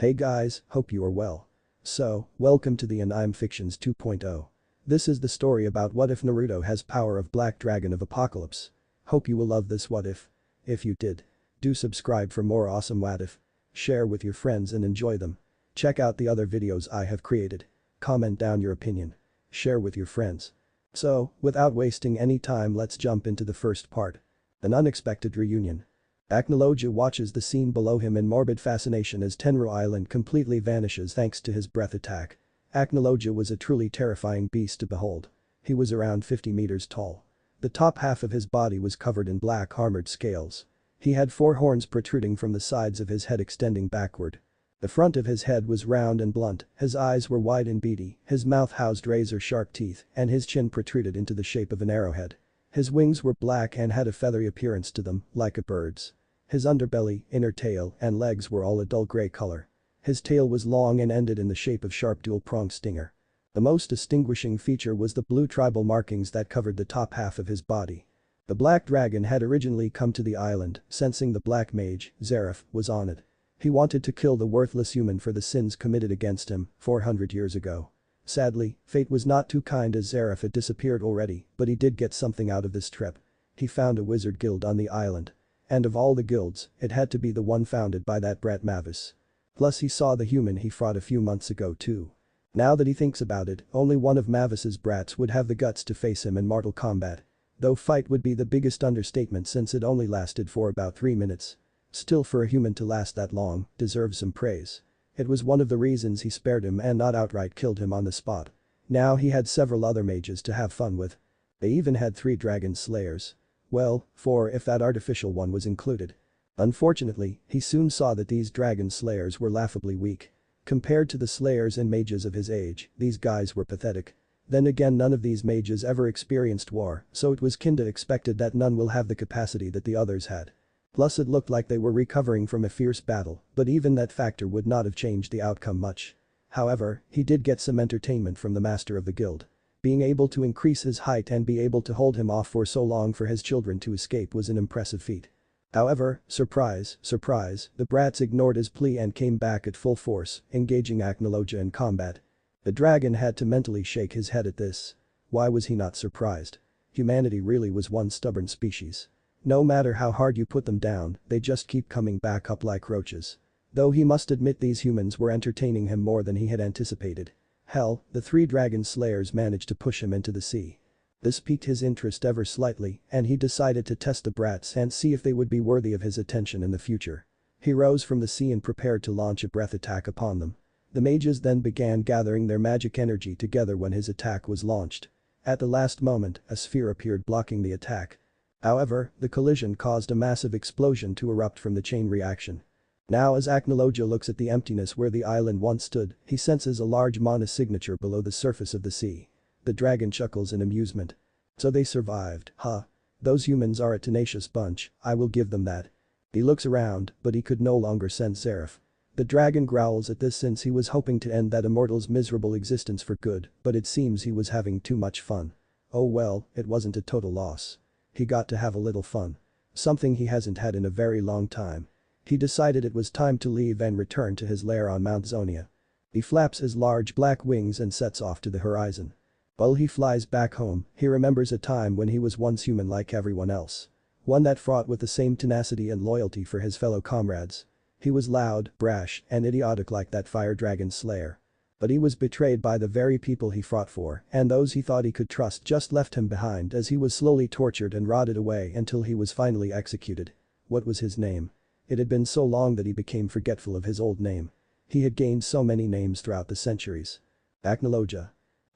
Hey guys, hope you are well. So, welcome to the Anime Fictions 2.0. This is the story about what if Naruto has power of Black Dragon of Apocalypse. Hope you will love this what if. If you did, do subscribe for more awesome what if. Share with your friends and enjoy them. Check out the other videos I have created. Comment down your opinion. Share with your friends. So, without wasting any time, let's jump into the first part. An unexpected reunion. Aknoloja watches the scene below him in morbid fascination as Tenru Island completely vanishes thanks to his breath attack. Aknoloja was a truly terrifying beast to behold. He was around 50 meters tall. The top half of his body was covered in black armored scales. He had 4 horns protruding from the sides of his head extending backward. The front of his head was round and blunt, his eyes were wide and beady, his mouth housed razor-sharp teeth, and his chin protruded into the shape of an arrowhead. His wings were black and had a feathery appearance to them, like a bird's. His underbelly, inner tail, and legs were all a dull gray color. His tail was long and ended in the shape of sharp dual-pronged stinger. The most distinguishing feature was the blue tribal markings that covered the top half of his body. The black dragon had originally come to the island, sensing the black mage, Zeref, was on it. He wanted to kill the worthless human for the sins committed against him 400 years ago. Sadly, fate was not too kind as Zeref had disappeared already, but he did get something out of this trip. He found a wizard guild on the island. And of all the guilds, it had to be the one founded by that brat Mavis. Plus he saw the human he fought a few months ago too. Now that he thinks about it, only one of Mavis's brats would have the guts to face him in mortal combat. Though fight would be the biggest understatement since it only lasted for about 3 minutes. Still, for a human to last that long, deserves some praise. It was one of the reasons he spared him and not outright killed him on the spot. Now he had several other mages to have fun with. They even had 3 dragon slayers. Well, 4 if that artificial one was included. Unfortunately, he soon saw that these dragon slayers were laughably weak. Compared to the slayers and mages of his age, these guys were pathetic. Then again, none of these mages ever experienced war, so it was kinda expected that none will have the capacity that the others had. Plus it looked like they were recovering from a fierce battle, but even that factor would not have changed the outcome much. However, he did get some entertainment from the master of the guild. Being able to increase his height and be able to hold him off for so long for his children to escape was an impressive feat. However, surprise, surprise, the brats ignored his plea and came back at full force, engaging Aknoloja in combat. The dragon had to mentally shake his head at this. Why was he not surprised? Humanity really was one stubborn species. No matter how hard you put them down, they just keep coming back up like roaches. Though he must admit these humans were entertaining him more than he had anticipated. Hell, the 3 dragon slayers managed to push him into the sea. This piqued his interest ever slightly, and he decided to test the brats and see if they would be worthy of his attention in the future. He rose from the sea and prepared to launch a breath attack upon them. The mages then began gathering their magic energy together when his attack was launched. At the last moment, a sphere appeared blocking the attack. However, the collision caused a massive explosion to erupt from the chain reaction. Now as Aknoloja looks at the emptiness where the island once stood, he senses a large mana signature below the surface of the sea. The dragon chuckles in amusement. So they survived, huh? Those humans are a tenacious bunch, I will give them that. He looks around, but he could no longer sense Zeref. The dragon growls at this since he was hoping to end that immortal's miserable existence for good, but it seems he was having too much fun. Oh well, it wasn't a total loss. He got to have a little fun. Something he hasn't had in a very long time. He decided it was time to leave and return to his lair on Mount Zonia. He flaps his large black wings and sets off to the horizon. While he flies back home, he remembers a time when he was once human like everyone else. One that fought with the same tenacity and loyalty for his fellow comrades. He was loud, brash, and idiotic like that fire dragon slayer. But he was betrayed by the very people he fought for, and those he thought he could trust just left him behind as he was slowly tortured and rotted away until he was finally executed. What was his name? It had been so long that he became forgetful of his old name. He had gained so many names throughout the centuries. Aknoloja.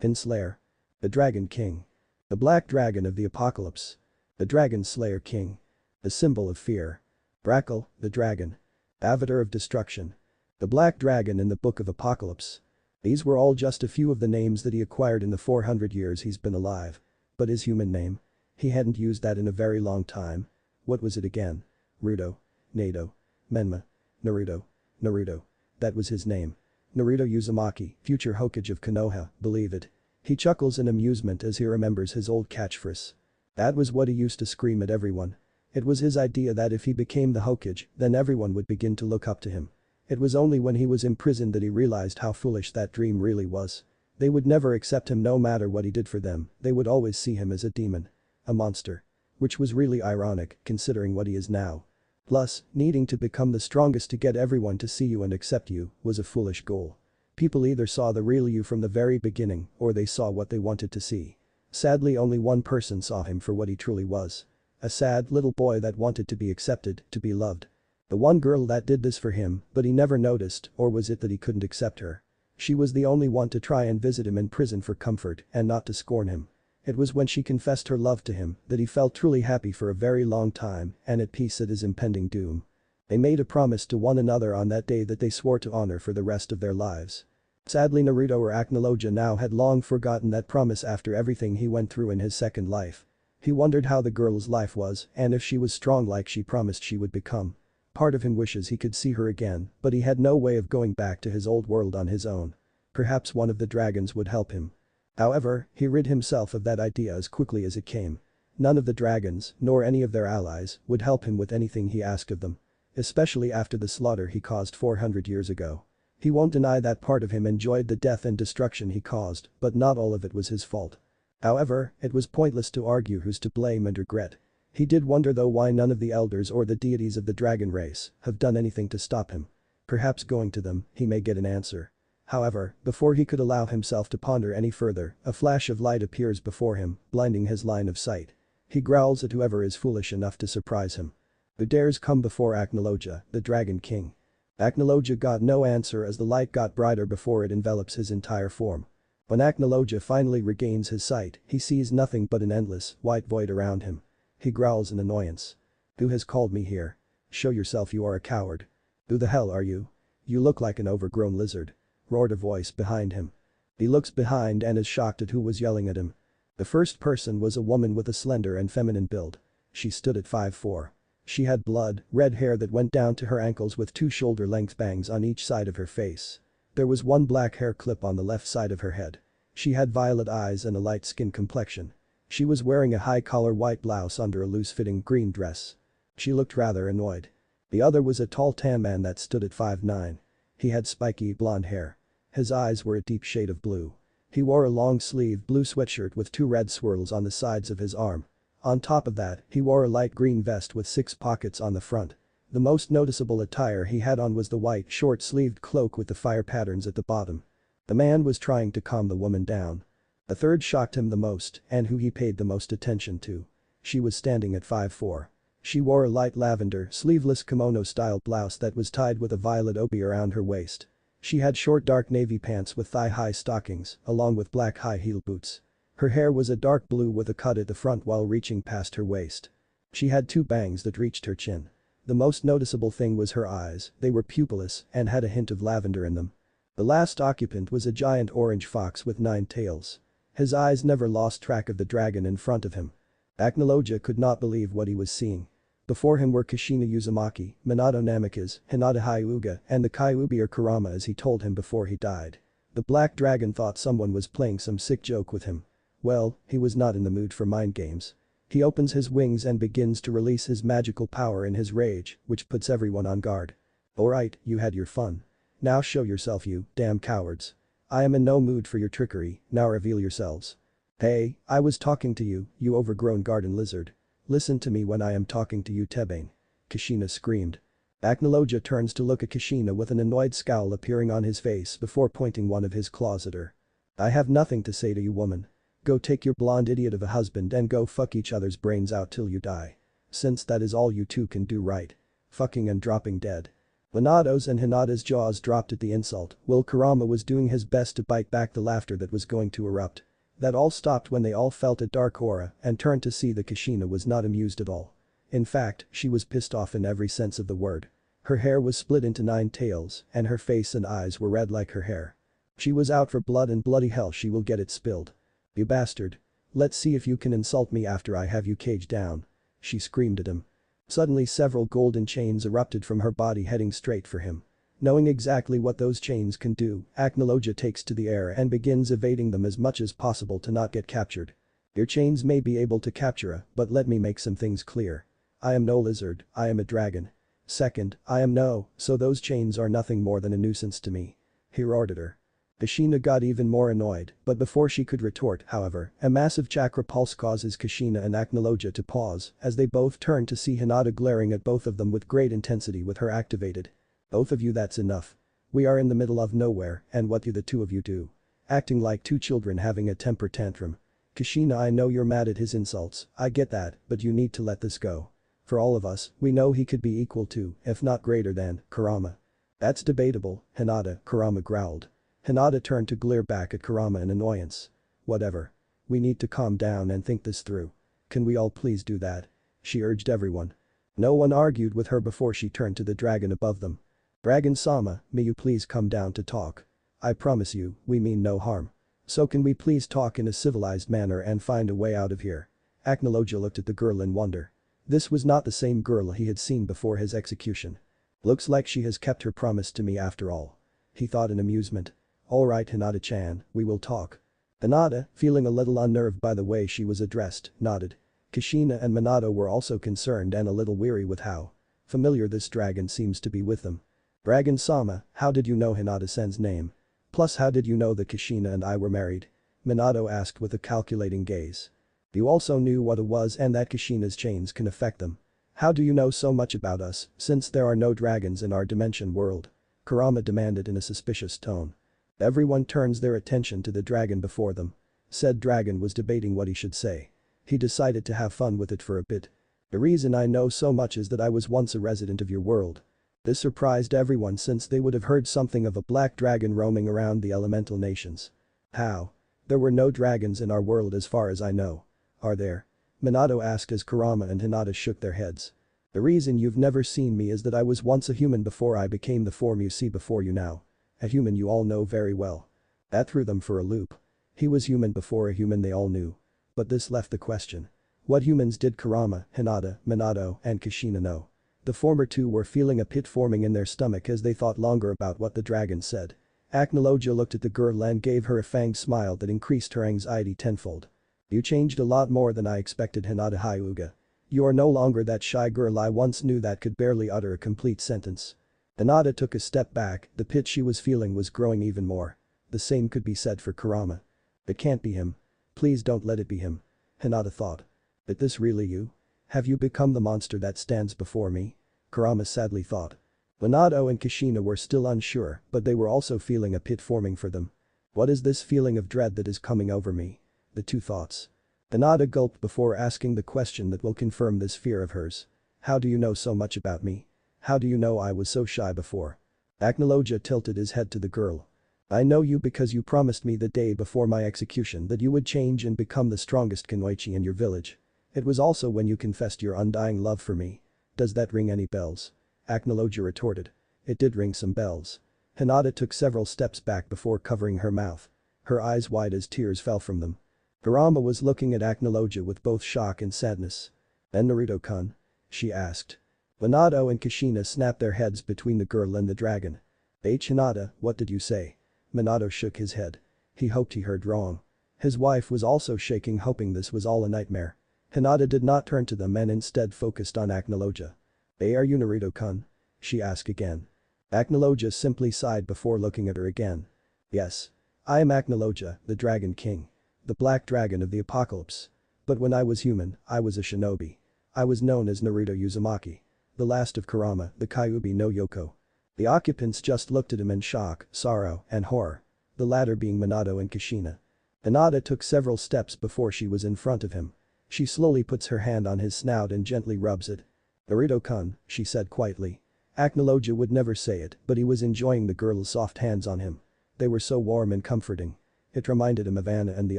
Pinslayer. The Dragon King. The Black Dragon of the Apocalypse. The Dragon Slayer King. The symbol of fear. Brackle, the dragon. Avatar of destruction. The Black Dragon in the Book of Apocalypse. These were all just a few of the names that he acquired in the 400 years he's been alive. But his human name? He hadn't used that in a very long time. What was it again? Ruto. Nato. Menma. Naruto. Naruto. That was his name. Naruto Uzumaki, future Hokage of Konoha, believe it. He chuckles in amusement as he remembers his old catchphrase. That was what he used to scream at everyone. It was his idea that if he became the Hokage, then everyone would begin to look up to him. It was only when he was imprisoned that he realized how foolish that dream really was. They would never accept him no matter what he did for them, they would always see him as a demon. A monster. Which was really ironic, considering what he is now. Plus, needing to become the strongest to get everyone to see you and accept you was a foolish goal. People either saw the real you from the very beginning, or they saw what they wanted to see. Sadly, only one person saw him for what he truly was. A sad little boy that wanted to be accepted, to be loved. The one girl that did this for him, but he never noticed, or was it that he couldn't accept her? She was the only one to try and visit him in prison for comfort and not to scorn him. It was when she confessed her love to him that he felt truly happy for a very long time and at peace at his impending doom. They made a promise to one another on that day that they swore to honor for the rest of their lives. Sadly, Naruto or Acnologia now had long forgotten that promise after everything he went through in his second life. He wondered how the girl's life was and if she was strong like she promised she would become. Part of him wishes he could see her again, but he had no way of going back to his old world on his own. Perhaps one of the dragons would help him. However, he rid himself of that idea as quickly as it came. None of the dragons, nor any of their allies, would help him with anything he asked of them. Especially after the slaughter he caused 400 years ago. He won't deny that part of him enjoyed the death and destruction he caused, but not all of it was his fault. However, it was pointless to argue who's to blame and regret. He did wonder though why none of the elders or the deities of the dragon race have done anything to stop him. Perhaps going to them, he may get an answer. However, before he could allow himself to ponder any further, a flash of light appears before him, blinding his line of sight. He growls at whoever is foolish enough to surprise him. Who dares come before Acnologia, the Dragon King? Acnologia got no answer as the light got brighter before it envelops his entire form. When Acnologia finally regains his sight, he sees nothing but an endless, white void around him. He growls in annoyance. Who has called me here? Show yourself, you are a coward. Who the hell are you? You look like an overgrown lizard. Roared a voice behind him. He looks behind and is shocked at who was yelling at him. The first person was a woman with a slender and feminine build. She stood at 5'4". She had blood, red hair that went down to her ankles with 2 shoulder-length bangs on each side of her face. There was one black hair clip on the left side of her head. She had violet eyes and a light skin complexion. She was wearing a high-collar white blouse under a loose-fitting green dress. She looked rather annoyed. The other was a tall tan man that stood at 5'9". He had spiky blonde hair. His eyes were a deep shade of blue. He wore a long-sleeved blue sweatshirt with 2 red swirls on the sides of his arm. On top of that, he wore a light green vest with 6 pockets on the front. The most noticeable attire he had on was the white short-sleeved cloak with the fire patterns at the bottom. The man was trying to calm the woman down. A third shocked him the most and who he paid the most attention to. She was standing at 5'4". She wore a light lavender, sleeveless kimono-style blouse that was tied with a violet obi around her waist. She had short dark navy pants with thigh-high stockings, along with black high-heel boots. Her hair was a dark blue with a cut at the front while reaching past her waist. She had 2 bangs that reached her chin. The most noticeable thing was her eyes, they were pupilless and had a hint of lavender in them. The last occupant was a giant orange fox with 9 tails. His eyes never lost track of the dragon in front of him. Acnologia could not believe what he was seeing. Before him were Kushina Uzumaki, Minato Namikaze, Hinata Hyuga, and the Kyuubi or Kurama as he told him before he died. The black dragon thought someone was playing some sick joke with him. Well, he was not in the mood for mind games. He opens his wings and begins to release his magical power in his rage, which puts everyone on guard. Alright, you had your fun. Now show yourself, you damn cowards. I am in no mood for your trickery, now reveal yourselves. Hey, I was talking to you, you overgrown garden lizard. Listen to me when I am talking to you, Tebane. Kushina screamed. Acnologia turns to look at Kushina with an annoyed scowl appearing on his face before pointing one of his claws at her. I have nothing to say to you, woman. Go take your blonde idiot of a husband and go fuck each other's brains out till you die. Since that is all you two can do, right? Fucking and dropping dead. Minato's and Hinata's jaws dropped at the insult, while Kurama was doing his best to bite back the laughter that was going to erupt. That all stopped when they all felt a dark aura and turned to see that Kushina was not amused at all. In fact, she was pissed off in every sense of the word. Her hair was split into 9 tails and her face and eyes were red like her hair. She was out for blood and bloody hell she will get it spilled. You bastard. Let's see if you can insult me after I have you caged down. She screamed at him. Suddenly several golden chains erupted from her body heading straight for him. Knowing exactly what those chains can do, Acnologia takes to the air and begins evading them as much as possible to not get captured. Your chains may be able to capture her, but let me make some things clear. I am no lizard, I am a dragon. Second, I am no, so those chains are nothing more than a nuisance to me. He roared at her. Kushina got even more annoyed, but before she could retort, however, a massive chakra pulse causes Kushina and Aknologia to pause as they both turn to see Hinata glaring at both of them with great intensity with her activated. Both of you, that's enough. We are in the middle of nowhere, and what do the two of you do? Acting like two children having a temper tantrum. Kushina, I know you're mad at his insults, I get that, but you need to let this go. For all of us, we know he could be equal to, if not greater than, Kurama. That's debatable, Hinata, Kurama growled. Hinata turned to glare back at Kurama in annoyance. Whatever. We need to calm down and think this through. Can we all please do that? She urged everyone. No one argued with her before she turned to the dragon above them. Dragon-sama, may you please come down to talk? I promise you, we mean no harm. So can we please talk in a civilized manner and find a way out of here? Aknologia looked at the girl in wonder. This was not the same girl he had seen before his execution. Looks like she has kept her promise to me after all. He thought in amusement. Alright Hinata-chan, we will talk. Hinata, feeling a little unnerved by the way she was addressed, nodded. Kushina and Minato were also concerned and a little weary with how familiar this dragon seems to be with them. Dragon-sama, how did you know Hinata-sen's name? Plus how did you know that Kushina and I were married? Minato asked with a calculating gaze. You also knew what it was and that Kushina's chains can affect them. How do you know so much about us, since there are no dragons in our dimension world? Kurama demanded in a suspicious tone. Everyone turns their attention to the dragon before them. Said dragon was debating what he should say. He decided to have fun with it for a bit. The reason I know so much is that I was once a resident of your world. This surprised everyone since they would have heard something of a black dragon roaming around the elemental nations. How? There were no dragons in our world as far as I know. Are there? Minato asked as Kurama and Hinata shook their heads. The reason you've never seen me is that I was once a human before I became the form you see before you now. A human you all know very well. That threw them for a loop. He was human before a human they all knew. But this left the question. What humans did Kurama, Hinata, Minato, and Kushina know? The former two were feeling a pit forming in their stomach as they thought longer about what the dragon said. Aknologia looked at the girl and gave her a fanged smile that increased her anxiety tenfold. You changed a lot more than I expected, Hinata Hyuga. You are no longer that shy girl I once knew that could barely utter a complete sentence. Hinata took a step back, the pit she was feeling was growing even more. The same could be said for Kurama. It can't be him. Please don't let it be him. Hinata thought. Is this really you? Have you become the monster that stands before me? Kurama sadly thought. Minato and Kushina were still unsure, but they were also feeling a pit forming for them. What is this feeling of dread that is coming over me? The two thoughts. Hinata gulped before asking the question that will confirm this fear of hers. How do you know so much about me? How do you know I was so shy before? Aknologia tilted his head to the girl. I know you because you promised me the day before my execution that you would change and become the strongest Kunoichi in your village. It was also when you confessed your undying love for me. Does that ring any bells? Aknologia retorted. It did ring some bells. Hinata took several steps back before covering her mouth. Her eyes wide as tears fell from them. Kurama was looking at Aknologia with both shock and sadness. And Naruto-kun? She asked. Minato and Kushina snapped their heads between the girl and the dragon. Hinata, what did you say? Minato shook his head. He hoped he heard wrong. His wife was also shaking, hoping this was all a nightmare. Hinata did not turn to them and instead focused on Aknologia. Are you Naruto-kun? She asked again. Aknologia simply sighed before looking at her again. Yes. I am Aknologia, the Dragon King. The Black Dragon of the Apocalypse. But when I was human, I was a shinobi. I was known as Naruto Uzumaki. The last of Kurama, the Kyuubi no Yoko. The occupants just looked at him in shock, sorrow, and horror. The latter being Minato and Kushina. Hinata took several steps before she was in front of him. She slowly puts her hand on his snout and gently rubs it. Naruto-kun, she said quietly. Aknologia would never say it, but he was enjoying the girl's soft hands on him. They were so warm and comforting. It reminded him of Anna and the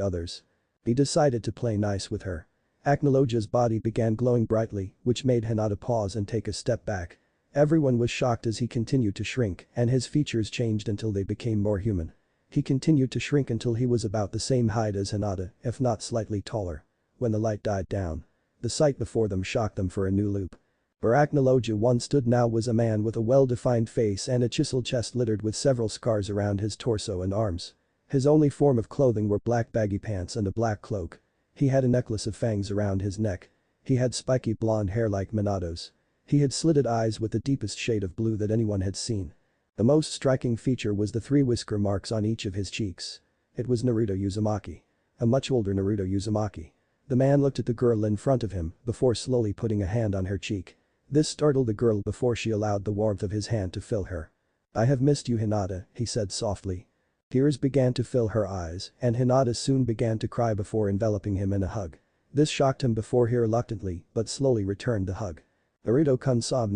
others. He decided to play nice with her. Aknologia's body began glowing brightly, which made Hinata pause and take a step back. Everyone was shocked as he continued to shrink and his features changed until they became more human. He continued to shrink until he was about the same height as Hinata, if not slightly taller. When the light died down, the sight before them shocked them for a new loop. Where Aknologia once stood now was a man with a well-defined face and a chiseled chest littered with several scars around his torso and arms. His only form of clothing were black baggy pants and a black cloak. He had a necklace of fangs around his neck. He had spiky blonde hair like Minato's. He had slitted eyes with the deepest shade of blue that anyone had seen. The most striking feature was the 3 whisker marks on each of his cheeks. It was Naruto Uzumaki. A much older Naruto Uzumaki. The man looked at the girl in front of him before slowly putting a hand on her cheek. This startled the girl before she allowed the warmth of his hand to fill her. "I have missed you, Hinata," he said softly. Tears began to fill her eyes, and Hinata soon began to cry before enveloping him in a hug. This shocked him before he reluctantly but slowly returned the hug. Naruto-kun sob.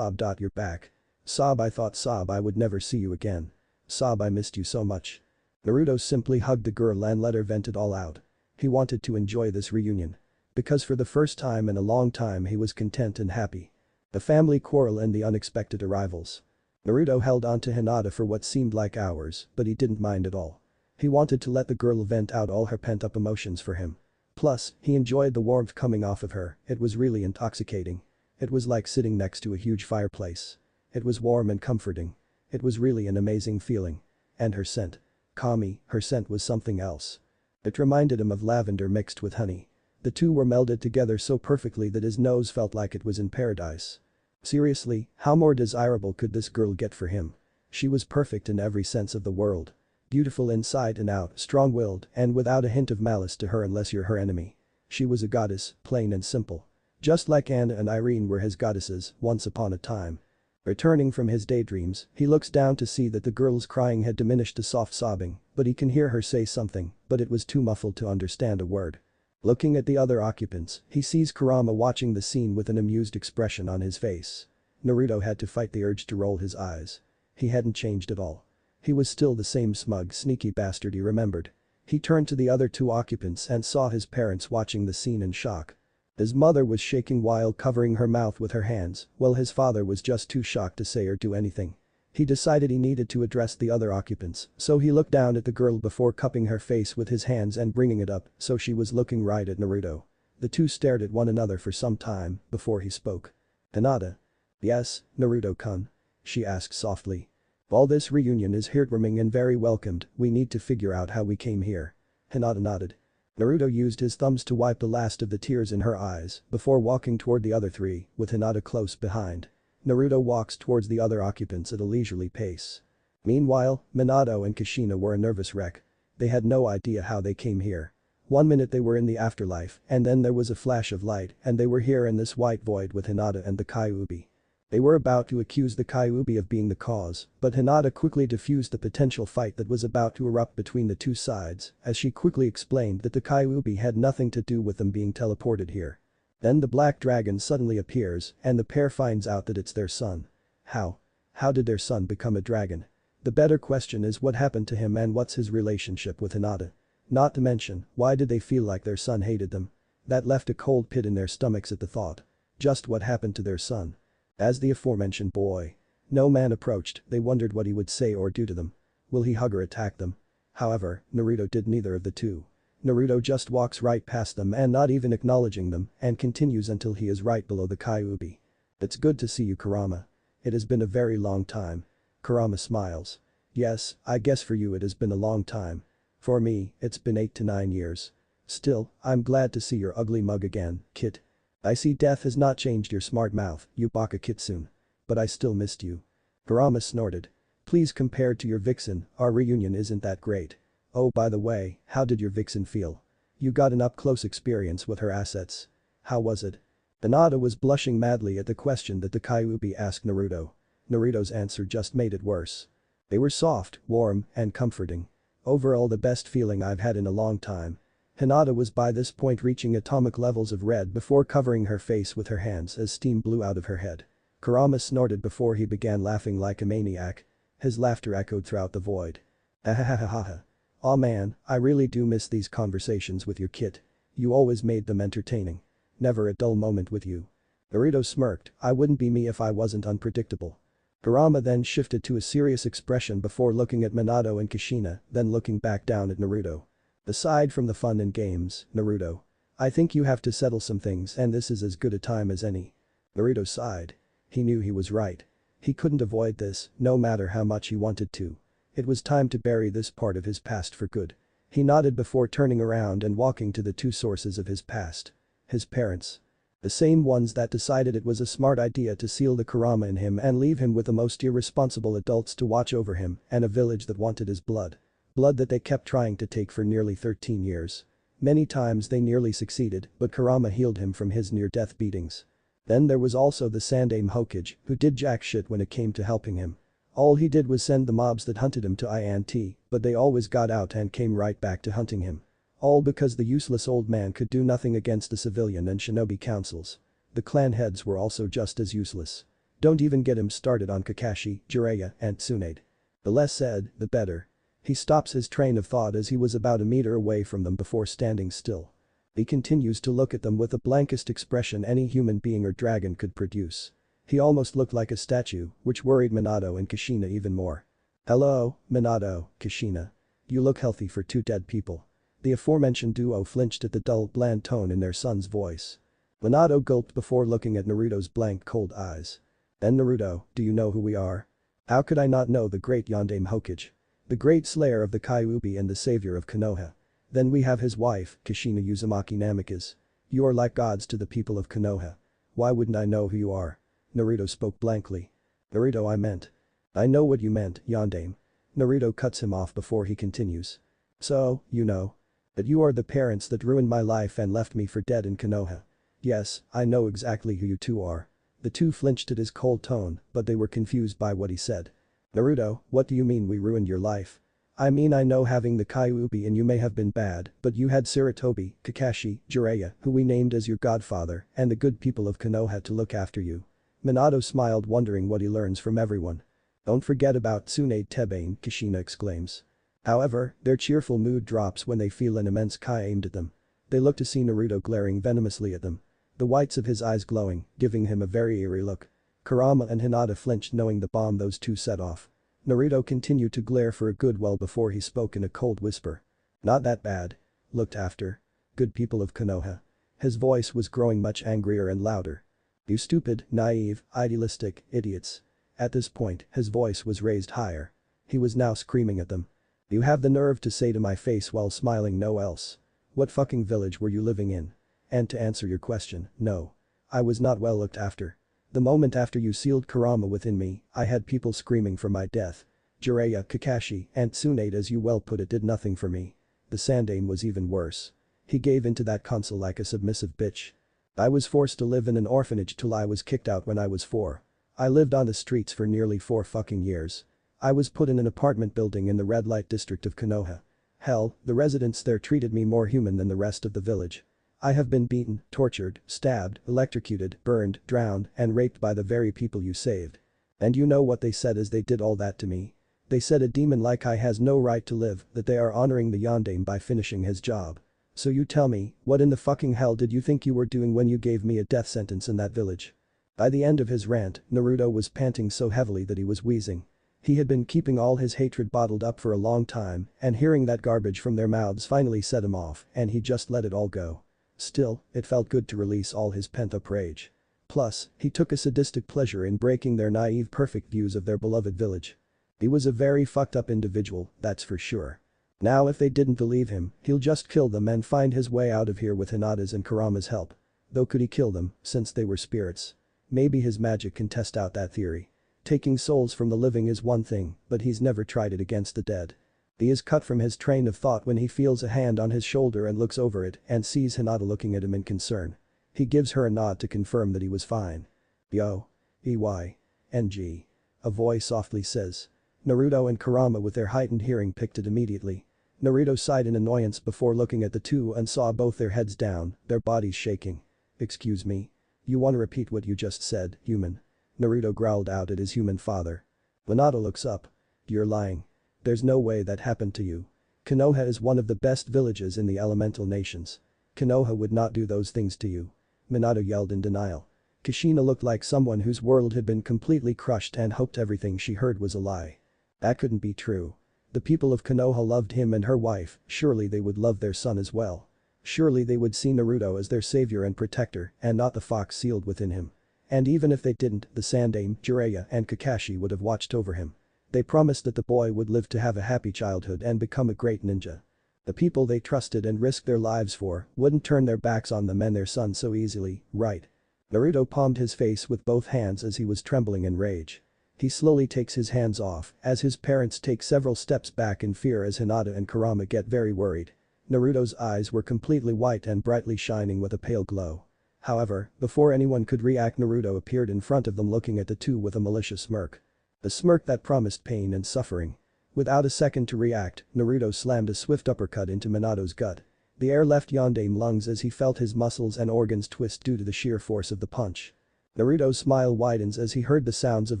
You're back. Sob, I thought I would never see you again. Sob, I missed you so much." Naruto simply hugged the girl and let her vent it all out. He wanted to enjoy this reunion. Because for the first time in a long time he was content and happy. The family quarrel and the unexpected arrivals. Naruto held on to Hinata for what seemed like hours, but he didn't mind at all. He wanted to let the girl vent out all her pent-up emotions for him. Plus, he enjoyed the warmth coming off of her, it was really intoxicating. It was like sitting next to a huge fireplace. It was warm and comforting. It was really an amazing feeling. And her scent. Kami, her scent was something else. It reminded him of lavender mixed with honey. The two were melded together so perfectly that his nose felt like it was in paradise. Seriously, how more desirable could this girl get for him? She was perfect in every sense of the word. Beautiful inside and out, strong-willed, and without a hint of malice to her unless you're her enemy. She was a goddess, plain and simple. Just like Anna and Irene were his goddesses, once upon a time. Returning from his daydreams, he looks down to see that the girl's crying had diminished to soft sobbing, but he can hear her say something, but it was too muffled to understand a word. Looking at the other occupants, he sees Kurama watching the scene with an amused expression on his face. Naruto had to fight the urge to roll his eyes. He hadn't changed at all. He was still the same smug, sneaky bastard he remembered. He turned to the other 2 occupants and saw his parents watching the scene in shock. His mother was shaking while covering her mouth with her hands, while his father was just too shocked to say or do anything. He decided he needed to address the other occupants, so he looked down at the girl before cupping her face with his hands and bringing it up so she was looking right at Naruto. The two stared at one another for some time before he spoke. "Hinata." "Yes, Naruto-kun?" she asked softly. "All this reunion is heartwarming and very welcomed, we need to figure out how we came here." Hinata nodded. Naruto used his thumbs to wipe the last of the tears in her eyes before walking toward the other 3, with Hinata close behind. Naruto walks towards the other occupants at a leisurely pace. Meanwhile, Minato and Kushina were a nervous wreck. They had no idea how they came here. One minute they were in the afterlife and then there was a flash of light and they were here in this white void with Hinata and the Kyuubi. They were about to accuse the Kyuubi of being the cause, but Hinata quickly diffused the potential fight that was about to erupt between the two sides as she quickly explained that the Kyuubi had nothing to do with them being teleported here. Then the black dragon suddenly appears and the pair finds out that it's their son. How? How did their son become a dragon? The better question is what happened to him and what's his relationship with Hinata? Not to mention, why did they feel like their son hated them? That left a cold pit in their stomachs at the thought. Just what happened to their son? As the aforementioned boy. No man approached, they wondered what he would say or do to them. Will he hug or attack them? However, Naruto did neither of the two. Naruto just walks right past them and not even acknowledging them and continues until he is right below the Kyuubi. "It's good to see you, Kurama. It has been a very long time." Kurama smiles. "Yes, I guess for you it has been a long time. For me, it's been 8 to 9 years. Still, I'm glad to see your ugly mug again, kid. I see death has not changed your smart mouth, you baka kitsune. But I still missed you." Kurama snorted. "Please compared to your vixen, our reunion isn't that great. Oh, by the way, how did your vixen feel? You got an up-close experience with her assets. How was it?" Hinata was blushing madly at the question that the Kyuubi asked Naruto. Naruto's answer just made it worse. "They were soft, warm, and comforting. Overall the best feeling I've had in a long time." Hinata was by this point reaching atomic levels of red before covering her face with her hands as steam blew out of her head. Kurama snorted before he began laughing like a maniac. His laughter echoed throughout the void. "Ahahahaha. Aw man, I really do miss these conversations with your kid. You always made them entertaining. Never a dull moment with you." Naruto smirked, "I wouldn't be me if I wasn't unpredictable." Kurama then shifted to a serious expression before looking at Minato and Kushina, then looking back down at Naruto. "Aside from the fun and games, Naruto. I think you have to settle some things and this is as good a time as any." Naruto sighed. He knew he was right. He couldn't avoid this, no matter how much he wanted to. It was time to bury this part of his past for good. He nodded before turning around and walking to the two sources of his past. His parents. The same ones that decided it was a smart idea to seal the Kurama in him and leave him with the most irresponsible adults to watch over him and a village that wanted his blood. Blood that they kept trying to take for nearly 13 years. Many times they nearly succeeded, but Kurama healed him from his near-death beatings. Then there was also the Sandaime Hokage, who did jack shit when it came to helping him. All he did was send the mobs that hunted him to INT, but they always got out and came right back to hunting him. All because the useless old man could do nothing against the civilian and shinobi councils. The clan heads were also just as useless. Don't even get him started on Kakashi, Jiraiya, and Tsunade. The less said, the better. He stops his train of thought as he was about a meter away from them before standing still. He continues to look at them with the blankest expression any human being or dragon could produce. He almost looked like a statue, which worried Minato and Kushina even more. "Hello, Minato, Kushina. You look healthy for two dead people." The aforementioned duo flinched at the dull, bland tone in their son's voice. Minato gulped before looking at Naruto's blank, cold eyes. "Then Naruto, do you know who we are?" "How could I not know the great Yondaime Hokage? The great slayer of the Kyuubi and the savior of Konoha. Then we have his wife, Kushina Uzumaki Namikaze. You are like gods to the people of Konoha. Why wouldn't I know who you are?" Naruto spoke blankly. "Naruto, I meant." "I know what you meant, Yondaime." Naruto cuts him off before he continues. "So, you know. That you are the parents that ruined my life and left me for dead in Konoha. Yes, I know exactly who you two are." The two flinched at his cold tone, but they were confused by what he said. "Naruto, what do you mean we ruined your life?" "I mean I know having the Kyuubi and you may have been bad, but you had Sarutobi, Kakashi, Jiraiya, who we named as your godfather, and the good people of Konoha to look after you." Minato smiled, wondering what he learns from everyone. "Don't forget about Tsunade Tebain," Kushina exclaims. However, their cheerful mood drops when they feel an immense Kai aimed at them. They look to see Naruto glaring venomously at them. The whites of his eyes glowing, giving him a very eerie look. Kurama and Hinata flinched knowing the bomb those two set off. Naruto continued to glare for a good while before he spoke in a cold whisper. "Not that bad. Looked after. Good people of Konoha." His voice was growing much angrier and louder. "You stupid, naive, idealistic idiots." At this point, his voice was raised higher. He was now screaming at them. "You have the nerve to say to my face while smiling no else. What fucking village were you living in? And to answer your question, no. I was not well looked after. The moment after you sealed Kurama within me, I had people screaming for my death. Jiraiya, Kakashi, and Tsunade, as you well put it, did nothing for me. The Sandaime was even worse. He gave into that console like a submissive bitch. I was forced to live in an orphanage till I was kicked out when I was 4. I lived on the streets for nearly 4 fucking years. I was put in an apartment building in the red light district of Konoha. Hell, the residents there treated me more human than the rest of the village. I have been beaten, tortured, stabbed, electrocuted, burned, drowned, and raped by the very people you saved. And you know what they said as they did all that to me? They said a demon like I has no right to live, that they are honoring the Yondaime by finishing his job. So you tell me, what in the fucking hell did you think you were doing when you gave me a death sentence in that village?" By the end of his rant, Naruto was panting so heavily that he was wheezing. He had been keeping all his hatred bottled up for a long time, and hearing that garbage from their mouths finally set him off, and he just let it all go. Still, it felt good to release all his pent-up rage. Plus, he took a sadistic pleasure in breaking their naive perfect views of their beloved village. He was a very fucked up individual, that's for sure. Now if they didn't believe him, he'll just kill them and find his way out of here with Hinata's and Kurama's help. Though could he kill them, since they were spirits? Maybe his magic can test out that theory. Taking souls from the living is one thing, but he's never tried it against the dead. He is cut from his train of thought when he feels a hand on his shoulder and looks over it and sees Hinata looking at him in concern. He gives her a nod to confirm that he was fine. "Yo. EY. A voice softly says. Naruto and Kurama with their heightened hearing picked it immediately. Naruto sighed in annoyance before looking at the two and saw both their heads down, their bodies shaking. "Excuse me? You wanna repeat what you just said, human?" Naruto growled out at his human father. Minato looks up. "You're lying. There's no way that happened to you. Konoha is one of the best villages in the elemental nations. Konoha would not do those things to you." Minato yelled in denial. Kushina looked like someone whose world had been completely crushed and hoped everything she heard was a lie. That couldn't be true. The people of Konoha loved him and her wife, surely they would love their son as well. Surely they would see Naruto as their savior and protector and not the fox sealed within him. And even if they didn't, the Sandaime, Jiraiya, and Kakashi would have watched over him. They promised that the boy would live to have a happy childhood and become a great ninja. The people they trusted and risked their lives for wouldn't turn their backs on them and their son so easily, right? Naruto palmed his face with both hands as he was trembling in rage. He slowly takes his hands off as his parents take several steps back in fear as Hinata and Kurama get very worried. Naruto's eyes were completely white and brightly shining with a pale glow. However, before anyone could react, Naruto appeared in front of them looking at the two with a malicious smirk. A smirk that promised pain and suffering. Without a second to react, Naruto slammed a swift uppercut into Minato's gut. The air left Yondame's lungs as he felt his muscles and organs twist due to the sheer force of the punch. Naruto's smile widens as he heard the sounds of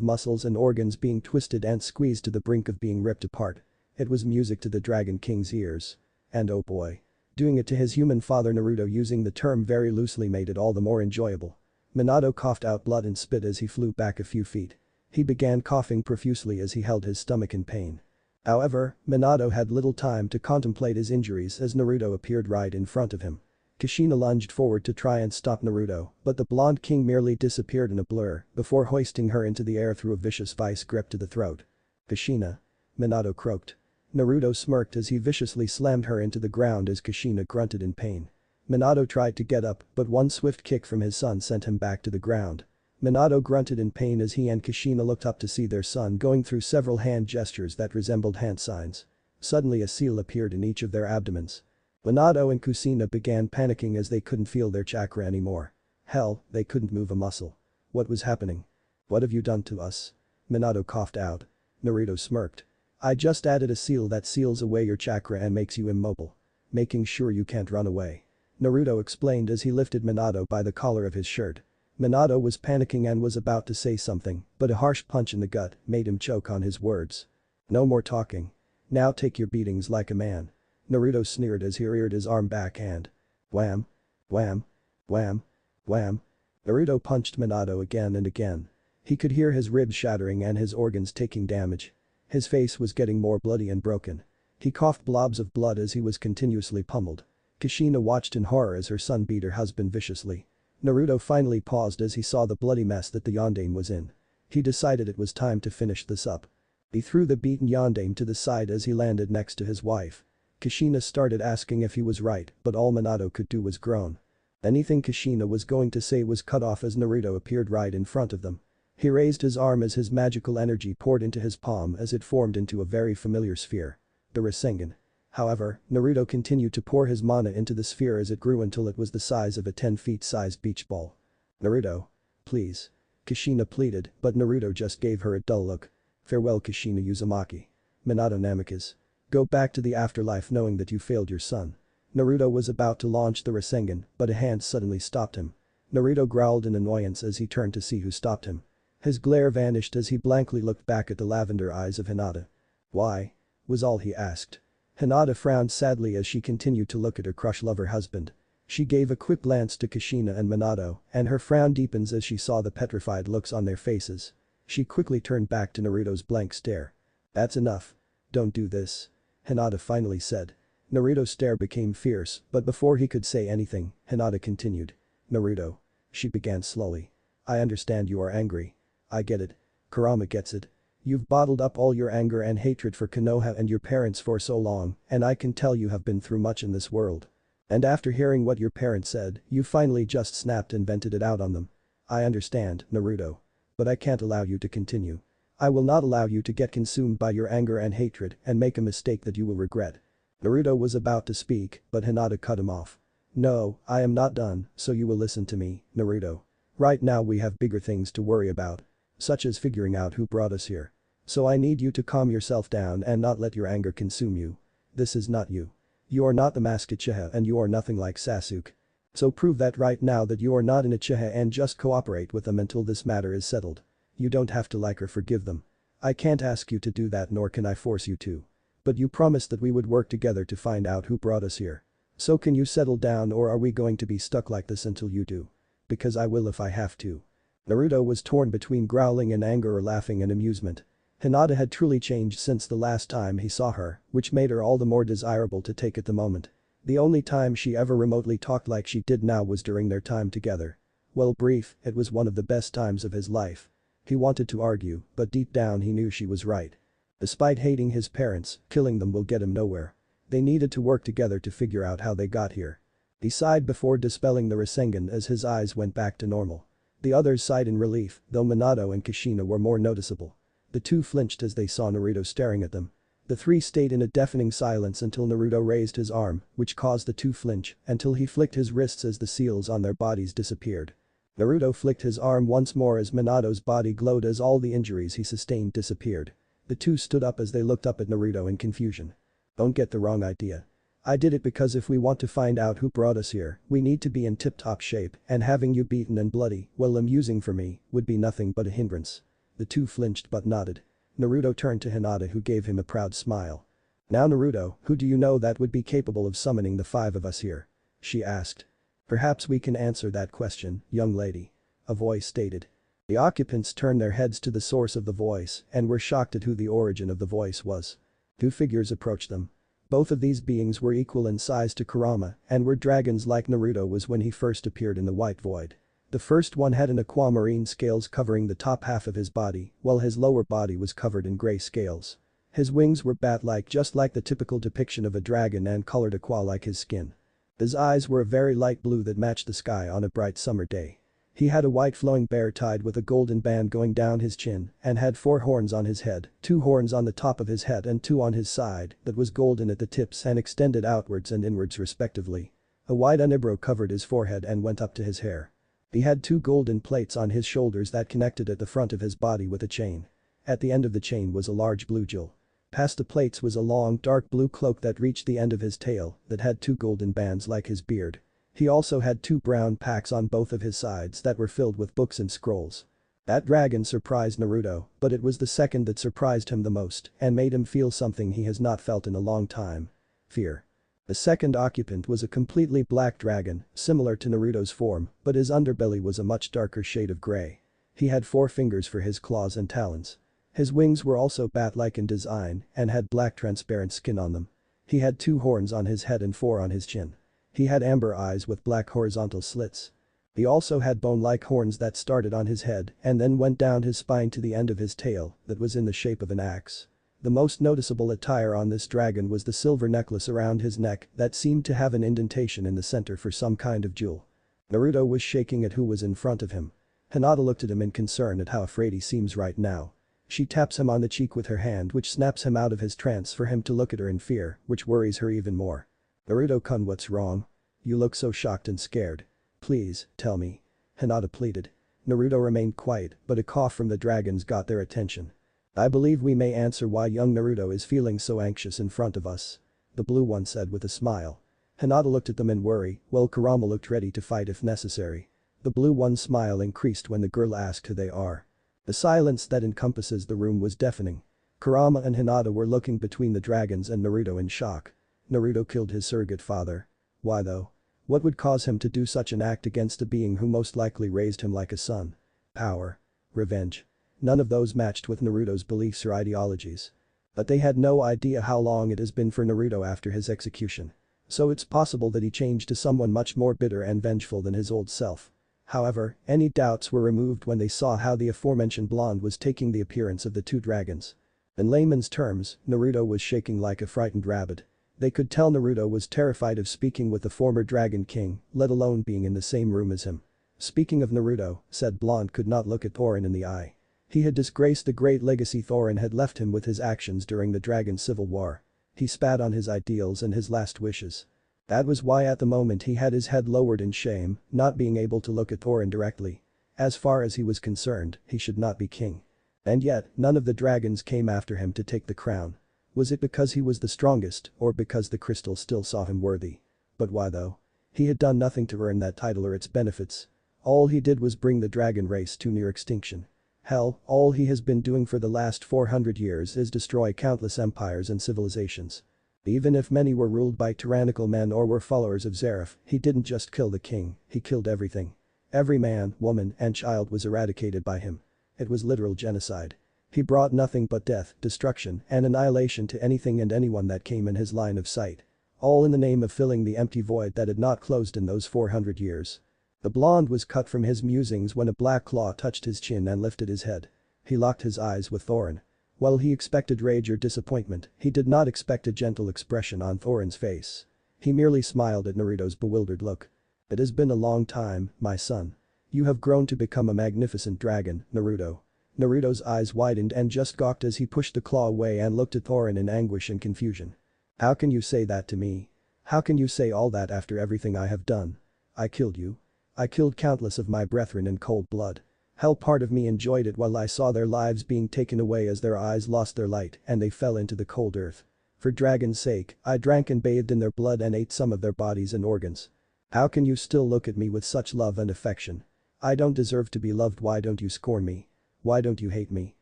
muscles and organs being twisted and squeezed to the brink of being ripped apart. It was music to the Dragon King's ears. And oh boy. Doing it to his human father. Naruto, using the term very loosely, made it all the more enjoyable. Minato coughed out blood and spit as he flew back a few feet. He began coughing profusely as he held his stomach in pain. However, Minato had little time to contemplate his injuries as Naruto appeared right in front of him. Kushina lunged forward to try and stop Naruto, but the blonde king merely disappeared in a blur before hoisting her into the air through a vicious vice grip to the throat. Kushina. Minato croaked. Naruto smirked as he viciously slammed her into the ground as Kushina grunted in pain. Minato tried to get up, but one swift kick from his son sent him back to the ground. Minato grunted in pain as he and Kushina looked up to see their son going through several hand gestures that resembled hand signs. Suddenly a seal appeared in each of their abdomens. Minato and Kushina began panicking as they couldn't feel their chakra anymore. Hell, they couldn't move a muscle. What was happening? What have you done to us? Minato coughed out. Naruto smirked. I just added a seal that seals away your chakra and makes you immobile. Making sure you can't run away. Naruto explained as he lifted Minato by the collar of his shirt. Minato was panicking and was about to say something, but a harsh punch in the gut made him choke on his words. No more talking. Now take your beatings like a man. Naruto sneered as he reared his arm back and wham, wham, wham, wham. Naruto punched Minato again and again. He could hear his ribs shattering and his organs taking damage. His face was getting more bloody and broken. He coughed blobs of blood as he was continuously pummeled. Kushina watched in horror as her son beat her husband viciously. Naruto finally paused as he saw the bloody mess that the Yondaime was in. He decided it was time to finish this up. He threw the beaten Yondaime to the side as he landed next to his wife. Kushina started asking if he was right, but all Minato could do was groan. Anything Kushina was going to say was cut off as Naruto appeared right in front of them. He raised his arm as his magical energy poured into his palm as it formed into a very familiar sphere. The Rasengan. However, Naruto continued to pour his mana into the sphere as it grew until it was the size of a 10-foot-sized beach ball. Naruto. Please. Kushina pleaded, but Naruto just gave her a dull look. Farewell Kushina Uzumaki. Minato Namikaze. Go back to the afterlife knowing that you failed your son. Naruto was about to launch the Rasengan, but a hand suddenly stopped him. Naruto growled in annoyance as he turned to see who stopped him. His glare vanished as he blankly looked back at the lavender eyes of Hinata. Why? Was all he asked. Hinata frowned sadly as she continued to look at her crush lover husband. She gave a quick glance to Kushina and Minato, and her frown deepens as she saw the petrified looks on their faces. She quickly turned back to Naruto's blank stare. That's enough. Don't do this. Hinata finally said. Naruto's stare became fierce, but before he could say anything, Hinata continued. Naruto. She began slowly. I understand you are angry. I get it. Kurama gets it. You've bottled up all your anger and hatred for Konoha and your parents for so long, and I can tell you have been through much in this world. And after hearing what your parents said, you finally just snapped and vented it out on them. I understand, Naruto. But I can't allow you to continue. I will not allow you to get consumed by your anger and hatred and make a mistake that you will regret. Naruto was about to speak, but Hinata cut him off. No, I am not done, so you will listen to me, Naruto. Right now we have bigger things to worry about. Such as figuring out who brought us here. So I need you to calm yourself down and not let your anger consume you. This is not you. You are not the masked Uchiha and you are nothing like Sasuke. So prove that right now that you are not an Uchiha and just cooperate with them until this matter is settled. You don't have to like or forgive them. I can't ask you to do that nor can I force you to. But you promised that we would work together to find out who brought us here. So can you settle down or are we going to be stuck like this until you do? Because I will if I have to. Naruto was torn between growling in anger or laughing in amusement. Hinata had truly changed since the last time he saw her, which made her all the more desirable to take at the moment. The only time she ever remotely talked like she did now was during their time together. Well brief, it was one of the best times of his life. He wanted to argue, but deep down he knew she was right. Despite hating his parents, killing them will get him nowhere. They needed to work together to figure out how they got here. He sighed before dispelling the Rasengan as his eyes went back to normal. The others sighed in relief, though Minato and Kushina were more noticeable. The two flinched as they saw Naruto staring at them. The three stayed in a deafening silence until Naruto raised his arm, which caused the two flinch, until he flicked his wrists as the seals on their bodies disappeared. Naruto flicked his arm once more as Minato's body glowed as all the injuries he sustained disappeared. The two stood up as they looked up at Naruto in confusion. Don't get the wrong idea. I did it because if we want to find out who brought us here, we need to be in tip-top shape, and having you beaten and bloody, while amusing for me, would be nothing but a hindrance. The two flinched but nodded. Naruto turned to Hinata, who gave him a proud smile. Now Naruto, who do you know that would be capable of summoning the five of us here? She asked. Perhaps we can answer that question, young lady. A voice stated. The occupants turned their heads to the source of the voice and were shocked at who the origin of the voice was. Two figures approached them. Both of these beings were equal in size to Kurama and were dragons like Naruto was when he first appeared in the White Void. The first one had an aquamarine scales covering the top half of his body, while his lower body was covered in gray scales. His wings were bat-like, just like the typical depiction of a dragon, and colored aqua like his skin. His eyes were a very light blue that matched the sky on a bright summer day. He had a white flowing bear tied with a golden band going down his chin and had 4 horns on his head, 2 horns on the top of his head and 2 on his side that was golden at the tips and extended outwards and inwards respectively. A white unibrow covered his forehead and went up to his hair. He had 2 golden plates on his shoulders that connected at the front of his body with a chain. At the end of the chain was a large blue jewel. Past the plates was a long dark blue cloak that reached the end of his tail that had 2 golden bands like his beard. He also had 2 brown packs on both of his sides that were filled with books and scrolls. That dragon surprised Naruto, but it was the second that surprised him the most and made him feel something he has not felt in a long time. Fear. The second occupant was a completely black dragon, similar to Naruto's form, but his underbelly was a much darker shade of gray. He had 4 fingers for his claws and talons. His wings were also bat-like in design and had black transparent skin on them. He had 2 horns on his head and 4 on his chin. He had amber eyes with black horizontal slits. He also had bone-like horns that started on his head and then went down his spine to the end of his tail that was in the shape of an axe. The most noticeable attire on this dragon was the silver necklace around his neck that seemed to have an indentation in the center for some kind of jewel. Naruto was shaking at who was in front of him. Hinata looked at him in concern at how afraid he seems right now. She taps him on the cheek with her hand, which snaps him out of his trance for him to look at her in fear, which worries her even more. Naruto-kun, what's wrong? You look so shocked and scared. Please, tell me. Hinata pleaded. Naruto remained quiet, but a cough from the dragons got their attention. I believe we may answer why young Naruto is feeling so anxious in front of us. The blue one said with a smile. Hinata looked at them in worry, while Kurama looked ready to fight if necessary. The blue one's smile increased when the girl asked who they are. The silence that encompasses the room was deafening. Kurama and Hinata were looking between the dragons and Naruto in shock. Naruto killed his surrogate father. Why though? What would cause him to do such an act against a being who most likely raised him like a son? Power. Revenge. None of those matched with Naruto's beliefs or ideologies. But they had no idea how long it has been for Naruto after his execution. So it's possible that he changed to someone much more bitter and vengeful than his old self. However, any doubts were removed when they saw how the aforementioned blonde was taking the appearance of the 2 dragons. In layman's terms, Naruto was shaking like a frightened rabbit. They could tell Naruto was terrified of speaking with the former Dragon King, let alone being in the same room as him. Speaking of Naruto, said blonde could not look at Thorin in the eye. He had disgraced the great legacy Thorin had left him with his actions during the Dragon Civil War. He spat on his ideals and his last wishes. That was why at the moment he had his head lowered in shame, not being able to look at Thorin directly. As far as he was concerned, he should not be king. And yet, none of the dragons came after him to take the crown. Was it because he was the strongest or because the crystal still saw him worthy? But why though? He had done nothing to earn that title or its benefits. All he did was bring the dragon race to near extinction. Hell, all he has been doing for the last 400 years is destroy countless empires and civilizations. Even if many were ruled by tyrannical men or were followers of Zeref, he didn't just kill the king, he killed everything. Every man, woman, and child was eradicated by him. It was literal genocide. He brought nothing but death, destruction, and annihilation to anything and anyone that came in his line of sight. All in the name of filling the empty void that had not closed in those 400 years. The blonde was cut from his musings when a black claw touched his chin and lifted his head. He locked his eyes with Thorin. While he expected rage or disappointment, he did not expect a gentle expression on Thorin's face. He merely smiled at Naruto's bewildered look. "It has been a long time, my son. You have grown to become a magnificent dragon, Naruto." Naruto's eyes widened and just gawked as he pushed the claw away and looked at Thorin in anguish and confusion. "How can you say that to me? How can you say all that after everything I have done? I killed you. I killed countless of my brethren in cold blood. Hell, part of me enjoyed it while I saw their lives being taken away as their eyes lost their light and they fell into the cold earth. For dragon's sake, I drank and bathed in their blood and ate some of their bodies and organs. How can you still look at me with such love and affection? I don't deserve to be loved. Why don't you scorn me? Why don't you hate me?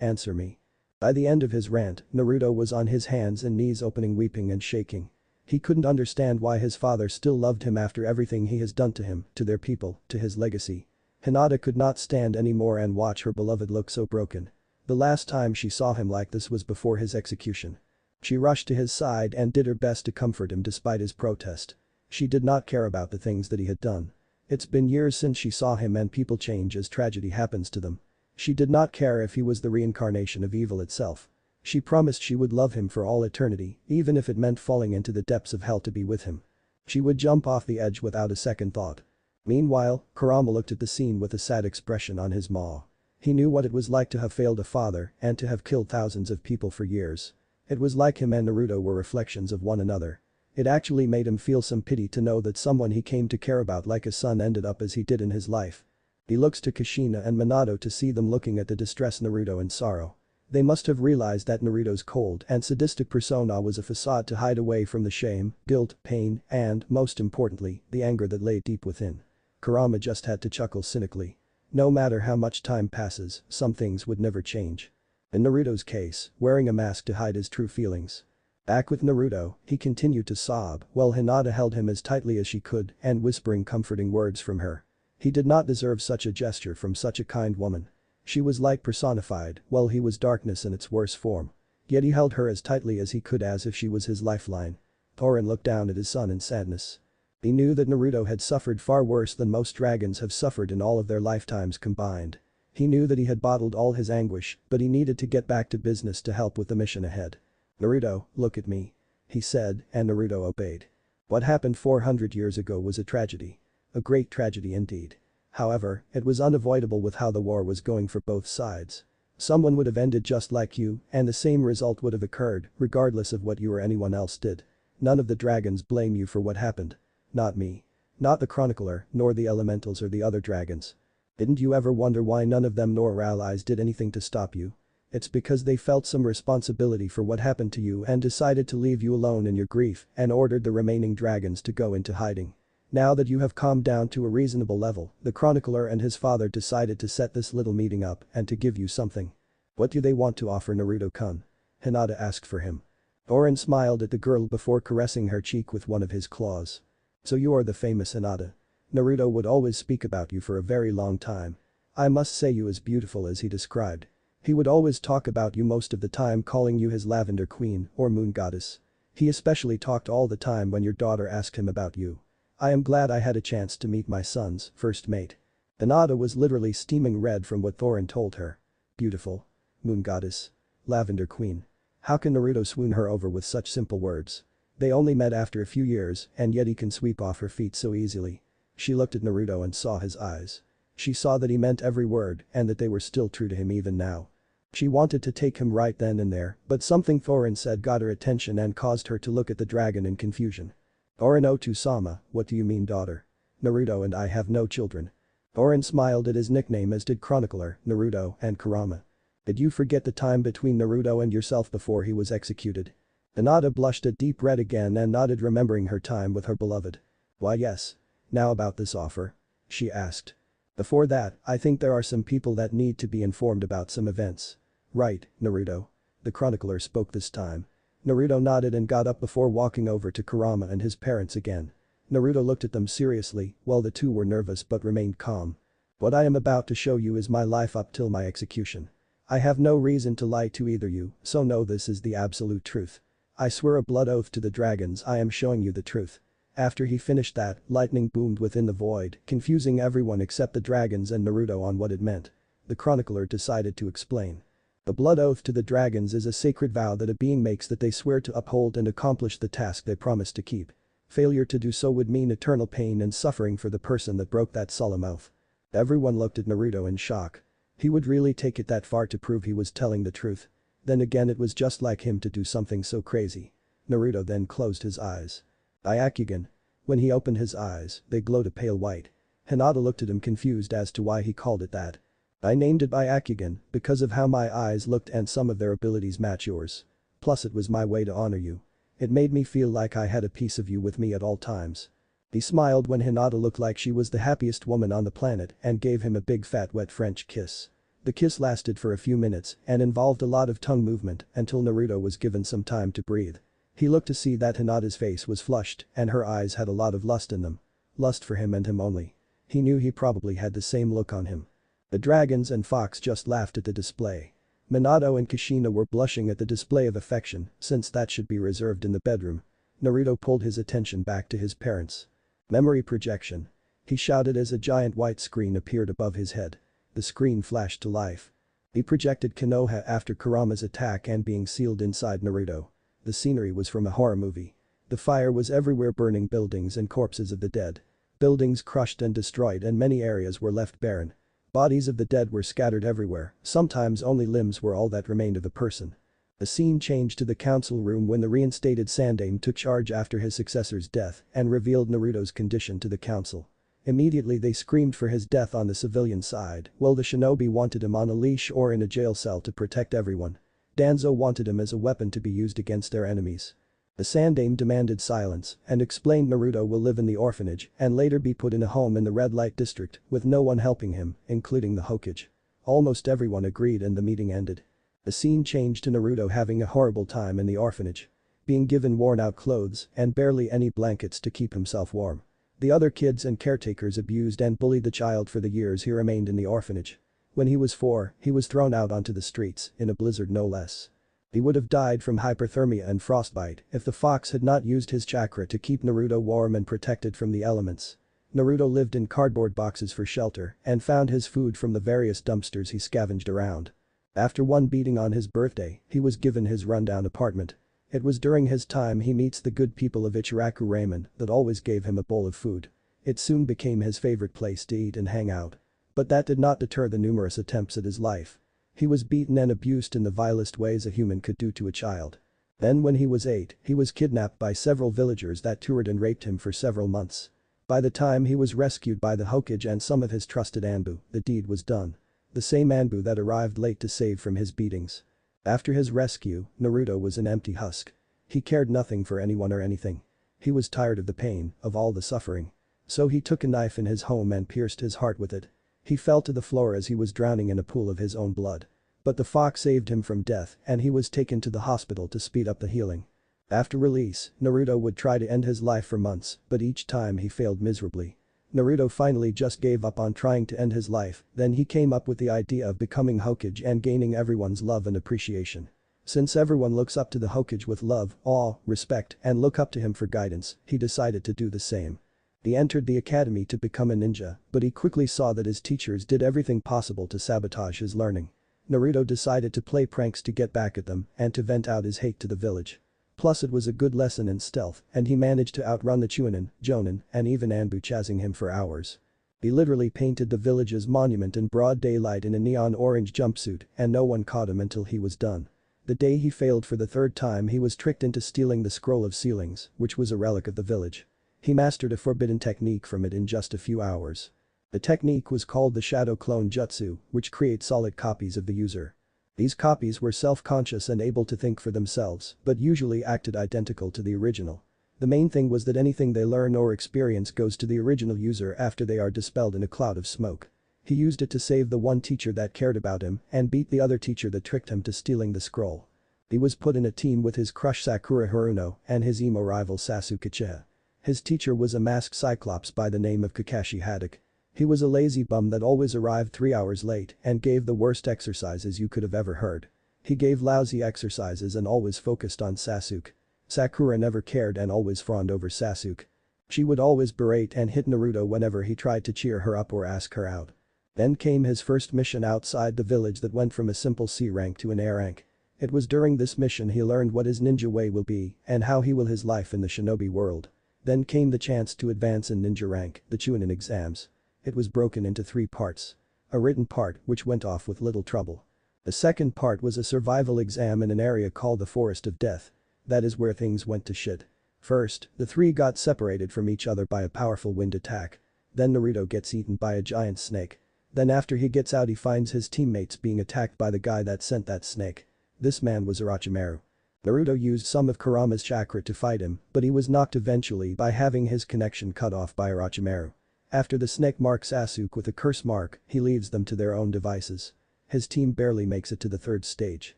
Answer me." By the end of his rant, Naruto was on his hands and knees opening, weeping and shaking. He couldn't understand why his father still loved him after everything he has done to him, to their people, to his legacy. Hinata could not stand anymore and watch her beloved look so broken. The last time she saw him like this was before his execution. She rushed to his side and did her best to comfort him despite his protest. She did not care about the things that he had done. It's been years since she saw him and people change as tragedy happens to them. She did not care if he was the reincarnation of evil itself. She promised she would love him for all eternity, even if it meant falling into the depths of hell to be with him. She would jump off the edge without a second thought. Meanwhile, Kurama looked at the scene with a sad expression on his maw. He knew what it was like to have failed a father and to have killed thousands of people for years. It was like him and Naruto were reflections of one another. It actually made him feel some pity to know that someone he came to care about like a son ended up as he did in his life. He looks to Kushina and Minato to see them looking at the distressed Naruto in sorrow. They must have realized that Naruto's cold and sadistic persona was a facade to hide away from the shame, guilt, pain, and, most importantly, the anger that lay deep within. Kurama just had to chuckle cynically. No matter how much time passes, some things would never change. In Naruto's case, wearing a mask to hide his true feelings. Back with Naruto, he continued to sob while Hinata held him as tightly as she could and whispering comforting words from her. He did not deserve such a gesture from such a kind woman. She was light personified while he was darkness in its worst form. Yet he held her as tightly as he could as if she was his lifeline. Thorin looked down at his son in sadness. He knew that Naruto had suffered far worse than most dragons have suffered in all of their lifetimes combined. He knew that he had bottled all his anguish, but he needed to get back to business to help with the mission ahead. "Naruto, look at me," he said, and Naruto obeyed. What happened 400 years ago was a tragedy. A great tragedy indeed. However, it was unavoidable with how the war was going for both sides. Someone would have ended just like you, and the same result would have occurred, regardless of what you or anyone else did. None of the dragons blame you for what happened. Not me. Not the chronicler, nor the elementals or the other dragons. Didn't you ever wonder why none of them nor our allies did anything to stop you? It's because they felt some responsibility for what happened to you and decided to leave you alone in your grief and ordered the remaining dragons to go into hiding. Now that you have calmed down to a reasonable level, the chronicler and his father decided to set this little meeting up and to give you something. What do they want to offer Naruto-kun? Hinata asked for him. Thorin smiled at the girl before caressing her cheek with one of his claws. "So you are the famous Hinata. Naruto would always speak about you for a very long time. I must say you as beautiful as he described. He would always talk about you most of the time, calling you his lavender queen or moon goddess. He especially talked all the time when your daughter asked him about you. I am glad I had a chance to meet my son's first mate." Hinata was literally steaming red from what Thorin told her. Beautiful. Moon goddess. Lavender queen. How can Naruto swoon her over with such simple words? They only met after a few years and yet he can sweep off her feet so easily. She looked at Naruto and saw his eyes. She saw that he meant every word and that they were still true to him even now. She wanted to take him right then and there, but something Thorin said got her attention and caused her to look at the dragon in confusion. "Orono-sama, what do you mean daughter? Naruto and I have no children." Thorin smiled at his nickname as did chronicler, Naruto, and Kurama. "Did you forget the time between Naruto and yourself before he was executed?" Hinata blushed a deep red again and nodded, remembering her time with her beloved. "Why yes. Now about this offer?" she asked. "Before that, I think there are some people that need to be informed about some events." "Right, Naruto." The chronicler spoke this time. Naruto nodded and got up before walking over to Kurama and his parents again. Naruto looked at them seriously while the two were nervous but remained calm. "What I am about to show you is my life up till my execution. I have no reason to lie to either you, so know this is the absolute truth. I swear a blood oath to the dragons I am showing you the truth." After he finished that, lightning boomed within the void, confusing everyone except the dragons and Naruto on what it meant. The chronicler decided to explain. The blood oath to the dragons is a sacred vow that a being makes that they swear to uphold and accomplish the task they promise to keep. Failure to do so would mean eternal pain and suffering for the person that broke that solemn oath. Everyone looked at Naruto in shock. He would really take it that far to prove he was telling the truth. Then again, it was just like him to do something so crazy. Naruto then closed his eyes. Byakugan. When he opened his eyes, they glowed a pale white. Hinata looked at him confused as to why he called it that. I named it Byakugan because of how my eyes looked and some of their abilities match yours. Plus it was my way to honor you. It made me feel like I had a piece of you with me at all times. He smiled when Hinata looked like she was the happiest woman on the planet and gave him a big fat wet French kiss. The kiss lasted for a few minutes and involved a lot of tongue movement until Naruto was given some time to breathe. He looked to see that Hinata's face was flushed and her eyes had a lot of lust in them. Lust for him and him only. He knew he probably had the same look on him. The dragons and Fox just laughed at the display. Minato and Kushina were blushing at the display of affection since that should be reserved in the bedroom. Naruto pulled his attention back to his parents. Memory projection. He shouted as a giant white screen appeared above his head. The screen flashed to life. He projected Konoha after Kurama's attack and being sealed inside Naruto. The scenery was from a horror movie. The fire was everywhere, burning buildings and corpses of the dead. Buildings crushed and destroyed and many areas were left barren. Bodies of the dead were scattered everywhere, sometimes only limbs were all that remained of a person. The scene changed to the council room when the reinstated Sandaime took charge after his successor's death and revealed Naruto's condition to the council. Immediately they screamed for his death on the civilian side, while the shinobi wanted him on a leash or in a jail cell to protect everyone. Danzo wanted him as a weapon to be used against their enemies. The Sandaime demanded silence and explained Naruto will live in the orphanage and later be put in a home in the red light district with no one helping him, including the Hokage. Almost everyone agreed and the meeting ended. The scene changed to Naruto having a horrible time in the orphanage. Being given worn-out clothes and barely any blankets to keep himself warm. The other kids and caretakers abused and bullied the child for the years he remained in the orphanage. When he was 4, he was thrown out onto the streets, in a blizzard no less. He would have died from hypothermia and frostbite if the fox had not used his chakra to keep Naruto warm and protected from the elements. Naruto lived in cardboard boxes for shelter and found his food from the various dumpsters he scavenged around. After one beating on his birthday, he was given his rundown apartment. It was during his time he meets the good people of Ichiraku Ramen that always gave him a bowl of food. It soon became his favorite place to eat and hang out. But that did not deter the numerous attempts at his life. He was beaten and abused in the vilest ways a human could do to a child. Then when he was 8, he was kidnapped by several villagers that toured and raped him for several months. By the time he was rescued by the Hokage and some of his trusted Anbu, the deed was done. The same Anbu that arrived late to save from his beatings. After his rescue, Naruto was an empty husk. He cared nothing for anyone or anything. He was tired of the pain, of all the suffering. So he took a knife in his home and pierced his heart with it. He fell to the floor as he was drowning in a pool of his own blood. But the fox saved him from death and he was taken to the hospital to speed up the healing. After release, Naruto would try to end his life for months, but each time he failed miserably. Naruto finally just gave up on trying to end his life, then he came up with the idea of becoming Hokage and gaining everyone's love and appreciation. Since everyone looks up to the Hokage with love, awe, respect, and look up to him for guidance, he decided to do the same. He entered the academy to become a ninja, but he quickly saw that his teachers did everything possible to sabotage his learning. Naruto decided to play pranks to get back at them and to vent out his hate to the village. Plus it was a good lesson in stealth and he managed to outrun the Chunin, Jonin, and even Anbu chasing him for hours. He literally painted the village's monument in broad daylight in a neon orange jumpsuit and no one caught him until he was done. The day he failed for the 3rd time he was tricked into stealing the scroll of ceilings, which was a relic of the village. He mastered a forbidden technique from it in just a few hours. The technique was called the Shadow Clone Jutsu, which creates solid copies of the user. These copies were self-conscious and able to think for themselves, but usually acted identical to the original. The main thing was that anything they learn or experience goes to the original user after they are dispelled in a cloud of smoke. He used it to save the one teacher that cared about him and beat the other teacher that tricked him to stealing the scroll. He was put in a team with his crush Sakura Haruno and his emo rival Sasuke Uchiha. His teacher was a masked cyclops by the name of Kakashi Haddock. He was a lazy bum that always arrived 3 hours late and gave the worst exercises you could have ever heard. He gave lousy exercises and always focused on Sasuke. Sakura never cared and always fawned over Sasuke. She would always berate and hit Naruto whenever he tried to cheer her up or ask her out. Then came his first mission outside the village that went from a simple C rank to an A rank. It was during this mission he learned what his ninja way will be and how he will his life in the shinobi world. Then came the chance to advance in ninja rank, the Chunin exams. It was broken into 3 parts. A written part, which went off with little trouble. The second part was a survival exam in an area called the Forest of Death. That is where things went to shit. First, the 3 got separated from each other by a powerful wind attack. Then Naruto gets eaten by a giant snake. Then after he gets out he finds his teammates being attacked by the guy that sent that snake. This man was Orochimaru. Naruto used some of Kurama's chakra to fight him, but he was knocked eventually by having his connection cut off by Orochimaru. After the snake marks Sasuke with a curse mark, he leaves them to their own devices. His team barely makes it to the 3rd stage.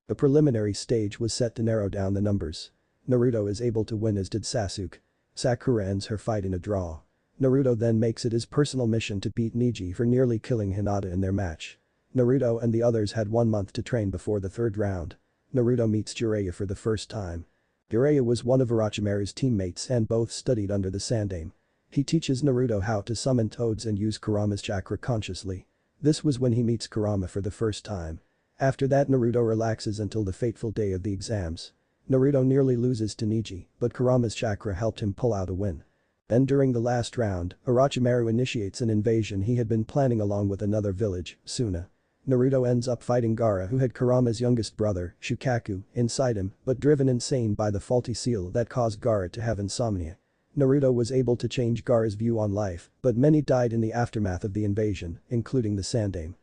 The preliminary stage was set to narrow down the numbers. Naruto is able to win as did Sasuke. Sakura ends her fight in a draw. Naruto then makes it his personal mission to beat Neji for nearly killing Hinata in their match. Naruto and the others had 1 month to train before the 3rd round. Naruto meets Jiraiya for the first time. Jiraiya was one of Orochimaru's teammates and both studied under the Sandaime. He teaches Naruto how to summon toads and use Kurama's chakra consciously. This was when he meets Kurama for the first time. After that Naruto relaxes until the fateful day of the exams. Naruto nearly loses to Neji, but Kurama's chakra helped him pull out a win. Then during the last round, Orochimaru initiates an invasion he had been planning along with another village, Suna. Naruto ends up fighting Gaara who had Kurama's youngest brother, Shukaku, inside him, but driven insane by the faulty seal that caused Gaara to have insomnia. Naruto was able to change Gaara's view on life, but many died in the aftermath of the invasion, including the Sandaime.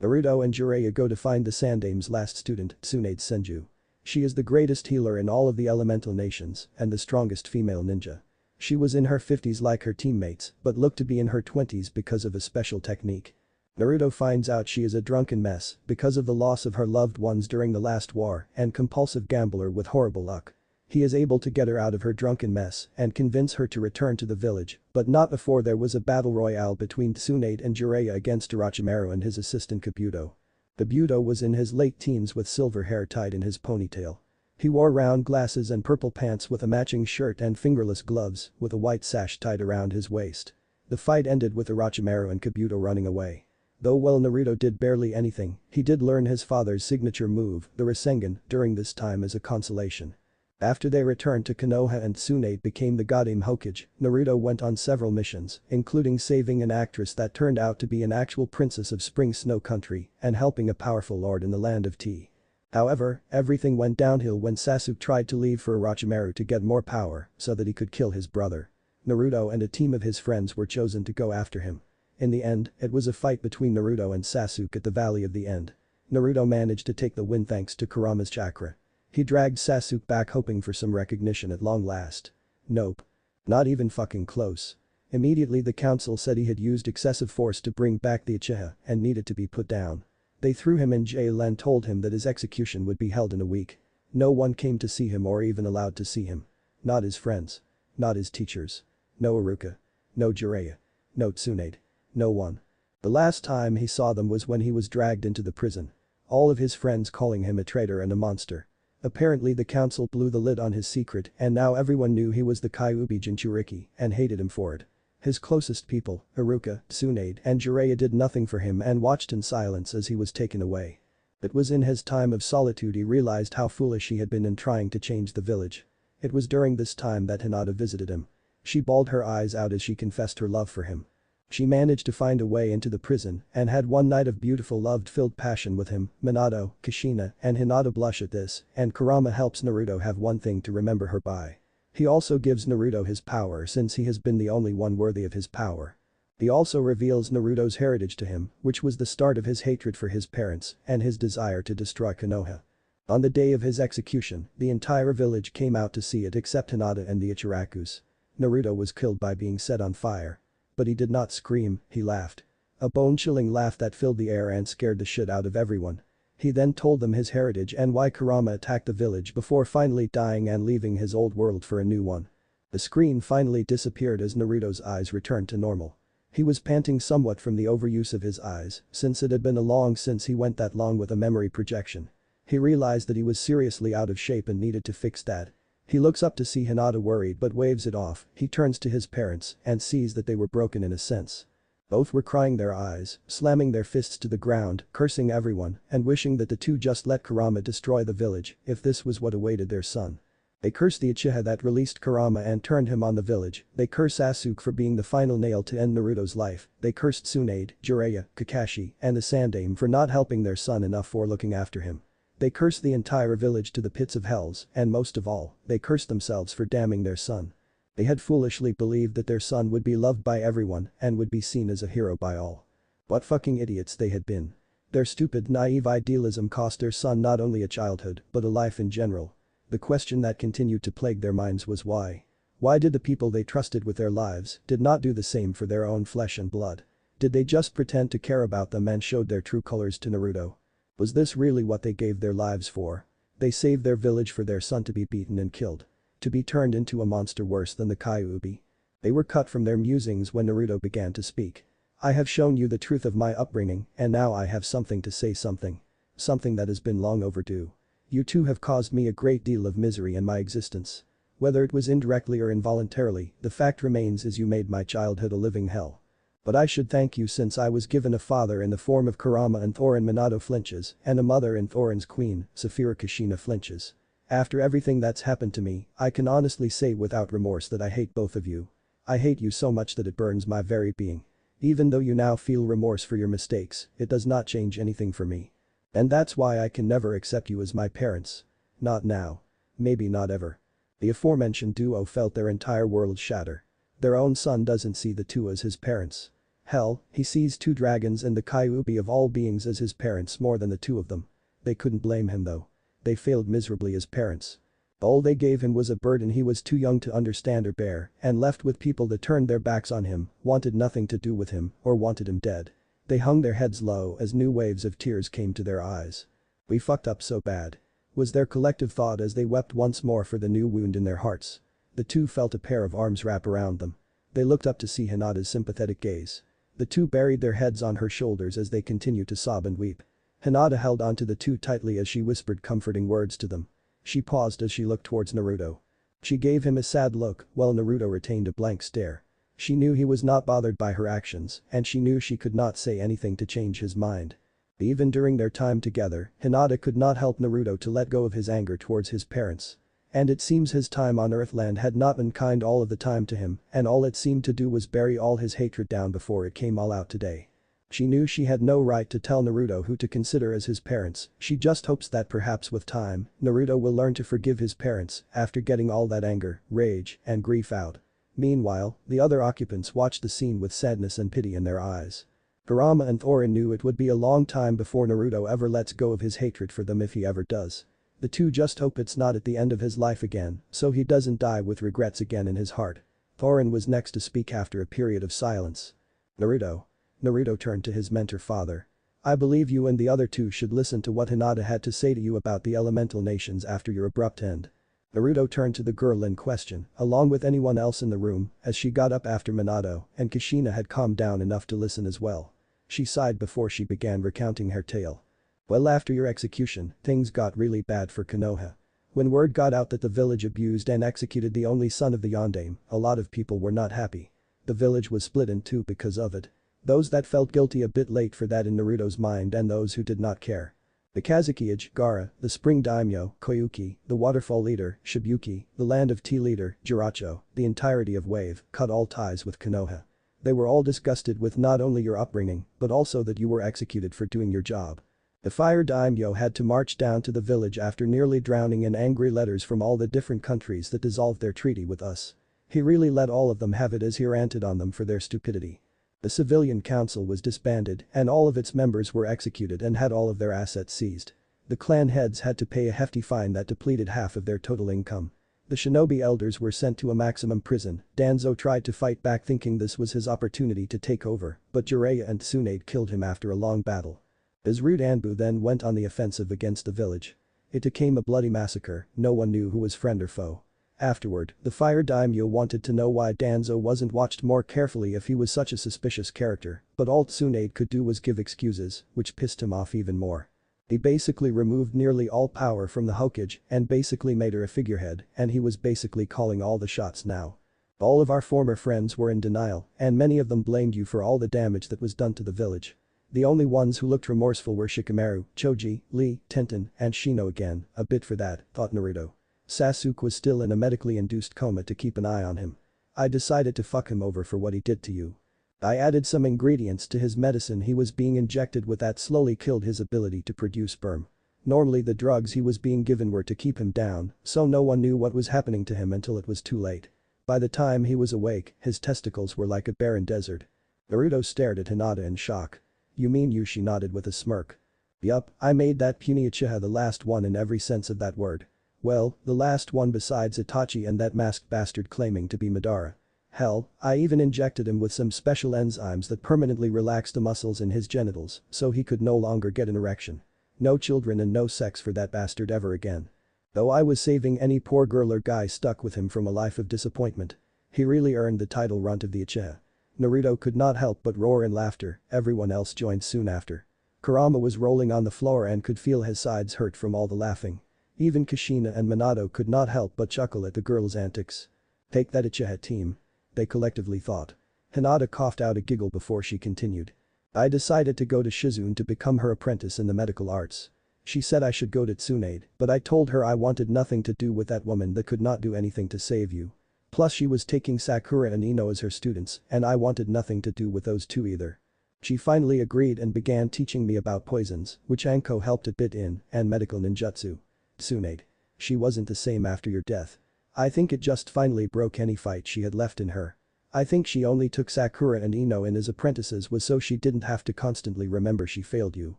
Naruto and Jiraiya go to find the Sandaime's last student, Tsunade Senju. She is the greatest healer in all of the elemental nations and the strongest female ninja. She was in her 50s like her teammates, but looked to be in her 20s because of a special technique. Naruto finds out she is a drunken mess because of the loss of her loved ones during the last war and compulsive gambler with horrible luck. He is able to get her out of her drunken mess and convince her to return to the village, but not before there was a battle royale between Tsunade and Jiraiya against Orochimaru and his assistant Kabuto. Kabuto was in his late teens with silver hair tied in his ponytail. He wore round glasses and purple pants with a matching shirt and fingerless gloves with a white sash tied around his waist. The fight ended with Orochimaru and Kabuto running away. Though while Naruto did barely anything, he did learn his father's signature move, the Rasengan, during this time as a consolation. After they returned to Konoha and Tsunade became the Goddamn Hokage, Naruto went on several missions, including saving an actress that turned out to be an actual princess of Spring Snow Country and helping a powerful lord in the land of tea. However, everything went downhill when Sasuke tried to leave for Orochimaru to get more power so that he could kill his brother. Naruto and a team of his friends were chosen to go after him. In the end, it was a fight between Naruto and Sasuke at the Valley of the End. Naruto managed to take the win thanks to Kurama's chakra. He dragged Sasuke back hoping for some recognition at long last. Nope. Not even fucking close. Immediately the council said he had used excessive force to bring back the Uchiha and needed to be put down. They threw him in jail and told him that his execution would be held in a week. No one came to see him or even allowed to see him. Not his friends. Not his teachers. No Iruka. No Jiraiya. No Tsunade. No one. The last time he saw them was when he was dragged into the prison. All of his friends calling him a traitor and a monster. Apparently the council blew the lid on his secret and now everyone knew he was the Kyuubi Jinchuriki and hated him for it. His closest people, Iruka, Tsunade and Jiraiya did nothing for him and watched in silence as he was taken away. It was in his time of solitude he realized how foolish he had been in trying to change the village. It was during this time that Hinata visited him. She bawled her eyes out as she confessed her love for him. She managed to find a way into the prison and had one night of beautiful love-filled passion with him. Minato, Kushina and Hinata blush at this and Kurama helps Naruto have one thing to remember her by. He also gives Naruto his power since he has been the only one worthy of his power. He also reveals Naruto's heritage to him, which was the start of his hatred for his parents and his desire to destroy Konoha. On the day of his execution, the entire village came out to see it except Hinata and the Ichirakus. Naruto was killed by being set on fire. But he did not scream, he laughed. A bone-chilling laugh that filled the air and scared the shit out of everyone. He then told them his heritage and why Kurama attacked the village before finally dying and leaving his old world for a new one. The screen finally disappeared as Naruto's eyes returned to normal. He was panting somewhat from the overuse of his eyes since it had been a long since he went that long with a memory projection. He realized that he was seriously out of shape and needed to fix that. He looks up to see Hinata worried but waves it off. He turns to his parents and sees that they were broken in a sense. Both were crying their eyes, slamming their fists to the ground, cursing everyone, and wishing that the two just let Kurama destroy the village if this was what awaited their son. They curse the Uchiha that released Kurama and turned him on the village, they curse Sasuke for being the final nail to end Naruto's life, they cursed Tsunade, Jiraiya, Kakashi, and the Sandaime for not helping their son enough or looking after him. They cursed the entire village to the pits of hells, and most of all, they cursed themselves for damning their son. They had foolishly believed that their son would be loved by everyone and would be seen as a hero by all. What fucking idiots they had been. Their stupid, naive idealism cost their son not only a childhood, but a life in general. The question that continued to plague their minds was why? Why did the people they trusted with their lives did not do the same for their own flesh and blood? Did they just pretend to care about them and showed their true colors to Naruto? Was this really what they gave their lives for? They saved their village for their son to be beaten and killed. To be turned into a monster worse than the Kyuubi. They were cut from their musings when Naruto began to speak. I have shown you the truth of my upbringing and now I have something to say something. Something that has been long overdue. You two have caused me a great deal of misery in my existence. Whether it was indirectly or involuntarily, the fact remains is you made my childhood a living hell. But I should thank you since I was given a father in the form of Kurama and Thorin Minato flinches and a mother in Thorin's queen, Saphira Kushina flinches. After everything that's happened to me, I can honestly say without remorse that I hate both of you. I hate you so much that it burns my very being. Even though you now feel remorse for your mistakes, it does not change anything for me. And that's why I can never accept you as my parents. Not now. Maybe not ever. The aforementioned duo felt their entire world shatter. Their own son doesn't see the two as his parents. Hell, he sees two dragons and the Kyuubi of all beings as his parents more than the two of them. They couldn't blame him though. They failed miserably as parents. All they gave him was a burden he was too young to understand or bear and left with people that turned their backs on him, wanted nothing to do with him, or wanted him dead. They hung their heads low as new waves of tears came to their eyes. We fucked up so bad. Was their collective thought as they wept once more for the new wound in their hearts. The two felt a pair of arms wrap around them. They looked up to see Hinata's sympathetic gaze. The two buried their heads on her shoulders as they continued to sob and weep. Hinata held onto the two tightly as she whispered comforting words to them. She paused as she looked towards Naruto. She gave him a sad look while Naruto retained a blank stare. She knew he was not bothered by her actions and she knew she could not say anything to change his mind. Even during their time together, Hinata could not help Naruto to let go of his anger towards his parents. And it seems his time on Earthland had not been kind all of the time to him and all it seemed to do was bury all his hatred down before it came all out today. She knew she had no right to tell Naruto who to consider as his parents, she just hopes that perhaps with time, Naruto will learn to forgive his parents after getting all that anger, rage, and grief out. Meanwhile, the other occupants watched the scene with sadness and pity in their eyes. Kurama and Thorin knew it would be a long time before Naruto ever lets go of his hatred for them if he ever does. The two just hope it's not at the end of his life again, so he doesn't die with regrets again in his heart. Thorin was next to speak after a period of silence. Naruto turned to his mentor father. I believe you and the other two should listen to what Hinata had to say to you about the elemental nations after your abrupt end. Naruto turned to the girl in question, along with anyone else in the room, as she got up after Minato and Kushina had calmed down enough to listen as well. She sighed before she began recounting her tale. Well, after your execution, things got really bad for Konoha. When word got out that the village abused and executed the only son of the Yondaime, a lot of people were not happy. The village was split in two because of it. Those that felt guilty a bit late for that in Naruto's mind and those who did not care. The Kazekage, Gaara, the Spring Daimyo, Koyuki, the Waterfall Leader, Shibuki, the Land of Tea Leader, Jiracho, the entirety of Wave, cut all ties with Konoha. They were all disgusted with not only your upbringing, but also that you were executed for doing your job. The Fire Daimyo had to march down to the village after nearly drowning in angry letters from all the different countries that dissolved their treaty with us. He really let all of them have it as he ranted on them for their stupidity. The civilian council was disbanded and all of its members were executed and had all of their assets seized. The clan heads had to pay a hefty fine that depleted half of their total income. The shinobi elders were sent to a maximum prison. Danzo tried to fight back thinking this was his opportunity to take over, but Jiraiya and Tsunade killed him after a long battle. His rude Anbu then went on the offensive against the village. It became a bloody massacre, no one knew who was friend or foe. Afterward, the Fire Daimyo wanted to know why Danzo wasn't watched more carefully if he was such a suspicious character, but all Tsunade could do was give excuses, which pissed him off even more. He basically removed nearly all power from the Hokage and basically made her a figurehead and he was basically calling all the shots now. All of our former friends were in denial, and many of them blamed you for all the damage that was done to the village. The only ones who looked remorseful were Shikamaru, Choji, Lee, Tenten, and Shino again, a bit for that, thought Naruto. Sasuke was still in a medically induced coma to keep an eye on him. I decided to fuck him over for what he did to you. I added some ingredients to his medicine he was being injected with that slowly killed his ability to produce sperm. Normally the drugs he was being given were to keep him down, so no one knew what was happening to him until it was too late. By the time he was awake, his testicles were like a barren desert. Naruto stared at Hinata in shock. You mean you? She nodded with a smirk. Yup, I made that puny Uchiha the last one in every sense of that word. Well, the last one besides Itachi and that masked bastard claiming to be Madara. Hell, I even injected him with some special enzymes that permanently relaxed the muscles in his genitals so he could no longer get an erection. No children and no sex for that bastard ever again. Though I was saving any poor girl or guy stuck with him from a life of disappointment. He really earned the title runt of the Uchiha. Naruto could not help but roar in laughter, everyone else joined soon after. Kurama was rolling on the floor and could feel his sides hurt from all the laughing. Even Kushina and Minato could not help but chuckle at the girls' antics. Take that Uchiha team. They collectively thought. Hinata coughed out a giggle before she continued. I decided to go to Shizune to become her apprentice in the medical arts. She said I should go to Tsunade, but I told her I wanted nothing to do with that woman that could not do anything to save you. Plus she was taking Sakura and Ino as her students and I wanted nothing to do with those two either. She finally agreed and began teaching me about poisons, which Anko helped a bit in, and medical ninjutsu. Tsunade. She wasn't the same after your death. I think it just finally broke any fight she had left in her. I think she only took Sakura and Ino in as apprentices was so she didn't have to constantly remember she failed you.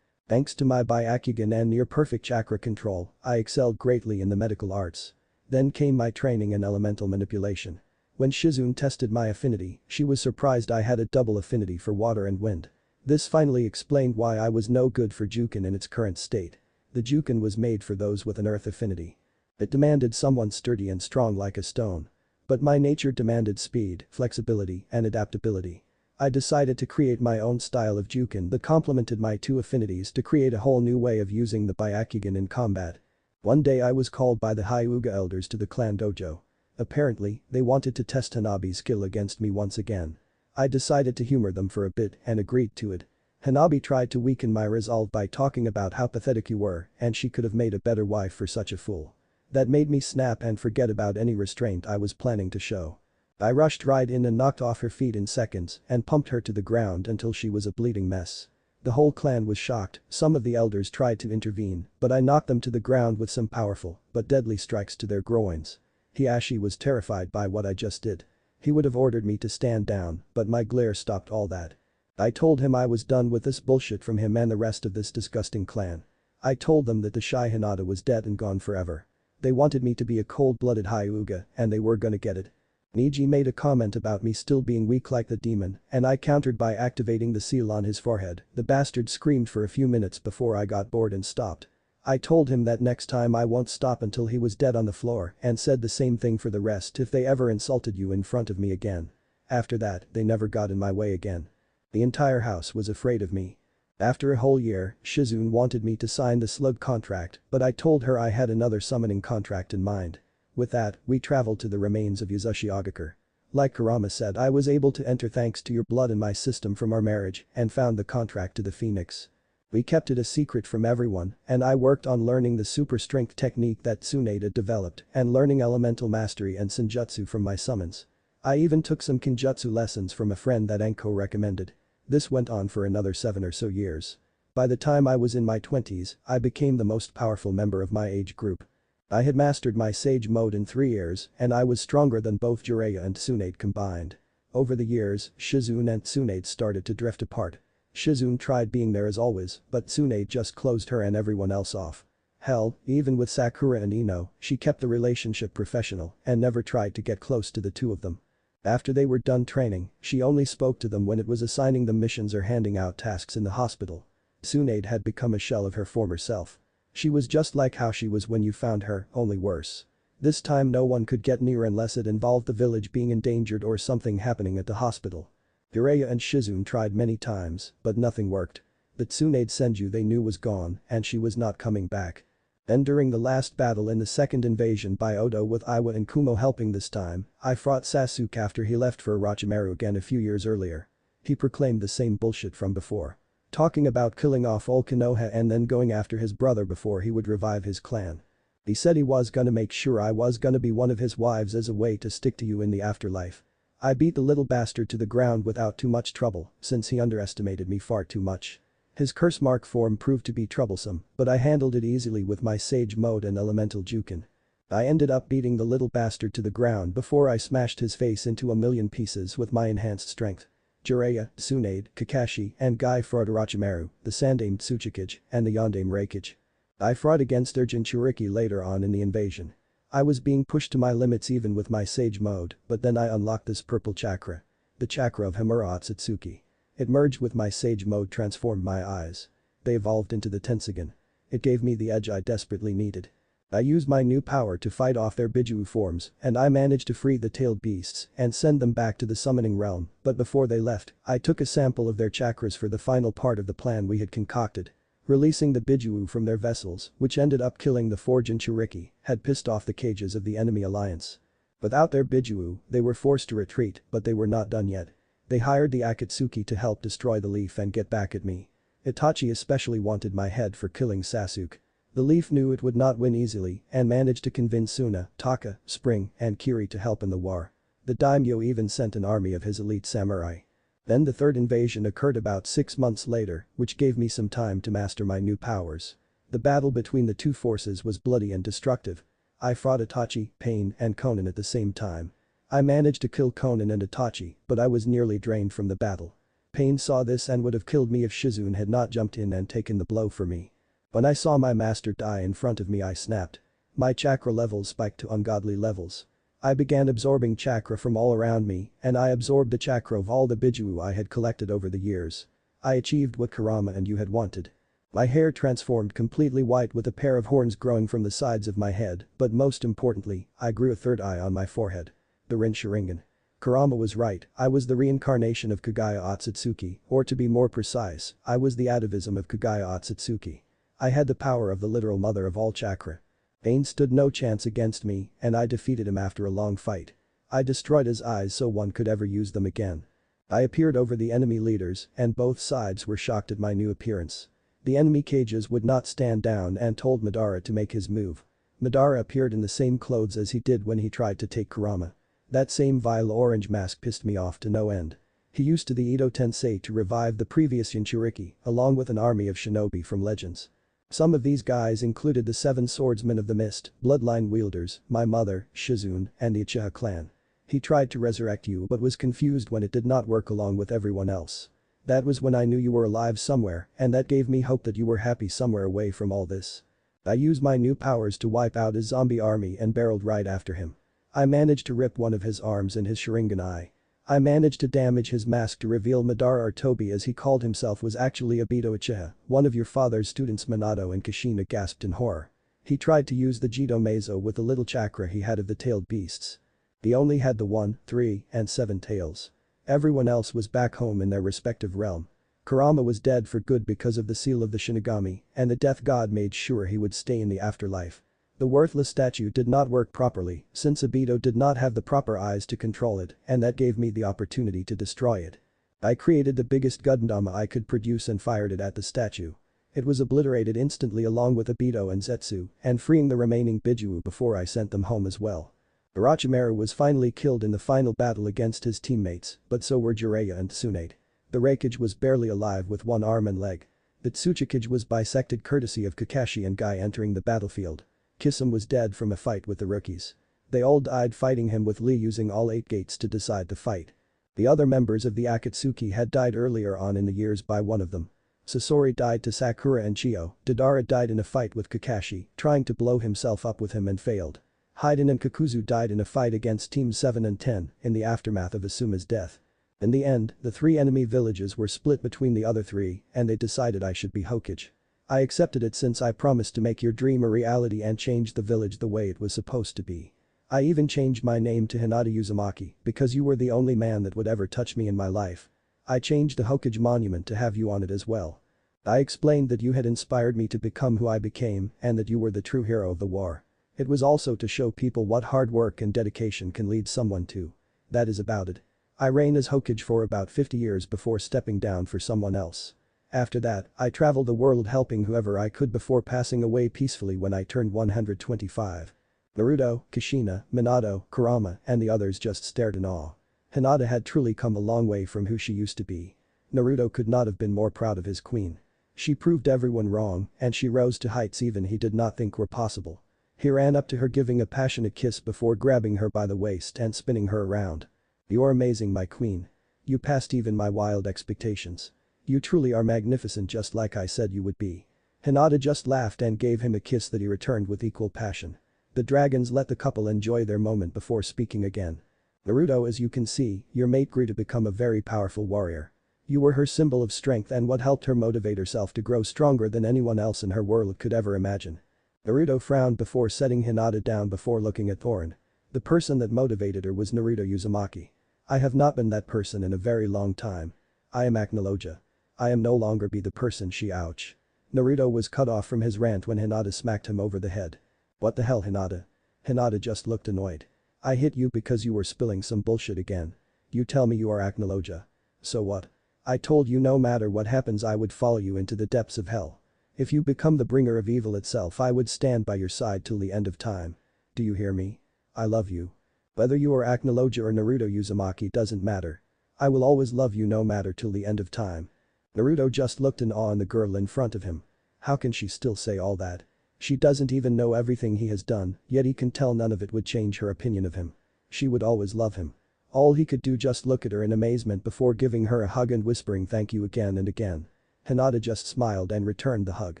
Thanks to my Byakugan and near-perfect chakra control, I excelled greatly in the medical arts. Then came my training in elemental manipulation. When Shizune tested my affinity, she was surprised I had a double affinity for water and wind. This finally explained why I was no good for Juken in its current state. The Juken was made for those with an earth affinity. It demanded someone sturdy and strong like a stone. But my nature demanded speed, flexibility, and adaptability. I decided to create my own style of Juken that complemented my two affinities to create a whole new way of using the Byakugan in combat. One day I was called by the Hyuga elders to the clan dojo. Apparently, they wanted to test Hanabi's skill against me once again. I decided to humor them for a bit and agreed to it. Hanabi tried to weaken my resolve by talking about how pathetic you were and she could have made a better wife for such a fool. That made me snap and forget about any restraint I was planning to show. I rushed right in and knocked off her feet in seconds and pumped her to the ground until she was a bleeding mess. The whole clan was shocked, some of the elders tried to intervene, but I knocked them to the ground with some powerful but deadly strikes to their groins. Hiashi was terrified by what I just did. He would have ordered me to stand down, but my glare stopped all that. I told him I was done with this bullshit from him and the rest of this disgusting clan. I told them that the shy Hinata was dead and gone forever. They wanted me to be a cold-blooded Hyuga and they were gonna get it. Niji made a comment about me still being weak like the demon and I countered by activating the seal on his forehead. The bastard screamed for a few minutes before I got bored and stopped. I told him that next time I won't stop until he was dead on the floor and said the same thing for the rest if they ever insulted you in front of me again. After that, they never got in my way again. The entire house was afraid of me. After a whole year, Shizune wanted me to sign the slug contract, but I told her I had another summoning contract in mind. With that, we traveled to the remains of Yuzushi Ogakure. Like Kurama said, I was able to enter thanks to your blood in my system from our marriage and found the contract to the Phoenix. We kept it a secret from everyone and I worked on learning the super strength technique that Tsunade had developed and learning elemental mastery and senjutsu from my summons. I even took some kinjutsu lessons from a friend that Anko recommended. This went on for another 7 or so years. By the time I was in my 20s, I became the most powerful member of my age group. I had mastered my Sage mode in 3 years and I was stronger than both Jiraiya and Tsunade combined. Over the years, Shizune and Tsunade started to drift apart. Shizune tried being there as always, but Tsunade just closed her and everyone else off. Hell, even with Sakura and Ino, she kept the relationship professional and never tried to get close to the two of them. After they were done training, she only spoke to them when it was assigning them missions or handing out tasks in the hospital. Tsunade had become a shell of her former self. She was just like how she was when you found her, only worse. This time no one could get near unless it involved the village being endangered or something happening at the hospital. Jiraiya and Shizune tried many times, but nothing worked. The Tsunade Senju they knew was gone and she was not coming back. Then during the last battle in the second invasion by Oda with Iwa and Kumo helping this time, I fought Sasuke after he left for Orochimaru again a few years earlier. He proclaimed the same bullshit from before. Talking about killing off all Konoha and then going after his brother before he would revive his clan. He said he was gonna make sure I was gonna be one of his wives as a way to stick to you in the afterlife. I beat the little bastard to the ground without too much trouble since he underestimated me far too much. His curse mark form proved to be troublesome, but I handled it easily with my Sage Mode and Elemental Jukin. I ended up beating the little bastard to the ground before I smashed his face into a million pieces with my enhanced strength. Jiraiya, Tsunade, Kakashi, and Guy fought Orochimaru, the Sandaime Tsuchikage, and the Yondaime Reikage. I fought against their Jinchuriki later on in the invasion. I was being pushed to my limits even with my Sage Mode, but then I unlocked this purple chakra. The chakra of Himura Otsutsuki. It merged with my Sage Mode transformed my eyes. They evolved into the Tensagen. It gave me the edge I desperately needed. I used my new power to fight off their Biju forms and I managed to free the tailed beasts and send them back to the summoning realm, but before they left, I took a sample of their chakras for the final part of the plan we had concocted. Releasing the Biju from their vessels, which ended up killing the four Jinchuriki, had pissed off the cages of the enemy alliance. Without their Biju, they were forced to retreat, but they were not done yet. They hired the Akatsuki to help destroy the leaf and get back at me. Itachi especially wanted my head for killing Sasuke. The leaf knew it would not win easily and managed to convince Suna, Taka, Spring, and Kiri to help in the war. The daimyo even sent an army of his elite samurai. Then the third invasion occurred about 6 months later, which gave me some time to master my new powers. The battle between the two forces was bloody and destructive. I fought Itachi, Pain, and Konan at the same time. I managed to kill Konan and Itachi, but I was nearly drained from the battle. Pain saw this and would have killed me if Shizune had not jumped in and taken the blow for me. When I saw my master die in front of me I snapped. My chakra levels spiked to ungodly levels. I began absorbing chakra from all around me and I absorbed the chakra of all the Biju I had collected over the years. I achieved what Kurama and you had wanted. My hair transformed completely white with a pair of horns growing from the sides of my head, but most importantly, I grew a third eye on my forehead. The Rin Sharingan. Kurama was right, I was the reincarnation of Kagaya Otsutsuki, or to be more precise, I was the atavism of Kagaya Otsutsuki. I had the power of the literal mother of all chakra. Pain stood no chance against me and I defeated him after a long fight. I destroyed his eyes so one could ever use them again. I appeared over the enemy leaders and both sides were shocked at my new appearance. The enemy cages would not stand down and told Madara to make his move. Madara appeared in the same clothes as he did when he tried to take Kurama. That same vile orange mask pissed me off to no end. He used to the Edo Tensei to revive the previous Jinchuriki along with an army of shinobi from Legends. Some of these guys included the 7 swordsmen of the mist, bloodline wielders, my mother, Shizune, and the Uchiha clan. He tried to resurrect you but was confused when it did not work along with everyone else. That was when I knew you were alive somewhere and that gave me hope that you were happy somewhere away from all this. I used my new powers to wipe out his zombie army and barreled right after him. I managed to rip one of his arms and his Sharingan eye. I managed to damage his mask to reveal Madara or Tobi as he called himself was actually Obito Uchiha, one of your father's students. Minato and Kushina gasped in horror. He tried to use the Jito Meizo with the little chakra he had of the tailed beasts. He only had the 1, 3, and 7 tails. Everyone else was back home in their respective realm. Kurama was dead for good because of the seal of the Shinigami, and the death god made sure he would stay in the afterlife. The worthless statue did not work properly since Obito did not have the proper eyes to control it and that gave me the opportunity to destroy it. I created the biggest Gundama I could produce and fired it at the statue. It was obliterated instantly along with Obito and Zetsu and freeing the remaining Biju before I sent them home as well. Orochimaru was finally killed in the final battle against his teammates, but so were Jiraiya and Tsunade. The Reikage was barely alive with one arm and leg. The Tsuchikage was bisected courtesy of Kakashi and Guy entering the battlefield. Kisame was dead from a fight with the rookies. They all died fighting him with Lee using all 8 gates to decide the fight. The other members of the Akatsuki had died earlier on in the years by one of them. Sasori died to Sakura and Chio, Deidara died in a fight with Kakashi, trying to blow himself up with him and failed. Haiden and Kakuzu died in a fight against Teams 7 and 10 in the aftermath of Asuma's death. In the end, the 3 enemy villages were split between the other 3 and they decided I should be Hokage. I accepted it since I promised to make your dream a reality and change the village the way it was supposed to be. I even changed my name to Hinata Uzumaki because you were the only man that would ever touch me in my life. I changed the Hokage monument to have you on it as well. I explained that you had inspired me to become who I became and that you were the true hero of the war. It was also to show people what hard work and dedication can lead someone to. That is about it. I reigned as Hokage for about 50 years before stepping down for someone else. After that, I traveled the world helping whoever I could before passing away peacefully when I turned 125. Naruto, Kushina, Minato, Kurama, and the others just stared in awe. Hinata had truly come a long way from who she used to be. Naruto could not have been more proud of his queen. She proved everyone wrong, and she rose to heights even he did not think were possible. He ran up to her giving a passionate kiss before grabbing her by the waist and spinning her around. "You're amazing, my queen. You passed even my wild expectations. You truly are magnificent, just like I said you would be." Hinata just laughed and gave him a kiss that he returned with equal passion. The dragons let the couple enjoy their moment before speaking again. "Naruto, as you can see, your mate grew to become a very powerful warrior. You were her symbol of strength and what helped her motivate herself to grow stronger than anyone else in her world could ever imagine." Naruto frowned before setting Hinata down before looking at Thorin. The person that motivated her was Naruto Uzumaki. "I have not been that person in a very long time. I am Aknoloja. I am no longer be the person she ouch." Naruto was cut off from his rant when Hinata smacked him over the head. "What the hell, Hinata?" Hinata just looked annoyed. "I hit you because you were spilling some bullshit again. You tell me you are Aknoloja. So what? I told you no matter what happens I would follow you into the depths of hell. If you become the bringer of evil itself I would stand by your side till the end of time. Do you hear me? I love you. Whether you are Aknoloja or Naruto Uzumaki doesn't matter. I will always love you no matter till the end of time." Naruto just looked in awe on the girl in front of him. How can she still say all that? She doesn't even know everything he has done, yet he can tell none of it would change her opinion of him. She would always love him. All he could do just look at her in amazement before giving her a hug and whispering thank you again and again. Hinata just smiled and returned the hug.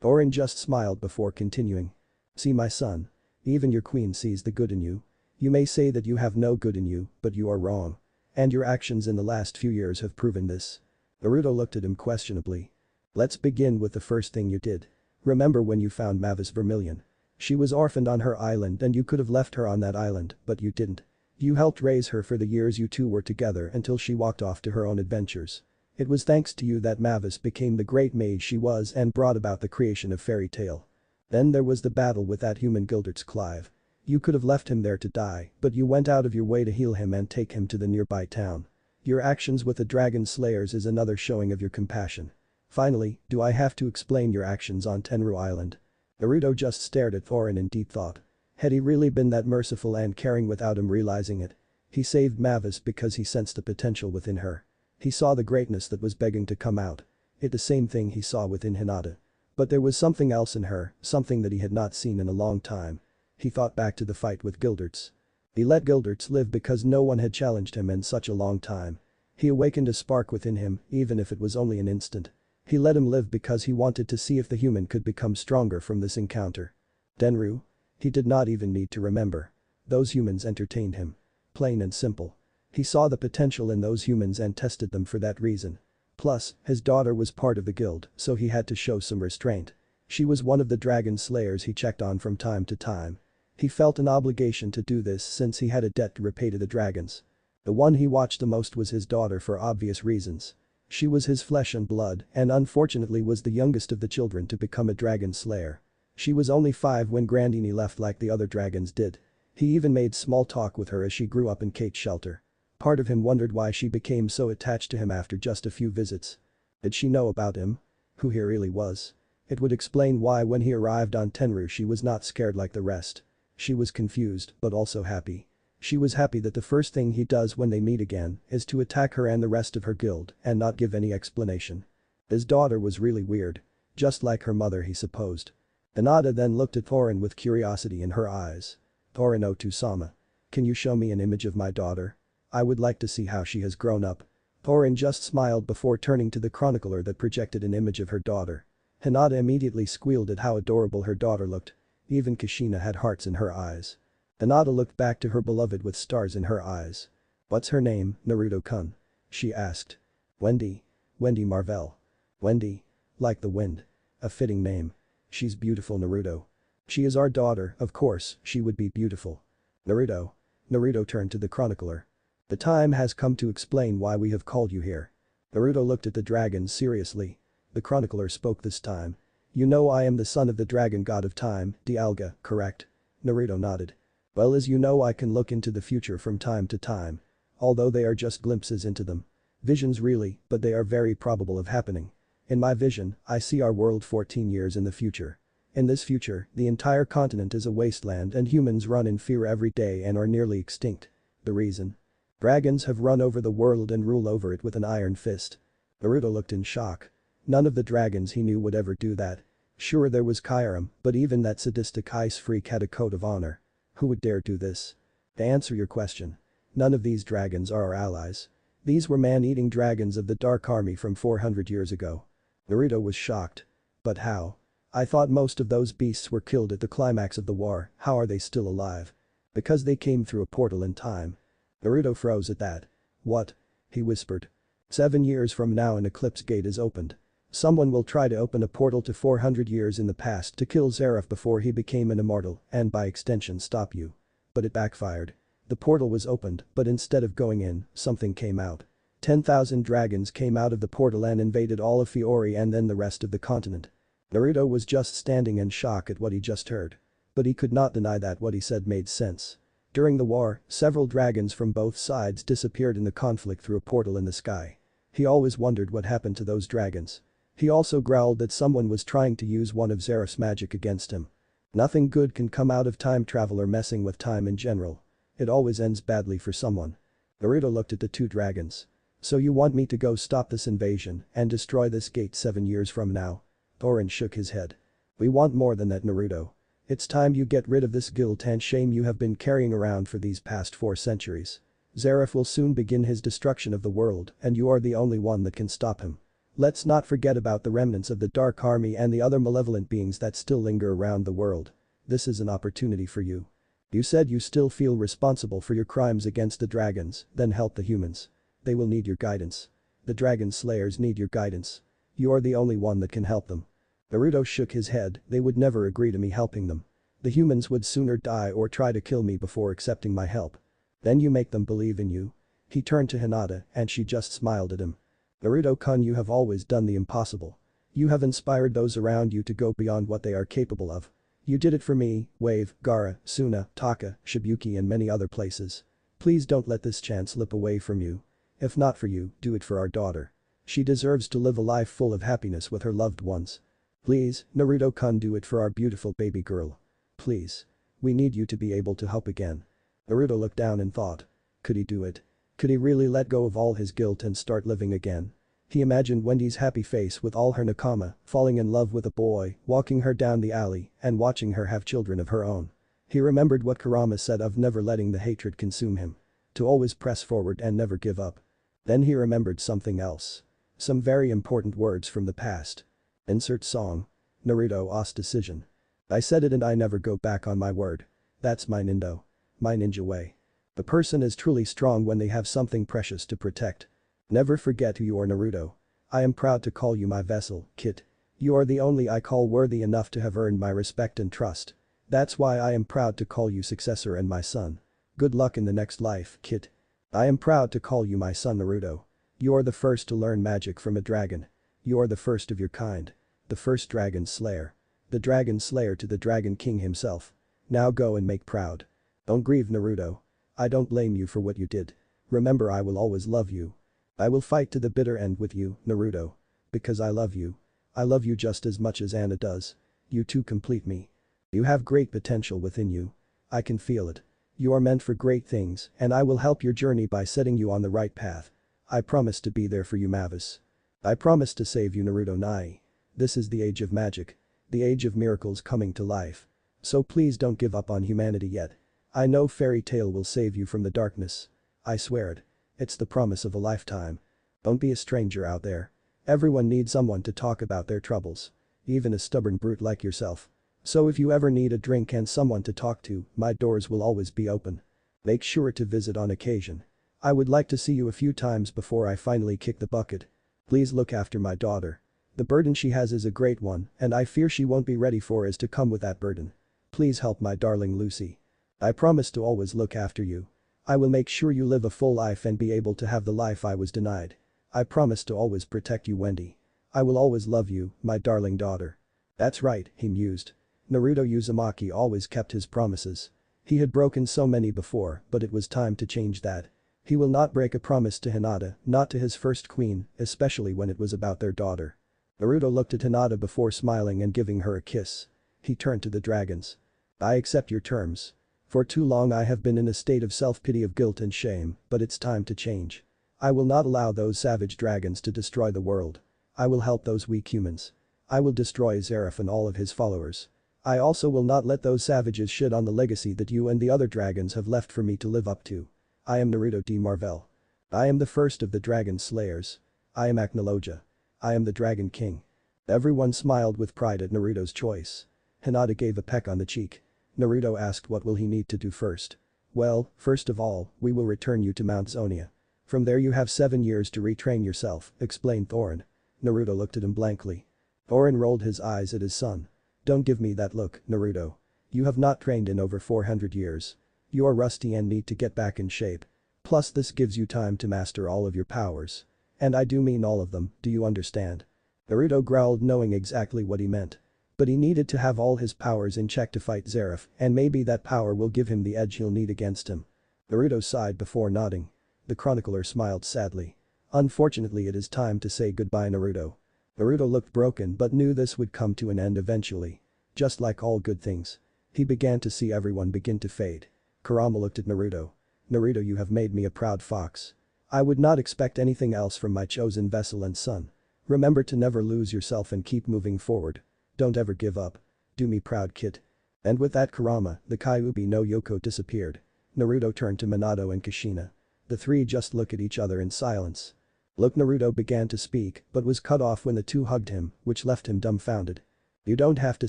Thorin just smiled before continuing. "See, my son. Even your queen sees the good in you. You may say that you have no good in you, but you are wrong. And your actions in the last few years have proven this." Naruto looked at him questionably. "Let's begin with the first thing you did. Remember when you found Mavis Vermilion? She was orphaned on her island and you could have left her on that island, but you didn't. You helped raise her for the years you two were together until she walked off to her own adventures. It was thanks to you that Mavis became the great mage she was and brought about the creation of Fairy Tail. Then there was the battle with that human Gildert's Clive. You could have left him there to die, but you went out of your way to heal him and take him to the nearby town. Your actions with the Dragon Slayers is another showing of your compassion. Finally, do I have to explain your actions on Tenru Island?" Naruto just stared at Thorin in deep thought. Had he really been that merciful and caring without him realizing it? He saved Mavis because he sensed the potential within her. He saw the greatness that was begging to come out. It the same thing he saw within Hinata. But there was something else in her, something that he had not seen in a long time. He thought back to the fight with Gilderts. He let Gilderts live because no one had challenged him in such a long time. He awakened a spark within him, even if it was only an instant. He let him live because he wanted to see if the human could become stronger from this encounter. Tenru? He did not even need to remember. Those humans entertained him. Plain and simple. He saw the potential in those humans and tested them for that reason. Plus, his daughter was part of the guild, so he had to show some restraint. She was one of the dragon slayers he checked on from time to time. He felt an obligation to do this since he had a debt to repay to the dragons. The one he watched the most was his daughter for obvious reasons. She was his flesh and blood and unfortunately was the youngest of the children to become a dragon slayer. She was only 5 when Grandini left like the other dragons did. He even made small talk with her as she grew up in Kate's shelter. Part of him wondered why she became so attached to him after just a few visits. Did she know about him? Who he really was? It would explain why when he arrived on Tenru she was not scared like the rest. She was confused but also happy. She was happy that the first thing he does when they meet again is to attack her and the rest of her guild and not give any explanation. His daughter was really weird. Just like her mother he supposed. Hinata then looked at Thorin with curiosity in her eyes. "Thorin Otusama. Can you show me an image of my daughter? I would like to see how she has grown up." Thorin just smiled before turning to the chronicler that projected an image of her daughter. Hinata immediately squealed at how adorable her daughter looked. Even Kushina had hearts in her eyes. Hinata looked back to her beloved with stars in her eyes. "What's her name, Naruto-kun?" she asked. "Wendy. Wendy Marvell. Wendy. Like the wind. A fitting name. She's beautiful, Naruto. She is our daughter, of course, she would be beautiful." "Naruto." Naruto turned to the chronicler. "The time has come to explain why we have called you here." Naruto looked at the dragons seriously. The chronicler spoke this time. You know I am the son of the dragon god of time, Dialga, correct? Naruto nodded. Well, as you know, I can look into the future from time to time. Although they are just glimpses into them. Visions really, but they are very probable of happening. In my vision, I see our world 14 years in the future. In this future, the entire continent is a wasteland and humans run in fear every day and are nearly extinct. The reason? Dragons have run over the world and rule over it with an iron fist. Naruto looked in shock. None of the dragons he knew would ever do that. Sure, there was Kyurem, but even that sadistic ice freak had a code of honor. Who would dare do this? To answer your question, none of these dragons are our allies. These were man-eating dragons of the Dark Army from 400 years ago. Naruto was shocked. But how? I thought most of those beasts were killed at the climax of the war, how are they still alive? Because they came through a portal in time. Naruto froze at that. What? He whispered. 7 years from now an eclipse gate is opened. Someone will try to open a portal to 400 years in the past to kill Zeref before he became an immortal and by extension stop you. But it backfired. The portal was opened, but instead of going in, something came out. 10,000 dragons came out of the portal and invaded all of Fiori and then the rest of the continent. Naruto was just standing in shock at what he just heard. But he could not deny that what he said made sense. During the war, several dragons from both sides disappeared in the conflict through a portal in the sky. He always wondered what happened to those dragons. He also growled that someone was trying to use one of Zeref's magic against him. Nothing good can come out of time travel or messing with time in general. It always ends badly for someone. Naruto looked at the two dragons. So you want me to go stop this invasion and destroy this gate 7 years from now? Oren shook his head. We want more than that, Naruto. It's time you get rid of this guilt and shame you have been carrying around for these past 4 centuries. Zeref will soon begin his destruction of the world and you are the only one that can stop him. Let's not forget about the remnants of the Dark Army and the other malevolent beings that still linger around the world. This is an opportunity for you. You said you still feel responsible for your crimes against the dragons, then help the humans. They will need your guidance. The dragon slayers need your guidance. You are the only one that can help them. Naruto shook his head, they would never agree to me helping them. The humans would sooner die or try to kill me before accepting my help. Then you make them believe in you. He turned to Hinata and she just smiled at him. Naruto-kun, you have always done the impossible. You have inspired those around you to go beyond what they are capable of. You did it for me, Wave, Gaara, Suna, Taka, Shibuki and many other places. Please don't let this chance slip away from you. If not for you, do it for our daughter. She deserves to live a life full of happiness with her loved ones. Please, Naruto-kun, do it for our beautiful baby girl. Please. We need you to be able to help again. Naruto looked down and thought. Could he do it? Could he really let go of all his guilt and start living again? He imagined Wendy's happy face with all her nakama, falling in love with a boy, walking her down the alley, and watching her have children of her own. He remembered what Kurama said of never letting the hatred consume him. To always press forward and never give up. Then he remembered something else. Some very important words from the past. Insert song. Naruto O's decision. I said it and I never go back on my word. That's my nindo. My ninja way. The person is truly strong when they have something precious to protect. Never forget who you are, Naruto. I am proud to call you my vessel, Kit. You are the only I call worthy enough to have earned my respect and trust. That's why I am proud to call you successor and my son. Good luck in the next life, Kit. I am proud to call you my son, Naruto. You are the first to learn magic from a dragon. You are the first of your kind. The first dragon slayer. The dragon slayer to the Dragon King himself. Now go and make proud. Don't grieve, Naruto. I don't blame you for what you did. Remember, I will always love you. I will fight to the bitter end with you, Naruto. Because I love you. I love you just as much as Anna does. You two complete me. You have great potential within you. I can feel it. You are meant for great things and I will help your journey by setting you on the right path. I promise to be there for you, Mavis. I promise to save you, Naruto Nai. This is the age of magic. The age of miracles coming to life. So please don't give up on humanity yet. I know Fairy Tail will save you from the darkness. I swear it. It's the promise of a lifetime. Don't be a stranger out there. Everyone needs someone to talk about their troubles. Even a stubborn brute like yourself. So if you ever need a drink and someone to talk to, my doors will always be open. Make sure to visit on occasion. I would like to see you a few times before I finally kick the bucket. Please look after my daughter. The burden she has is a great one and I fear she won't be ready for is to come with that burden. Please help my darling Lucy. I promise to always look after you. I will make sure you live a full life and be able to have the life I was denied. I promise to always protect you, Wendy. I will always love you, my darling daughter. That's right, he mused. Naruto Uzumaki always kept his promises. He had broken so many before, but it was time to change that. He will not break a promise to Hinata, not to his first queen, especially when it was about their daughter. Naruto looked at Hinata before smiling and giving her a kiss. He turned to the dragons. I accept your terms. For too long I have been in a state of self-pity, of guilt and shame, but it's time to change. I will not allow those savage dragons to destroy the world. I will help those weak humans. I will destroy Zeref and all of his followers. I also will not let those savages shit on the legacy that you and the other dragons have left for me to live up to. I am Naruto D. Marvell. I am the first of the dragon slayers. I am Aknoloja. I am the Dragon King. Everyone smiled with pride at Naruto's choice. Hinata gave a peck on the cheek. Naruto asked what will he need to do first. Well, first of all, we will return you to Mount Zonia. From there you have 7 years to retrain yourself, explained Thorin. Naruto looked at him blankly. Thorin rolled his eyes at his son. Don't give me that look, Naruto. You have not trained in over 400 years. You are rusty and need to get back in shape. Plus this gives you time to master all of your powers. And I do mean all of them, do you understand? Naruto growled, knowing exactly what he meant. But he needed to have all his powers in check to fight Zeref, and maybe that power will give him the edge he'll need against him. Naruto sighed before nodding. The chronicler smiled sadly. Unfortunately, it is time to say goodbye, Naruto. Naruto looked broken but knew this would come to an end eventually. Just like all good things. He began to see everyone begin to fade. Kurama looked at Naruto. Naruto, you have made me a proud fox. I would not expect anything else from my chosen vessel and son. Remember to never lose yourself and keep moving forward. Don't ever give up. Do me proud, kid. And with that, Kurama, the Kyuubi no Yoko, disappeared. Naruto turned to Minato and Kushina. The three just looked at each other in silence. Look, Naruto began to speak but was cut off when the two hugged him, which left him dumbfounded. You don't have to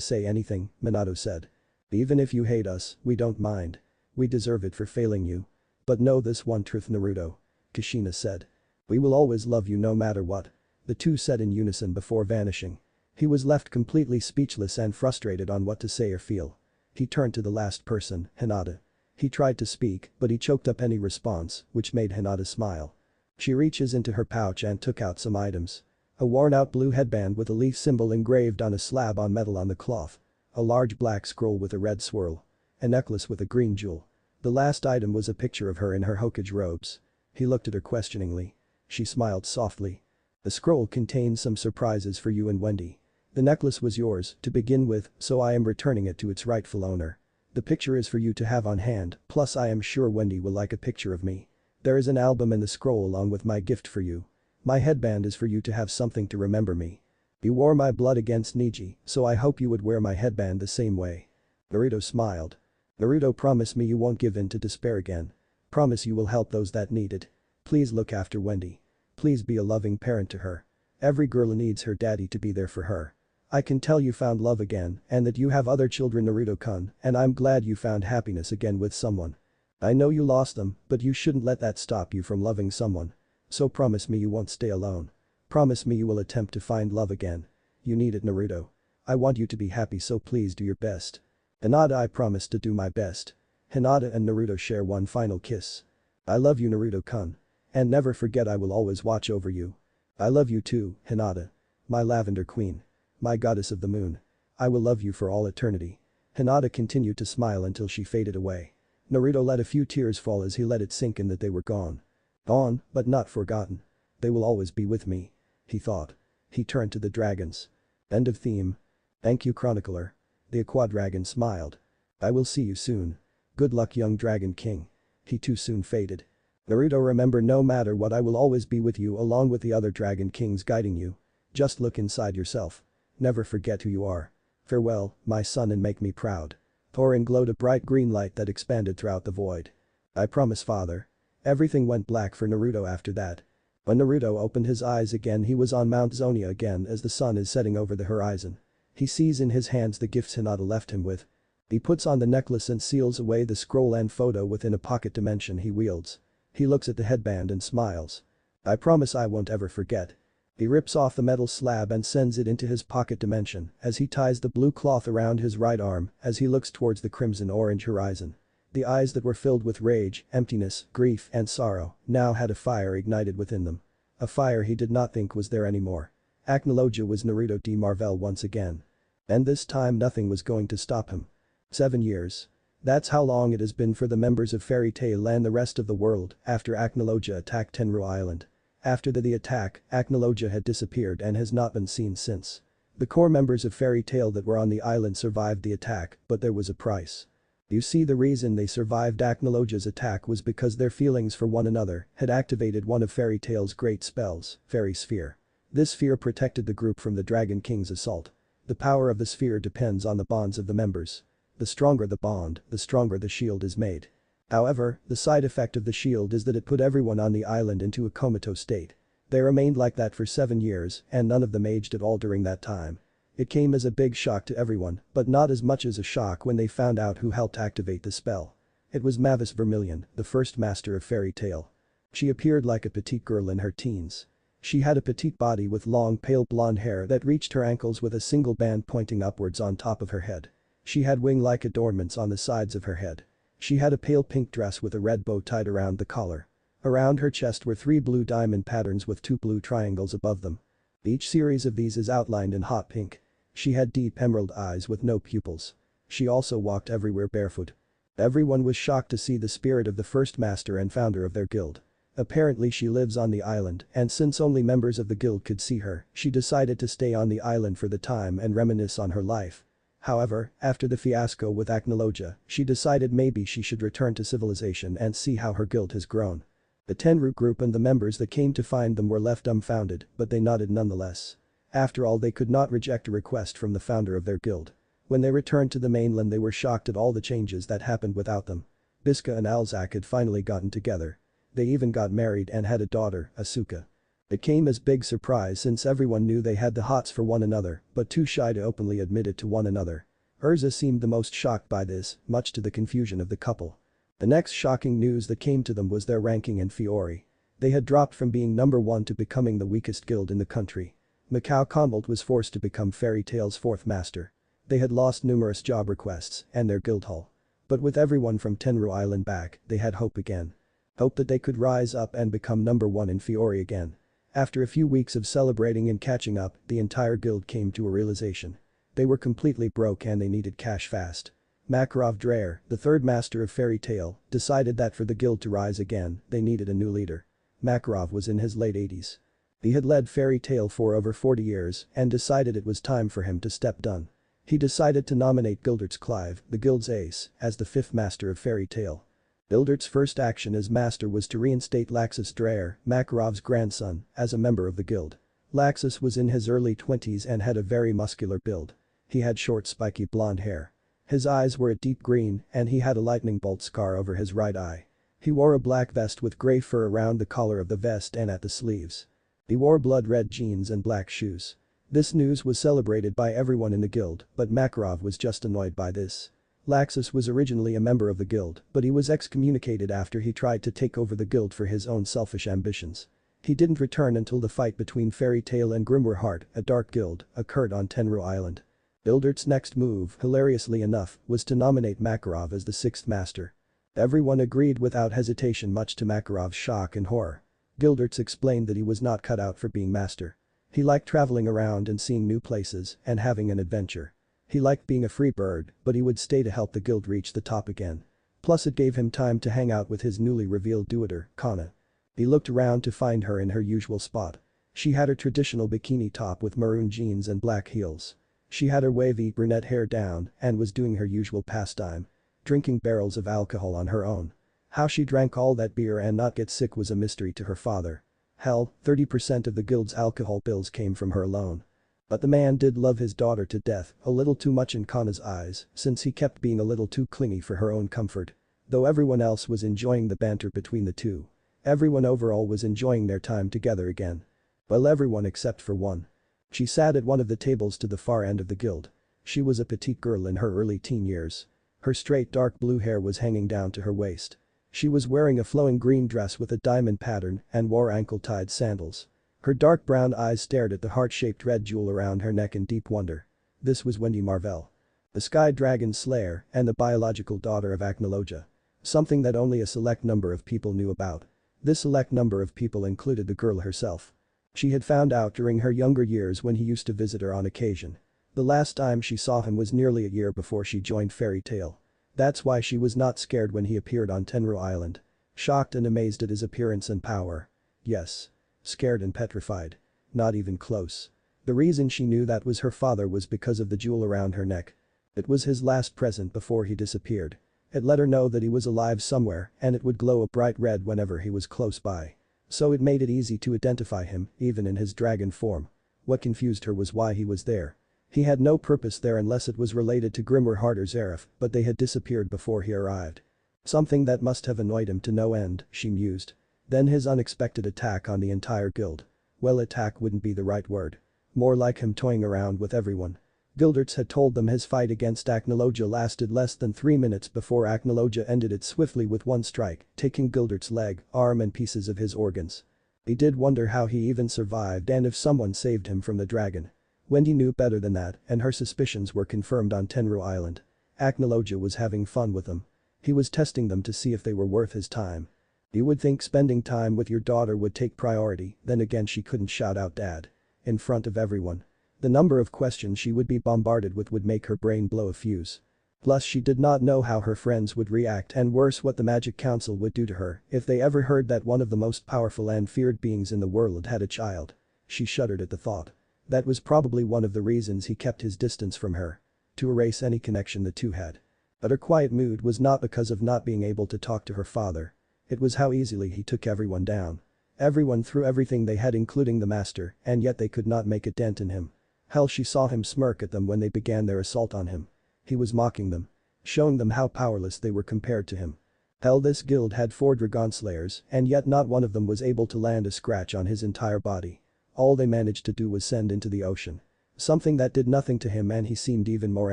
say anything, Minato said. Even if you hate us, we don't mind. We deserve it for failing you. But know this one truth, Naruto. Kushina said. We will always love you no matter what. The two said in unison before vanishing. He was left completely speechless and frustrated on what to say or feel. He turned to the last person, Hinata. He tried to speak, but he choked up any response, which made Hinata smile. She reaches into her pouch and took out some items. A worn-out blue headband with a leaf symbol engraved on a slab on metal on the cloth. A large black scroll with a red swirl. A necklace with a green jewel. The last item was a picture of her in her Hokage robes. He looked at her questioningly. She smiled softly. The scroll contains some surprises for you and Wendy. The necklace was yours to begin with, so I am returning it to its rightful owner. The picture is for you to have on hand, plus I am sure Wendy will like a picture of me. There is an album in the scroll along with my gift for you. My headband is for you to have something to remember me. You wore my blood against Neji, so I hope you would wear my headband the same way. Naruto smiled. Naruto, promise me you won't give in to despair again. Promise you will help those that need it. Please look after Wendy. Please be a loving parent to her. Every girl needs her daddy to be there for her. I can tell you found love again and that you have other children, Naruto-kun, and I'm glad you found happiness again with someone. I know you lost them, but you shouldn't let that stop you from loving someone. So promise me you won't stay alone. Promise me you will attempt to find love again. You need it, Naruto. I want you to be happy, so please do your best. Hinata, I promise to do my best. Hinata and Naruto share one final kiss. I love you, Naruto-kun. And never forget I will always watch over you. I love you too, Hinata. My lavender queen. My goddess of the moon. I will love you for all eternity. Hinata continued to smile until she faded away. Naruto let a few tears fall as he let it sink in that they were gone. Gone, but not forgotten. They will always be with me. He thought. He turned to the dragons. End of theme. Thank you, chronicler. The Aqua Dragon smiled. I will see you soon. Good luck, young Dragon King. He too soon faded. Naruto, remember, no matter what, I will always be with you along with the other Dragon Kings guiding you. Just look inside yourself. Never forget who you are. Farewell, my son, and make me proud. Thorin glowed a bright green light that expanded throughout the void. I promise, father. Everything went black for Naruto after that. When Naruto opened his eyes again, he was on Mount Zonia again as the sun is setting over the horizon. He sees in his hands the gifts Hinata left him with. He puts on the necklace and seals away the scroll and photo within a pocket dimension he wields. He looks at the headband and smiles. I promise I won't ever forget. He rips off the metal slab and sends it into his pocket dimension as he ties the blue cloth around his right arm as he looks towards the crimson-orange horizon. The eyes that were filled with rage, emptiness, grief and sorrow now had a fire ignited within them. A fire he did not think was there anymore. Acnologia was Naruto de Marvel once again. And this time nothing was going to stop him. 7 years. That's how long it has been for the members of Fairy Tail and the rest of the world after Acnologia attacked Tenru Island. After the attack, Acnologia had disappeared and has not been seen since. The core members of Fairy Tail that were on the island survived the attack, but there was a price. You see, the reason they survived Acnologia's attack was because their feelings for one another had activated one of Fairy Tail's great spells, Fairy Sphere. This sphere protected the group from the Dragon King's assault. The power of the sphere depends on the bonds of the members. The stronger the bond, the stronger the shield is made. However, the side effect of the shield is that it put everyone on the island into a comatose state. They remained like that for 7 years and none of them aged at all during that time. It came as a big shock to everyone, but not as much as a shock when they found out who helped activate the spell. It was Mavis Vermilion, the first master of Fairy Tail. She appeared like a petite girl in her teens. She had a petite body with long pale blonde hair that reached her ankles with a single band pointing upwards on top of her head. She had wing-like adornments on the sides of her head. She had a pale pink dress with a red bow tied around the collar. Around her chest were 3 blue diamond patterns with 2 blue triangles above them. Each series of these is outlined in hot pink. She had deep emerald eyes with no pupils. She also walked everywhere barefoot. Everyone was shocked to see the spirit of the first master and founder of their guild. Apparently she lives on the island, and since only members of the guild could see her, she decided to stay on the island for the time and reminisce on her life. However, after the fiasco with Acnologia, she decided maybe she should return to civilization and see how her guild has grown. The Tenru group and the members that came to find them were left dumbfounded, but they nodded nonetheless. After all, they could not reject a request from the founder of their guild. When they returned to the mainland, they were shocked at all the changes that happened without them. Biska and Alzak had finally gotten together. They even got married and had a daughter, Asuka. It came as big surprise since everyone knew they had the hots for one another, but too shy to openly admit it to one another. Urza seemed the most shocked by this, much to the confusion of the couple. The next shocking news that came to them was their ranking in Fiori. They had dropped from being number 1 to becoming the weakest guild in the country. Mikao Convolt was forced to become Fairy Tail's 4th master. They had lost numerous job requests and their guild hall. But with everyone from Tenru Island back, they had hope again. Hope that they could rise up and become number 1 in Fiori again. After a few weeks of celebrating and catching up, the entire guild came to a realization. They were completely broke and they needed cash fast. Makarov Dreyer, the 3rd master of Fairy Tail, decided that for the guild to rise again, they needed a new leader. Makarov was in his late 80s. He had led Fairy Tail for over 40 years and decided it was time for him to step down. He decided to nominate Gildertz Clive, the guild's ace, as the 5th master of Fairy Tail. Gildertz's first action as master was to reinstate Laxus Dreyer, Makarov's grandson, as a member of the guild. Laxus was in his early 20s and had a very muscular build. He had short spiky blonde hair. His eyes were a deep green and he had a lightning bolt scar over his right eye. He wore a black vest with grey fur around the collar of the vest and at the sleeves. He wore blood red jeans and black shoes. This news was celebrated by everyone in the guild, but Makarov was just annoyed by this. Laxus was originally a member of the guild, but he was excommunicated after he tried to take over the guild for his own selfish ambitions. He didn't return until the fight between Fairy Tail and Grimoire Heart, a dark guild, occurred on Tenru Island. Gildertz's next move, hilariously enough, was to nominate Makarov as the 6th master. Everyone agreed without hesitation, much to Makarov's shock and horror. Gildertz explained that he was not cut out for being master. He liked traveling around and seeing new places and having an adventure. He liked being a free bird, but he would stay to help the guild reach the top again. Plus it gave him time to hang out with his newly revealed duetter, Kana. He looked around to find her in her usual spot. She had her traditional bikini top with maroon jeans and black heels. She had her wavy brunette hair down and was doing her usual pastime. Drinking barrels of alcohol on her own. How she drank all that beer and not get sick was a mystery to her father. Hell, 30% of the guild's alcohol bills came from her alone. But the man did love his daughter to death, a little too much in Kana's eyes, since he kept being a little too clingy for her own comfort. Though everyone else was enjoying the banter between the two. Everyone overall was enjoying their time together again. Well, everyone except for one. She sat at one of the tables to the far end of the guild. She was a petite girl in her early teen years. Her straight dark blue hair was hanging down to her waist. She was wearing a flowing green dress with a diamond pattern and wore ankle-tied sandals. Her dark brown eyes stared at the heart-shaped red jewel around her neck in deep wonder. This was Wendy Marvell. The Sky Dragon Slayer and the biological daughter of Acnologia. Something that only a select number of people knew about. This select number of people included the girl herself. She had found out during her younger years when he used to visit her on occasion. The last time she saw him was nearly a year before she joined Fairy Tail. That's why she was not scared when he appeared on Tenru Island. Shocked and amazed at his appearance and power. Yes. Scared and petrified. Not even close. The reason she knew that was her father was because of the jewel around her neck. It was his last present before he disappeared. It let her know that he was alive somewhere and it would glow a bright red whenever he was close by. So it made it easy to identify him, even in his dragon form. What confused her was why he was there. He had no purpose there unless it was related to Grim or Harder Zareth, but they had disappeared before he arrived. Something that must have annoyed him to no end, she mused. Then his unexpected attack on the entire guild. Well, attack wouldn't be the right word. More like him toying around with everyone. Gilderts had told them his fight against Acnologia lasted less than 3 minutes before Acnologia ended it swiftly with one strike, taking Gildert's leg, arm and pieces of his organs. He did wonder how he even survived and if someone saved him from the dragon. Wendy knew better than that, and her suspicions were confirmed on Tenru Island. Acnologia was having fun with them. He was testing them to see if they were worth his time. You would think spending time with your daughter would take priority, then again she couldn't shout out "Dad" in front of everyone. The number of questions she would be bombarded with would make her brain blow a fuse. Plus she did not know how her friends would react and worse what the Magic Council would do to her if they ever heard that one of the most powerful and feared beings in the world had a child. She shuddered at the thought. That was probably one of the reasons he kept his distance from her. To erase any connection the two had. But her quiet mood was not because of not being able to talk to her father. It was how easily he took everyone down. Everyone threw everything they had including the master, and yet they could not make a dent in him. Hell, she saw him smirk at them when they began their assault on him. He was mocking them. Showing them how powerless they were compared to him. Hell, this guild had 4 Dragon Slayers and yet not one of them was able to land a scratch on his entire body. All they managed to do was send into the ocean. Something that did nothing to him and he seemed even more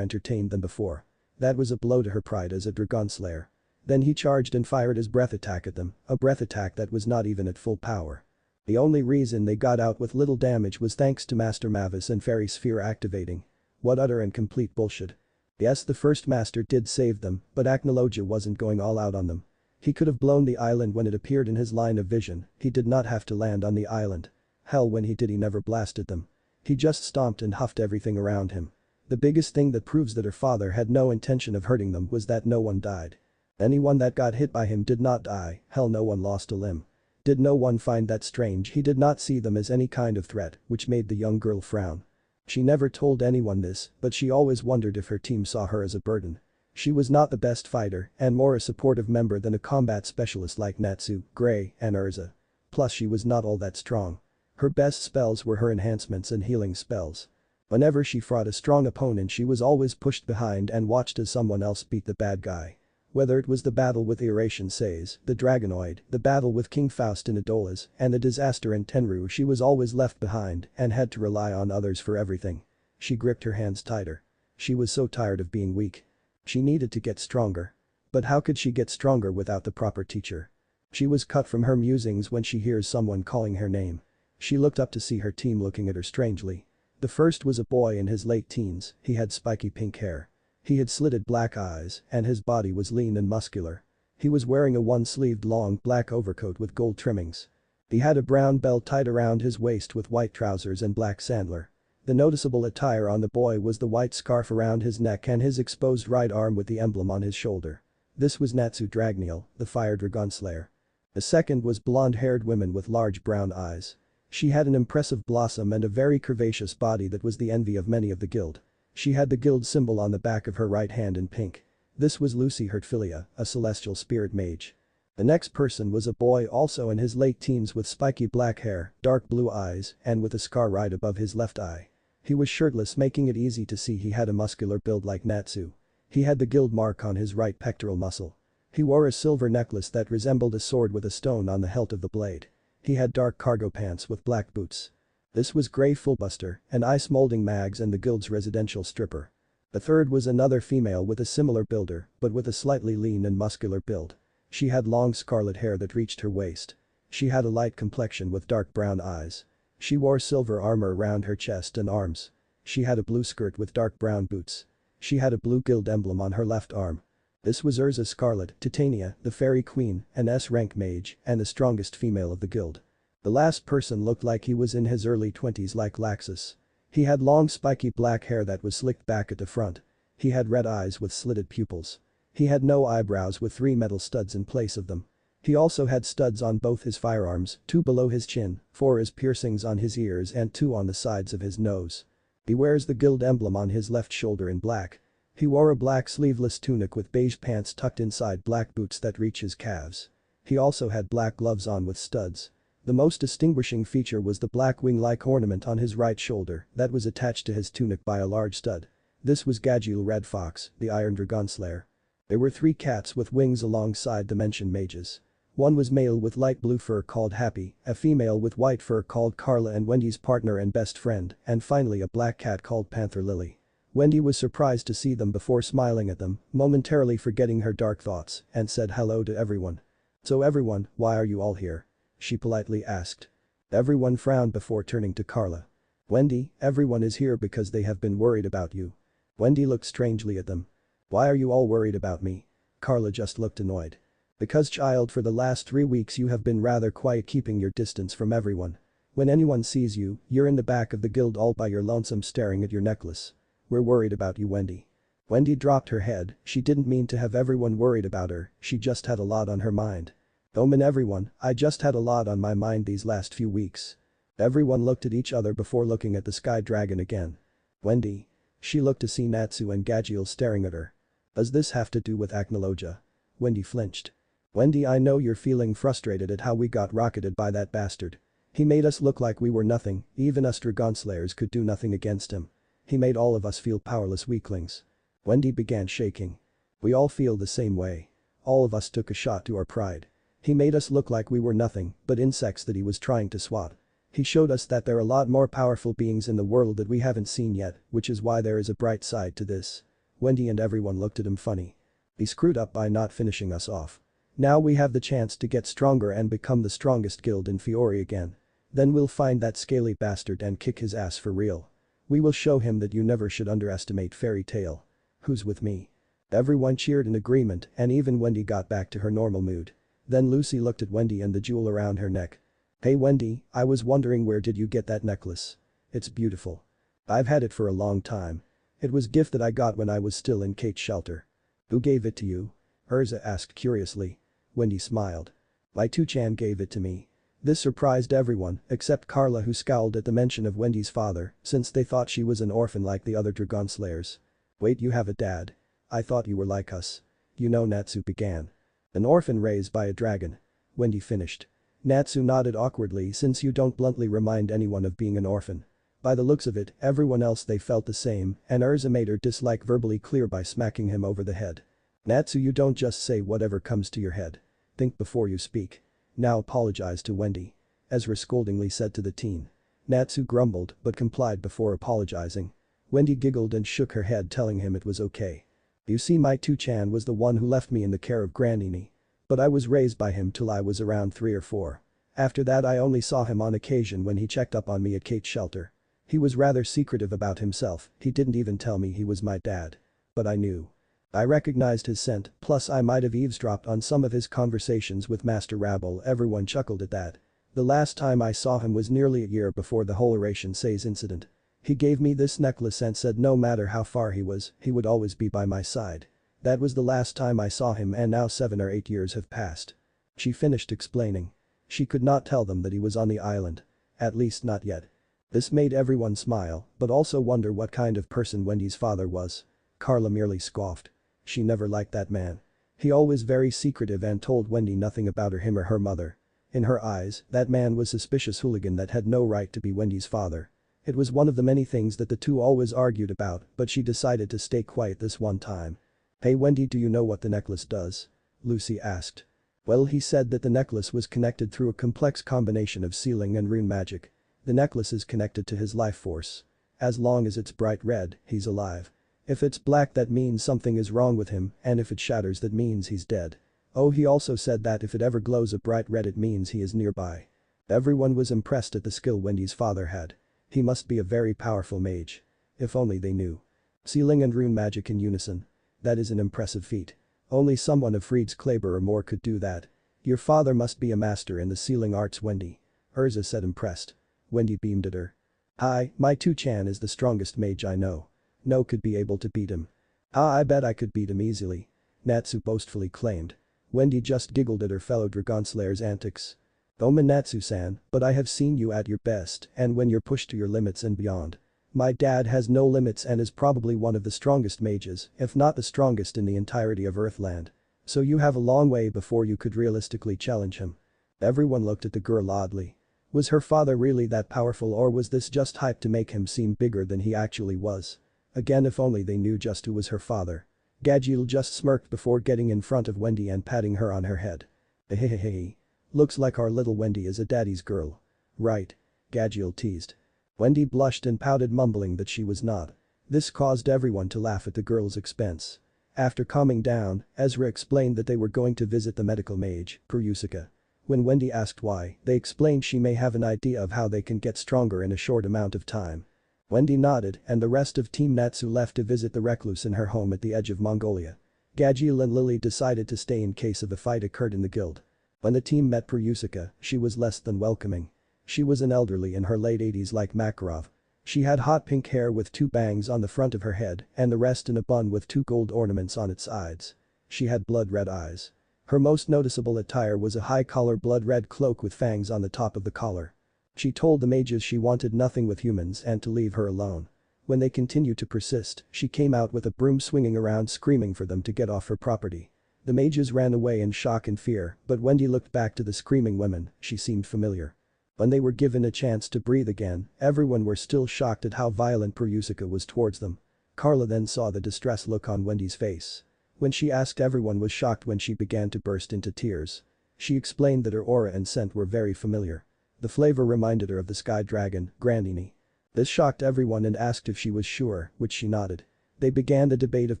entertained than before. That was a blow to her pride as a Dragon Slayer. Then he charged and fired his breath attack at them, a breath attack that was not even at full power. The only reason they got out with little damage was thanks to Master Mavis and Fairy Sphere activating. What utter and complete bullshit. Yes, the first master did save them, but Acnologia wasn't going all out on them. He could have blown the island when it appeared in his line of vision, he did not have to land on the island. Hell, when he did he never blasted them. He just stomped and huffed everything around him. The biggest thing that proves that her father had no intention of hurting them was that no one died. Anyone that got hit by him did not die, hell, no one lost a limb. Did no one find that strange? He did not see them as any kind of threat, which made the young girl frown. She never told anyone this, but she always wondered if her team saw her as a burden. She was not the best fighter and more a supportive member than a combat specialist like Natsu, Gray, and Urza. Plus she was not all that strong. Her best spells were her enhancements and healing spells. Whenever she fought a strong opponent she was always pushed behind and watched as someone else beat the bad guy. Whether it was the battle with Eurasian Sais, the Dragonoid, the battle with King Faust in Adolas, and the disaster in Tenru, she was always left behind and had to rely on others for everything. She gripped her hands tighter. She was so tired of being weak. She needed to get stronger. But how could she get stronger without the proper teacher? She was cut from her musings when she hears someone calling her name. She looked up to see her team looking at her strangely. The first was a boy in his late teens, he had spiky pink hair. He had slitted black eyes and his body was lean and muscular. He was wearing a one-sleeved long black overcoat with gold trimmings. He had a brown belt tied around his waist with white trousers and black sandler. The noticeable attire on the boy was the white scarf around his neck and his exposed right arm with the emblem on his shoulder. This was Natsu Dragniel, the Fire Dragon Slayer. The second was blonde-haired woman with large brown eyes. She had an impressive blossom and a very curvaceous body that was the envy of many of the guild. She had the guild symbol on the back of her right hand in pink. This was Lucy Hertfilia, a celestial spirit mage. The next person was a boy also in his late teens with spiky black hair, dark blue eyes, and with a scar right above his left eye. He was shirtless, making it easy to see he had a muscular build like Natsu. He had the guild mark on his right pectoral muscle. He wore a silver necklace that resembled a sword with a stone on the hilt of the blade. He had dark cargo pants with black boots. This was Grey Fullbuster, an ice molding mags and the guild's residential stripper. The third was another female with a similar builder, but with a slightly lean and muscular build. She had long scarlet hair that reached her waist. She had a light complexion with dark brown eyes. She wore silver armor around her chest and arms. She had a blue skirt with dark brown boots. She had a blue guild emblem on her left arm. This was Urza Scarlet, Titania, the Fairy Queen, an S-rank mage, and the strongest female of the guild. The last person looked like he was in his early 20s like Laxus. He had long spiky black hair that was slicked back at the front. He had red eyes with slitted pupils. He had no eyebrows with 3 metal studs in place of them. He also had studs on both his firearms, 2 below his chin, 4 as piercings on his ears and 2 on the sides of his nose. He wears the guild emblem on his left shoulder in black. He wore a black sleeveless tunic with beige pants tucked inside black boots that reach his calves. He also had black gloves on with studs. The most distinguishing feature was the black wing-like ornament on his right shoulder that was attached to his tunic by a large stud. This was Gadgil Red Fox, the Iron Dragon Slayer. There were 3 cats with wings alongside the mentioned mages. One was male with light blue fur called Happy, a female with white fur called Carla and Wendy's partner and best friend, and finally a black cat called Panther Lily. Wendy was surprised to see them before smiling at them, momentarily forgetting her dark thoughts, and said hello to everyone. "So everyone, why are you all here?" she politely asked. Everyone frowned before turning to Carla. "Wendy, everyone is here because they have been worried about you." Wendy looked strangely at them. "Why are you all worried about me?" Carla just looked annoyed. "Because child, for the last 3 weeks you have been rather quiet, keeping your distance from everyone. When anyone sees you, you're in the back of the guild all by your lonesome staring at your necklace. We're worried about you, Wendy." Wendy dropped her head. She didn't mean to have everyone worried about her, she just had a lot on her mind. Everyone, I just had a lot on my mind these last few weeks." Everyone looked at each other before looking at the sky dragon again. "Wendy." She looked to see Natsu and Gadgil staring at her. "Does this have to do with Acnologia?" Wendy flinched. "Wendy, I know you're feeling frustrated at how we got rocketed by that bastard. He made us look like we were nothing, even us Dragon Slayers could do nothing against him. He made all of us feel powerless weaklings." Wendy began shaking. "We all feel the same way. All of us took a shot to our pride. He made us look like we were nothing but insects that he was trying to swat. He showed us that there are a lot more powerful beings in the world that we haven't seen yet, which is why there is a bright side to this." Wendy and everyone looked at him funny. "He screwed up by not finishing us off. Now we have the chance to get stronger and become the strongest guild in Fiore again. Then we'll find that scaly bastard and kick his ass for real. We will show him that you never should underestimate Fairy Tail. Who's with me?" Everyone cheered in agreement and even Wendy got back to her normal mood. Then Lucy looked at Wendy and the jewel around her neck. "Hey Wendy, I was wondering, where did you get that necklace? It's beautiful. I've had it for a long time. It was a gift that I got when I was still in Kate's shelter." "Who gave it to you?" Urza asked curiously. Wendy smiled. "My 2chan gave it to me." This surprised everyone except Carla, who scowled at the mention of Wendy's father since they thought she was an orphan like the other Dragon Slayers. "Wait, you have a dad? I thought you were like us." Natsu began. "An orphan raised by a dragon," Wendy finished. Natsu nodded awkwardly, "Since you don't bluntly remind anyone of being an orphan." By the looks of it, everyone else they felt the same, and Urza made her dislike verbally clear by smacking him over the head. "Natsu, you don't just say whatever comes to your head. Think before you speak. Now apologize to Wendy," Ezra scoldingly said to the teen. Natsu grumbled but complied before apologizing. Wendy giggled and shook her head, telling him it was okay. "You see, my 2chan was the one who left me in the care of Grandini. But I was raised by him till I was around 3 or 4. After that I only saw him on occasion when he checked up on me at Kate's shelter. He was rather secretive about himself, he didn't even tell me he was my dad. But I knew. I recognized his scent, plus I might have eavesdropped on some of his conversations with Master Rabble." Everyone chuckled at that. "The last time I saw him was nearly a year before the whole Oration Says incident. He gave me this necklace and said no matter how far he was, he would always be by my side. That was the last time I saw him and now 7 or 8 years have passed." She finished explaining. She could not tell them that he was on the island. At least not yet. This made everyone smile, but also wonder what kind of person Wendy's father was. Carla merely scoffed. She never liked that man. He always very secretive and told Wendy nothing about him or her mother. In her eyes, that man was suspicious hooligan that had no right to be Wendy's father. It was one of the many things that the two always argued about, but she decided to stay quiet this one time. "Hey Wendy, do you know what the necklace does?" Lucy asked. "Well, he said that the necklace was connected through a complex combination of sealing and rune magic. The necklace is connected to his life force. As long as it's bright red, he's alive. If it's black, that means something is wrong with him, and if it shatters, that means he's dead. Oh, he also said that if it ever glows a bright red, it means he is nearby." Everyone was impressed at the skill Wendy's father had. He must be a very powerful mage. If only they knew. Sealing and rune magic in unison. That is an impressive feat. Only someone of Freed's Kleber or more could do that. Your father must be a master in the sealing arts, Wendy. Urza said impressed. Wendy beamed at her. Hi, my 2-chan is the strongest mage I know. No could be able to beat him. Ah, I bet I could beat him easily. Natsu boastfully claimed. Wendy just giggled at her fellow Dragonslayer's antics. Oh Natsu-san, but I have seen you at your best and when you're pushed to your limits and beyond. My dad has no limits and is probably one of the strongest mages, if not the strongest in the entirety of Earthland. So you have a long way before you could realistically challenge him. Everyone looked at the girl oddly. Was her father really that powerful or was this just hype to make him seem bigger than he actually was? Again, if only they knew just who was her father. Gajil just smirked before getting in front of Wendy and patting her on her head. Hehehe. Looks like our little Wendy is a daddy's girl. Right. Gajil teased. Wendy blushed and pouted, mumbling that she was not. This caused everyone to laugh at the girl's expense. After calming down, Ezra explained that they were going to visit the medical mage, Perusica. When Wendy asked why, they explained she may have an idea of how they can get stronger in a short amount of time. Wendy nodded and the rest of Team Natsu left to visit the recluse in her home at the edge of Mongolia. Gajil and Lily decided to stay in case of a fight occurred in the guild. When the team met Perusica, she was less than welcoming. She was an elderly in her late 80s like Makarov. She had hot pink hair with 2 bangs on the front of her head and the rest in a bun with 2 gold ornaments on its sides. She had blood-red eyes. Her most noticeable attire was a high-collar blood-red cloak with fangs on the top of the collar. She told the mages she wanted nothing with humans and to leave her alone. When they continued to persist, she came out with a broom swinging around screaming for them to get off her property. The mages ran away in shock and fear, but Wendy looked back to the screaming women, she seemed familiar. When they were given a chance to breathe again, everyone were still shocked at how violent Perusica was towards them. Carla then saw the distressed look on Wendy's face. When she asked, everyone was shocked when she began to burst into tears. She explained that her aura and scent were very familiar. The flavor reminded her of the sky dragon, Grandini. This shocked everyone and asked if she was sure, which she nodded. They began the debate of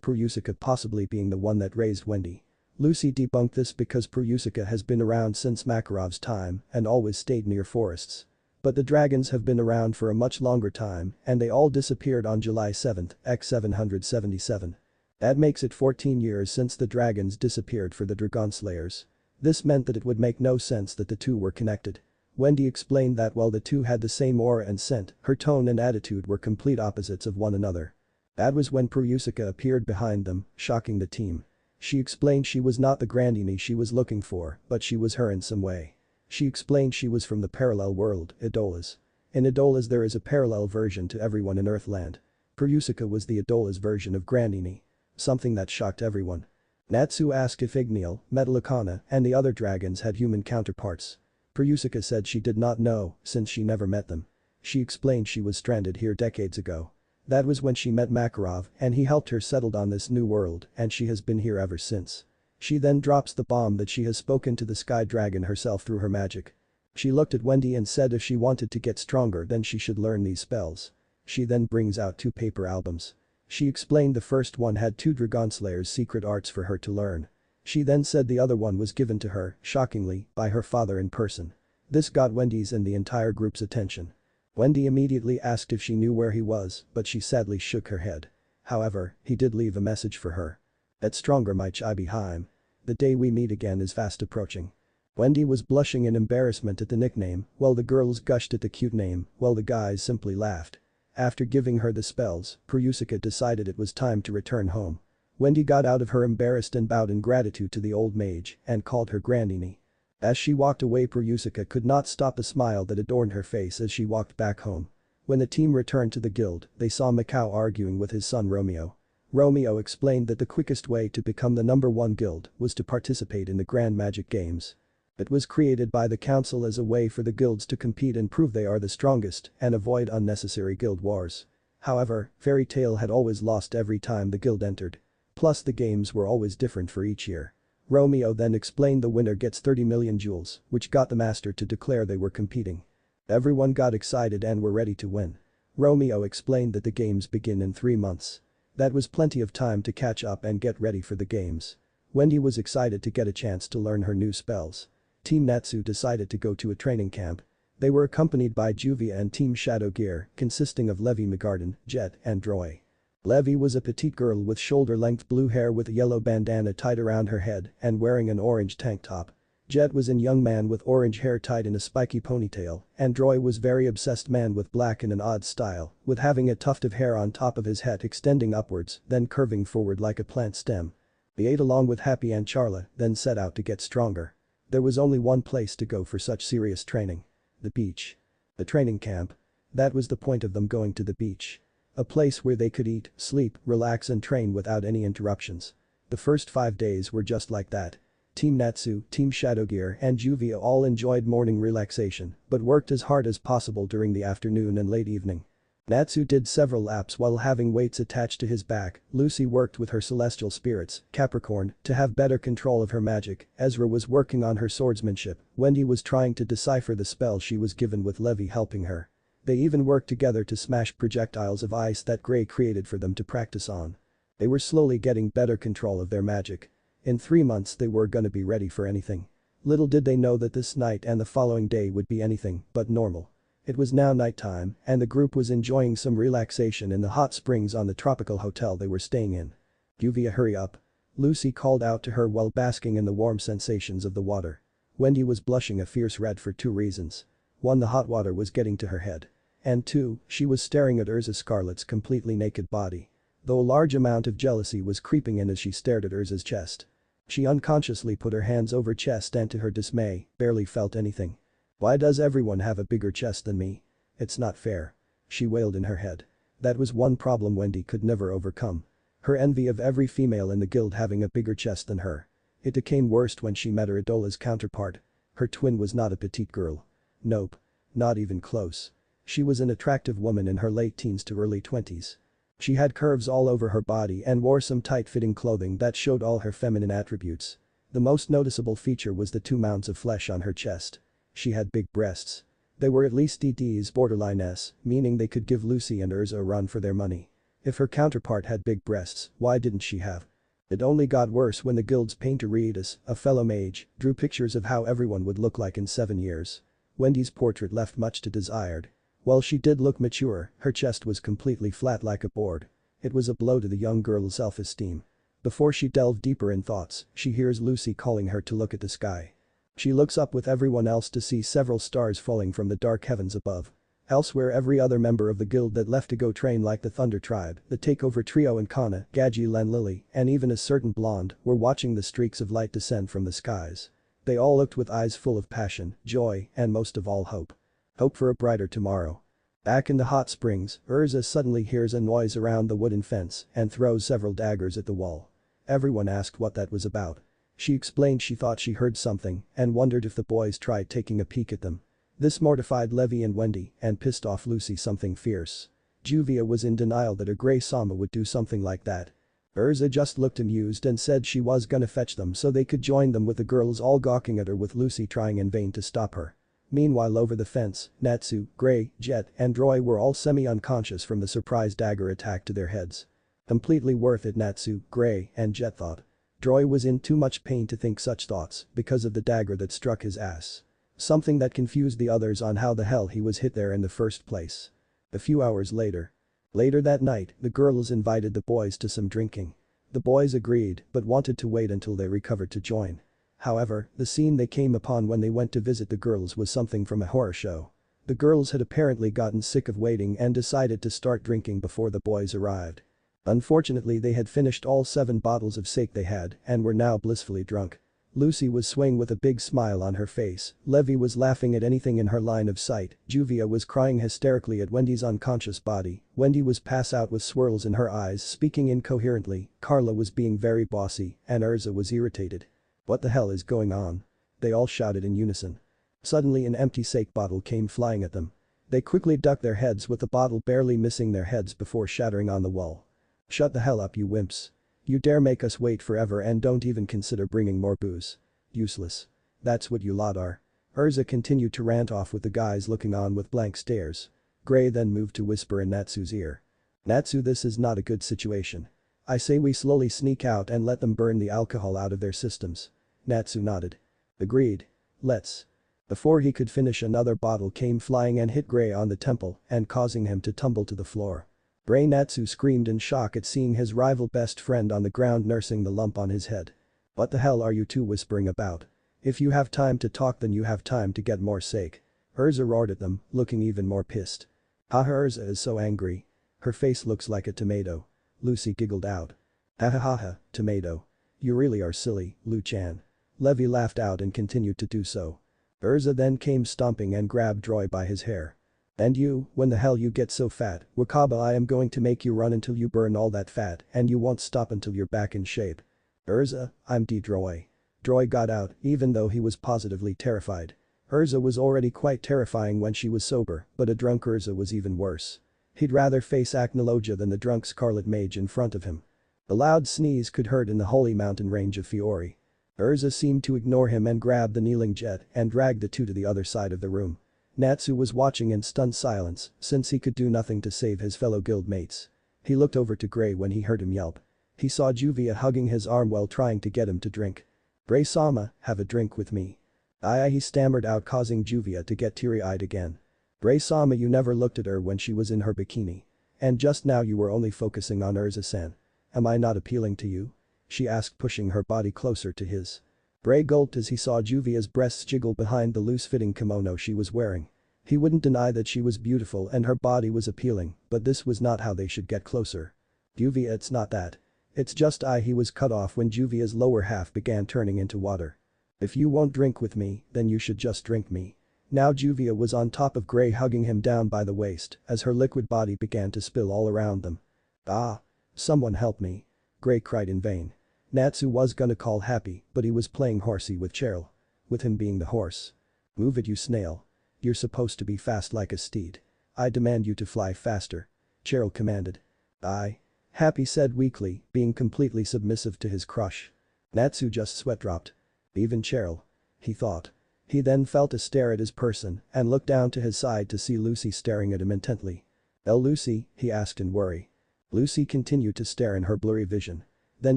Perusica possibly being the one that raised Wendy. Lucy debunked this because Perusica has been around since Makarov's time and always stayed near forests. But the dragons have been around for a much longer time and they all disappeared on July 7, X 777. That makes it 14 years since the dragons disappeared for the Dragonslayers. This meant that it would make no sense that the two were connected. Wendy explained that while the two had the same aura and scent, her tone and attitude were complete opposites of one another. That was when Perusica appeared behind them, shocking the team. She explained she was not the Grandini she was looking for, but she was her in some way. She explained she was from the parallel world, Idolas. In Idolas there is a parallel version to everyone in Earthland. Perusica was the Idolas version of Grandini. Something that shocked everyone. Natsu asked if Igniel, Metallicana, and the other dragons had human counterparts. Perusica said she did not know, since she never met them. She explained she was stranded here decades ago. That was when she met Makarov and he helped her settle on this new world and she has been here ever since. She then drops the bomb that she has spoken to the Sky Dragon herself through her magic. She looked at Wendy and said if she wanted to get stronger then she should learn these spells. She then brings out 2 paper albums. She explained the first one had 2 Dragonslayer's secret arts for her to learn. She then said the other one was given to her, shockingly, by her father in person. This got Wendy's and the entire group's attention. Wendy immediately asked if she knew where he was, but she sadly shook her head. However, he did leave a message for her. "At stronger my chibi heim. The day we meet again is fast approaching." Wendy was blushing in embarrassment at the nickname, while the girls gushed at the cute name, while the guys simply laughed. After giving her the spells, Perusica decided it was time to return home. Wendy got out of her embarrassed and bowed in gratitude to the old mage and called her Grandini. As she walked away, Perusica could not stop the smile that adorned her face as she walked back home. When the team returned to the guild, they saw Mikao arguing with his son Romeo. Romeo explained that the quickest way to become the #1 guild was to participate in the Grand Magic Games. It was created by the council as a way for the guilds to compete and prove they are the strongest and avoid unnecessary guild wars. However, Fairy Tail had always lost every time the guild entered. Plus the games were always different for each year. Romeo then explained the winner gets 30 million jewels, which got the master to declare they were competing. Everyone got excited and were ready to win. Romeo explained that the games begin in 3 months. That was plenty of time to catch up and get ready for the games. Wendy was excited to get a chance to learn her new spells. Team Natsu decided to go to a training camp. They were accompanied by Juvia and Team Shadow Gear, consisting of Levi McGarden, Jet, and Roy. Levi was a petite girl with shoulder-length blue hair with a yellow bandana tied around her head and wearing an orange tank top. Jet was a young man with orange hair tied in a spiky ponytail, and Droy was very obsessed man with black in an odd style, with having a tuft of hair on top of his head extending upwards, then curving forward like a plant stem. They ate along with Happy and Charla, then set out to get stronger. There was only one place to go for such serious training. The beach. The training camp. That was the point of them going to the beach. A place where they could eat, sleep, relax and train without any interruptions. The first 5 days were just like that. Team Natsu, Team Shadowgear and Juvia all enjoyed morning relaxation, but worked as hard as possible during the afternoon and late evening. Natsu did several laps while having weights attached to his back, Lucy worked with her celestial spirits, Capricorn, to have better control of her magic, Ezra was working on her swordsmanship, Wendy was trying to decipher the spell she was given with Levi helping her. They even worked together to smash projectiles of ice that Gray created for them to practice on. They were slowly getting better control of their magic. In 3 months they were gonna be ready for anything. Little did they know that this night and the following day would be anything but normal. It was now nighttime and the group was enjoying some relaxation in the hot springs on the tropical hotel they were staying in. "Juvia, hurry up." Lucy called out to her while basking in the warm sensations of the water. Wendy was blushing a fierce red for 2 reasons. 1, the hot water was getting to her head. And 2, she was staring at Urza Scarlet's completely naked body. Though a large amount of jealousy was creeping in as she stared at Urza's chest. She unconsciously put her hands over chest and to her dismay, barely felt anything. "Why does everyone have a bigger chest than me? It's not fair." She wailed in her head. That was one problem Wendy could never overcome. Her envy of every female in the guild having a bigger chest than her. It became worst when she met her Idola's counterpart. Her twin was not a petite girl. Nope. Not even close. She was an attractive woman in her late teens to early 20s. She had curves all over her body and wore some tight-fitting clothing that showed all her feminine attributes. The most noticeable feature was the 2 mounds of flesh on her chest. She had big breasts. They were at least DD's borderline S, meaning they could give Lucy and Urza a run for their money. If her counterpart had big breasts, why didn't she have? It only got worse when the guild's painter Riedus, a fellow mage, drew pictures of how everyone would look like in 7 years. Wendy's portrait left much to desired. While she did look mature, her chest was completely flat like a board. It was a blow to the young girl's self-esteem. Before she delved deeper in thoughts, she hears Lucy calling her to look at the sky. She looks up with everyone else to see several stars falling from the dark heavens above. Elsewhere every other member of the guild that left to go train like the Thunder Tribe, the Takeover Trio and Kana, Gaji Len Lily, and even a certain blonde, were watching the streaks of light descend from the skies. They all looked with eyes full of passion, joy, and most of all hope. Hope for a brighter tomorrow. Back in the hot springs, Urza suddenly hears a noise around the wooden fence and throws several daggers at the wall. Everyone asked what that was about. She explained she thought she heard something and wondered if the boys tried taking a peek at them. This mortified Levi and Wendy and pissed off Lucy something fierce. Juvia was in denial that a Grey Sama would do something like that. Urza just looked amused and said she was gonna fetch them so they could join them with the girls all gawking at her with Lucy trying in vain to stop her. Meanwhile over the fence, Natsu, Gray, Jet and Roy were all semi-unconscious from the surprise dagger attack to their heads. Completely worth it Natsu, Gray and Jet thought. Droy was in too much pain to think such thoughts because of the dagger that struck his ass. Something that confused the others on how the hell he was hit there in the first place. A few hours later. Later that night, the girls invited the boys to some drinking. The boys agreed but wanted to wait until they recovered to join. However, the scene they came upon when they went to visit the girls was something from a horror show. The girls had apparently gotten sick of waiting and decided to start drinking before the boys arrived. Unfortunately they had finished all 7 bottles of sake they had and were now blissfully drunk. Lucy was swaying with a big smile on her face, Levi was laughing at anything in her line of sight, Juvia was crying hysterically at Wendy's unconscious body, Wendy was pass out with swirls in her eyes speaking incoherently, Carla was being very bossy, and Urza was irritated. What the hell is going on? They all shouted in unison. Suddenly an empty sake bottle came flying at them. They quickly ducked their heads with the bottle barely missing their heads before shattering on the wall. "Shut the hell up you wimps. You dare make us wait forever and don't even consider bringing more booze. Useless. That's what you lot are." Urza continued to rant off with the guys looking on with blank stares. Gray then moved to whisper in Natsu's ear. "Natsu, this is not a good situation. I say we slowly sneak out and let them burn the alcohol out of their systems." Natsu nodded. "Agreed. Let's." Before he could finish another bottle came flying and hit Gray on the temple and causing him to tumble to the floor. Gray Natsu screamed in shock at seeing his rival best friend on the ground nursing the lump on his head. "What the hell are you two whispering about? If you have time to talk then you have time to get more sake. Urza roared at them, looking even more pissed. Haha, Urza is so angry. Her face looks like a tomato. Lucy giggled out. Hahaha, tomato. You really are silly, Lu-chan. Levi laughed out and continued to do so. Urza then came stomping and grabbed Roy by his hair. And you, when the hell you get so fat, Wakaba, I am going to make you run until you burn all that fat and you won't stop until you're back in shape. Urza, I'm dead Roy. Roy got out, even though he was positively terrified. Urza was already quite terrifying when she was sober, but a drunk Urza was even worse. He'd rather face Acnologia than the drunk Scarlet Mage in front of him. A loud sneeze could hurt in the holy mountain range of Fiori. Urza seemed to ignore him and grabbed the kneeling Jet and dragged the two to the other side of the room. Natsu was watching in stunned silence since he could do nothing to save his fellow guildmates. He looked over to Gray when he heard him yelp. He saw Juvia hugging his arm while trying to get him to drink. Gray-sama, have a drink with me. Aye, he stammered out, causing Juvia to get teary-eyed again. Gray-sama, you never looked at her when she was in her bikini. And just now you were only focusing on Urza-san. Am I not appealing to you? She asked, pushing her body closer to his. Gray gulped as he saw Juvia's breasts jiggle behind the loose-fitting kimono she was wearing. He wouldn't deny that she was beautiful and her body was appealing, but this was not how they should get closer. Juvia, it's not that. It's just he was cut off when Juvia's lower half began turning into water. If you won't drink with me, then you should just drink me. Now Juvia was on top of Gray, hugging him down by the waist as her liquid body began to spill all around them. Ah! Someone help me. Gray cried in vain. Natsu was gonna call Happy, but he was playing horsey with Cheryl. With him being the horse. Move it, you snail. You're supposed to be fast like a steed. I demand you to fly faster. Cheryl commanded. Aye. Happy said weakly, being completely submissive to his crush. Natsu just sweat dropped. Even Cheryl. He thought. He then felt a stare at his person and looked down to his side to see Lucy staring at him intently. Lucy, he asked in worry. Lucy continued to stare in her blurry vision. Then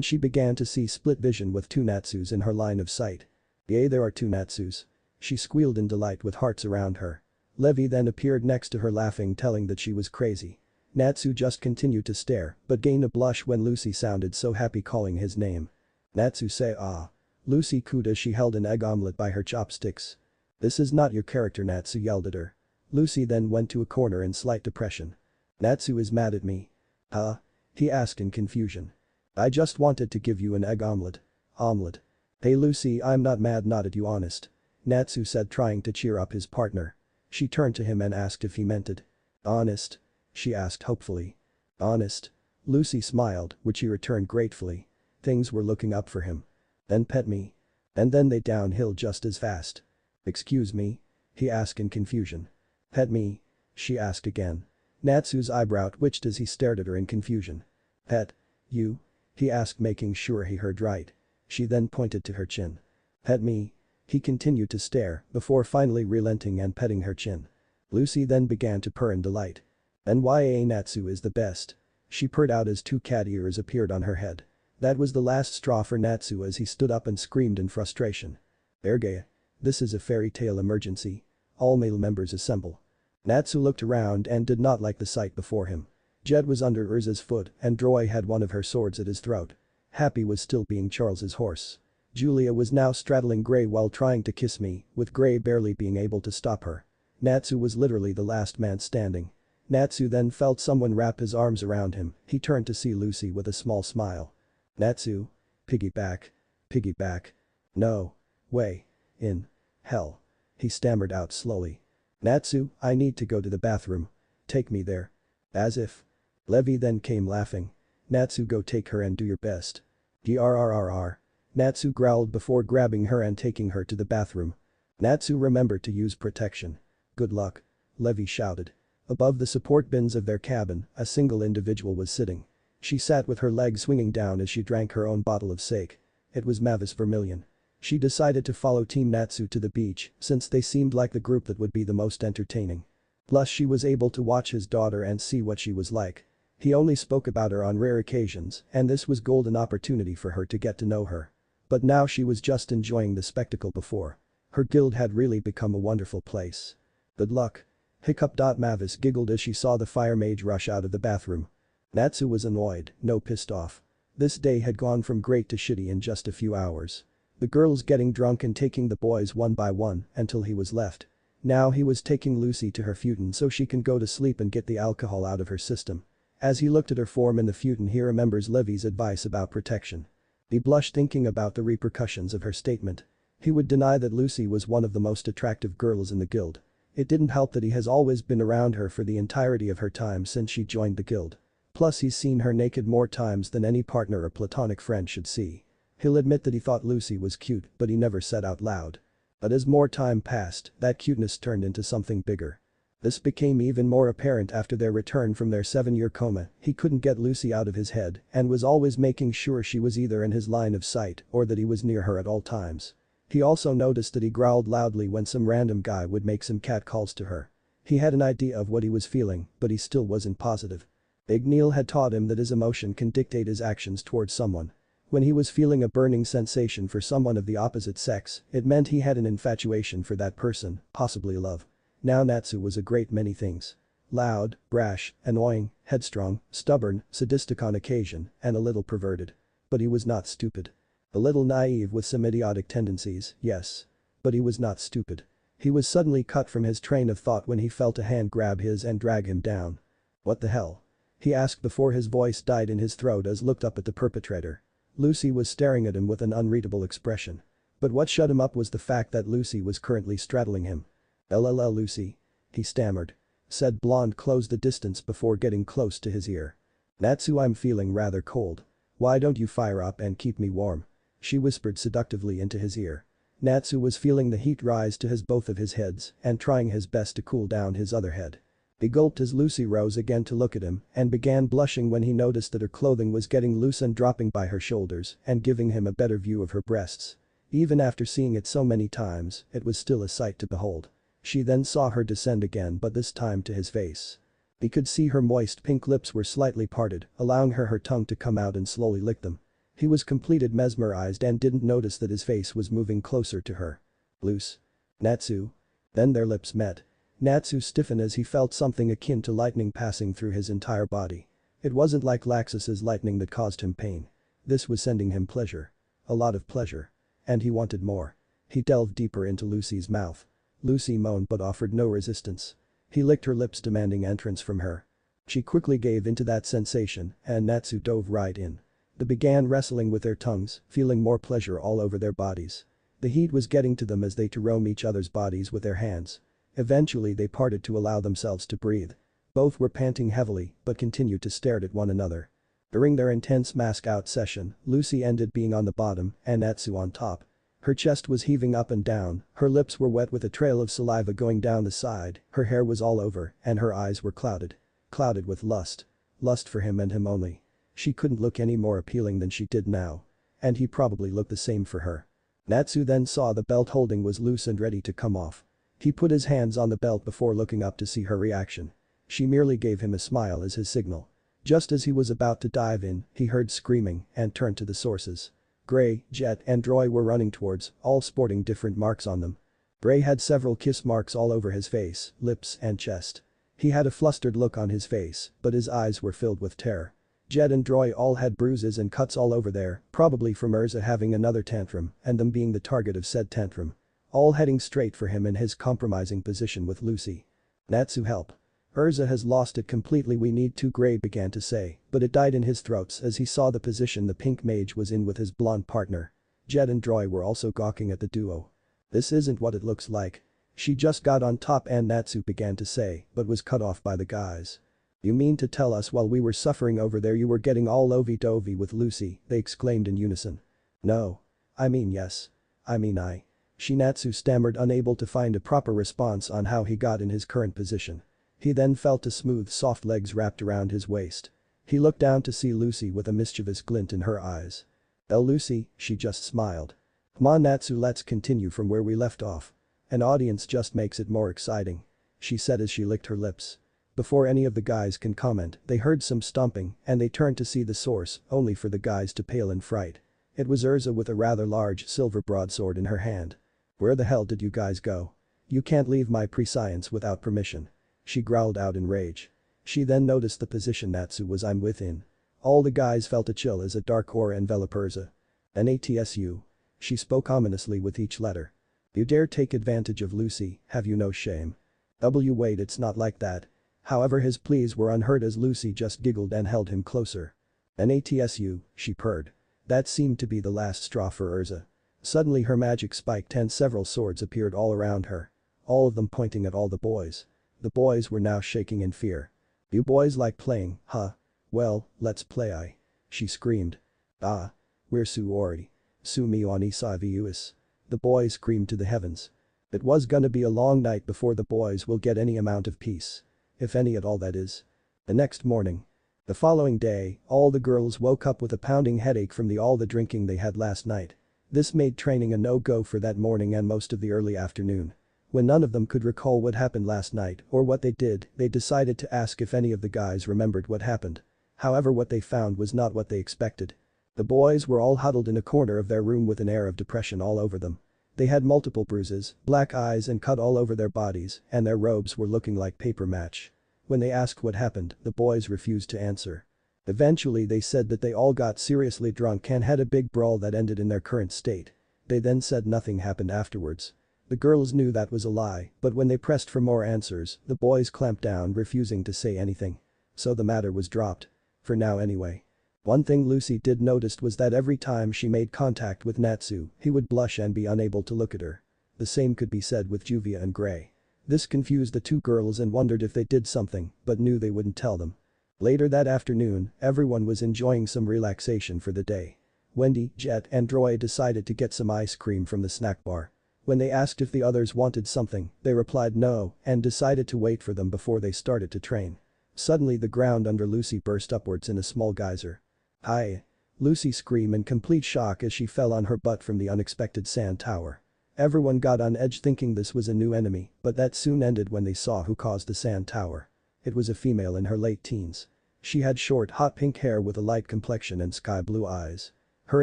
she began to see split vision with two Natsus in her line of sight. Yay, there are two Natsus. She squealed in delight with hearts around her. Levi then appeared next to her, laughing, telling that she was crazy. Natsu just continued to stare but gained a blush when Lucy sounded so happy calling his name. Natsu say ah. Lucy cooed as she held an egg omelette by her chopsticks. This is not your character, Natsu yelled at her. Lucy then went to a corner in slight depression. Natsu is mad at me. Huh? He asked in confusion. I just wanted to give you an egg omelette. Omelette. Hey Lucy, I'm not mad, not at you, honest. Natsu said, trying to cheer up his partner. She turned to him and asked if he meant it. Honest? She asked hopefully. Honest? Lucy smiled, which he returned gratefully. Things were looking up for him. Then pet me. And then they downhill just as fast. Excuse me? He asked in confusion. Pet me? She asked again. Natsu's eyebrow twitched as he stared at her in confusion. Pet? You? He asked, making sure he heard right. She then pointed to her chin. Pet me? He continued to stare before finally relenting and petting her chin. Lucy then began to purr in delight. NYA, Natsu is the best. She purred out as two cat ears appeared on her head. That was the last straw for Natsu as he stood up and screamed in frustration. Erge. This is a fairy tale emergency. All male members assemble. Natsu looked around and did not like the sight before him. Jed was under Urza's foot and Droy had one of her swords at his throat. Happy was still being Charles's horse. Julia was now straddling Gray while trying to kiss me, with Gray barely being able to stop her. Natsu was literally the last man standing. Natsu then felt someone wrap his arms around him. He turned to see Lucy with a small smile. Natsu? Piggyback. Piggyback. No. Way. In. Hell. He stammered out slowly. Natsu, I need to go to the bathroom. Take me there. As if. Levi then came laughing. Natsu, go take her and do your best. Grrrr. Natsu growled before grabbing her and taking her to the bathroom. Natsu, remember to use protection. Good luck. Levi shouted. Above the support bins of their cabin, a single individual was sitting. She sat with her legs swinging down as she drank her own bottle of sake. It was Mavis Vermilion. She decided to follow Team Natsu to the beach since they seemed like the group that would be the most entertaining. Plus she was able to watch his daughter and see what she was like. He only spoke about her on rare occasions and this was golden opportunity for her to get to know her. But now she was just enjoying the spectacle before. Her guild had really become a wonderful place. Good luck. Hiccup. Mavis giggled as she saw the fire mage rush out of the bathroom. Natsu was annoyed, no, pissed off. This day had gone from great to shitty in just a few hours. The girls getting drunk and taking the boys one by one until he was left. Now he was taking Lucy to her futon so she can go to sleep and get the alcohol out of her system. As he looked at her form in the futon, he remembers Livy's advice about protection. He blushed thinking about the repercussions of her statement. He would deny that Lucy was one of the most attractive girls in the guild. It didn't help that he has always been around her for the entirety of her time since she joined the guild. Plus he's seen her naked more times than any partner or platonic friend should see. He'll admit that he thought Lucy was cute, but he never said out loud. But as more time passed, that cuteness turned into something bigger. This became even more apparent after their return from their 7-year coma. He couldn't get Lucy out of his head and was always making sure she was either in his line of sight or that he was near her at all times. He also noticed that he growled loudly when some random guy would make some cat calls to her. He had an idea of what he was feeling, but he still wasn't positive. Big Neil had taught him that his emotion can dictate his actions towards someone. When he was feeling a burning sensation for someone of the opposite sex, it meant he had an infatuation for that person, possibly love. Now Natsu was a great many things. Loud, brash, annoying, headstrong, stubborn, sadistic on occasion, and a little perverted. But he was not stupid. A little naive with some idiotic tendencies, yes. But he was not stupid. He was suddenly cut from his train of thought when he felt a hand grab his and drag him down. What the hell? He asked before his voice died in his throat as looked up at the perpetrator. Lucy was staring at him with an unreadable expression. But what shut him up was the fact that Lucy was currently straddling him. "LLL Lucy," he stammered. Said blonde closed the distance before getting close to his ear. "Natsu, I'm feeling rather cold. Why don't you fire up and keep me warm?" She whispered seductively into his ear. Natsu was feeling the heat rise to his both of his heads and trying his best to cool down his other head. He gulped as Lucy rose again to look at him and began blushing when he noticed that her clothing was getting loose and dropping by her shoulders and giving him a better view of her breasts. Even after seeing it so many times, it was still a sight to behold. She then saw her descend again, but this time to his face. He could see her moist pink lips were slightly parted, allowing her tongue to come out and slowly lick them. He was completely mesmerized and didn't notice that his face was moving closer to her. "Loose. Natsu." Then their lips met. Natsu stiffened as he felt something akin to lightning passing through his entire body. It wasn't like Laxus's lightning that caused him pain. This was sending him pleasure. A lot of pleasure. And he wanted more. He delved deeper into Lucy's mouth. Lucy moaned but offered no resistance. He licked her lips demanding entrance from her. She quickly gave into that sensation and Natsu dove right in. They began wrestling with their tongues, feeling more pleasure all over their bodies. The heat was getting to them as they to roam each other's bodies with their hands. Eventually they parted to allow themselves to breathe. Both were panting heavily but continued to stare at one another. During their intense mask-out session, Lucy ended being on the bottom and Natsu on top. Her chest was heaving up and down, her lips were wet with a trail of saliva going down the side, her hair was all over, and her eyes were clouded. Clouded with lust. Lust for him and him only. She couldn't look any more appealing than she did now. And he probably looked the same for her. Natsu then saw the belt holding was loose and ready to come off. He put his hands on the belt before looking up to see her reaction. She merely gave him a smile as his signal. Just as he was about to dive in, he heard screaming and turned to the sources. Gray, Jet and Roy were running towards, all sporting different marks on them. Gray had several kiss marks all over his face, lips and chest. He had a flustered look on his face, but his eyes were filled with terror. Jet and Roy all had bruises and cuts all over there, probably from Urza having another tantrum and them being the target of said tantrum. All heading straight for him in his compromising position with Lucy. "Natsu, help. Urza has lost it completely, we need to," Gray began to say, but it died in his throat as he saw the position the pink mage was in with his blonde partner. Jet and Roy were also gawking at the duo. "This isn't what it looks like. She just got on top," and Natsu began to say, but was cut off by the guys. "You mean to tell us while we were suffering over there you were getting all lovey-dovey with Lucy?" they exclaimed in unison. "No. I mean yes. I mean I." Natsu stammered, unable to find a proper response on how he got in his current position. He then felt a smooth soft legs wrapped around his waist. He looked down to see Lucy with a mischievous glint in her eyes. "Oh Lucy," she just smiled. "Come on Natsu, let's continue from where we left off. An audience just makes it more exciting," she said as she licked her lips. Before any of the guys can comment, they heard some stomping and they turned to see the source, only for the guys to pale in fright. It was Urza with a rather large silver broadsword in her hand. "Where the hell did you guys go? You can't leave my prescience without permission," she growled out in rage. She then noticed the position Natsu was within. All the guys felt a chill as a dark aura enveloped Urza. "Natsu," She spoke ominously with each letter. You dare take advantage of Lucy, have you no shame? Wait, it's not like that. However, his pleas were unheard as Lucy just giggled and held him closer. "Natsu," she purred. That seemed to be the last straw for Urza. Suddenly her magic spiked and several swords appeared all around her. All of them pointing at all the boys. The boys were now shaking in fear. "You boys like playing, huh? Well, let's play, she screamed. "Ah. We're Suori. Sumi on Isai. The boys screamed to the heavens. It was gonna be a long night before the boys will get any amount of peace. If any at all, that is. The next morning. The following day, all the girls woke up with a pounding headache from all the drinking they had last night. This made training a no-go for that morning and most of the early afternoon. When none of them could recall what happened last night or what they did, they decided to ask if any of the guys remembered what happened. However, what they found was not what they expected. The boys were all huddled in a corner of their room with an air of depression all over them. They had multiple bruises, black eyes and cut all over their bodies, and their robes were looking like paper match. When they asked what happened, the boys refused to answer. Eventually they said that they all got seriously drunk and had a big brawl that ended in their current state. They then said nothing happened afterwards. The girls knew that was a lie, but when they pressed for more answers, the boys clamped down, refusing to say anything. So the matter was dropped. For now anyway. One thing Lucy did notice was that every time she made contact with Natsu, he would blush and be unable to look at her. The same could be said with Juvia and Gray. This confused the two girls and wondered if they did something, but knew they wouldn't tell them. Later that afternoon, everyone was enjoying some relaxation for the day. Wendy, Jet and Droy decided to get some ice cream from the snack bar. When they asked if the others wanted something, they replied no and decided to wait for them before they started to train. Suddenly the ground under Lucy burst upwards in a small geyser. "Hi!" Lucy screamed in complete shock as she fell on her butt from the unexpected sand tower. Everyone got on edge thinking this was a new enemy, but that soon ended when they saw who caused the sand tower. It was a female in her late teens. She had short hot pink hair with a light complexion and sky blue eyes. Her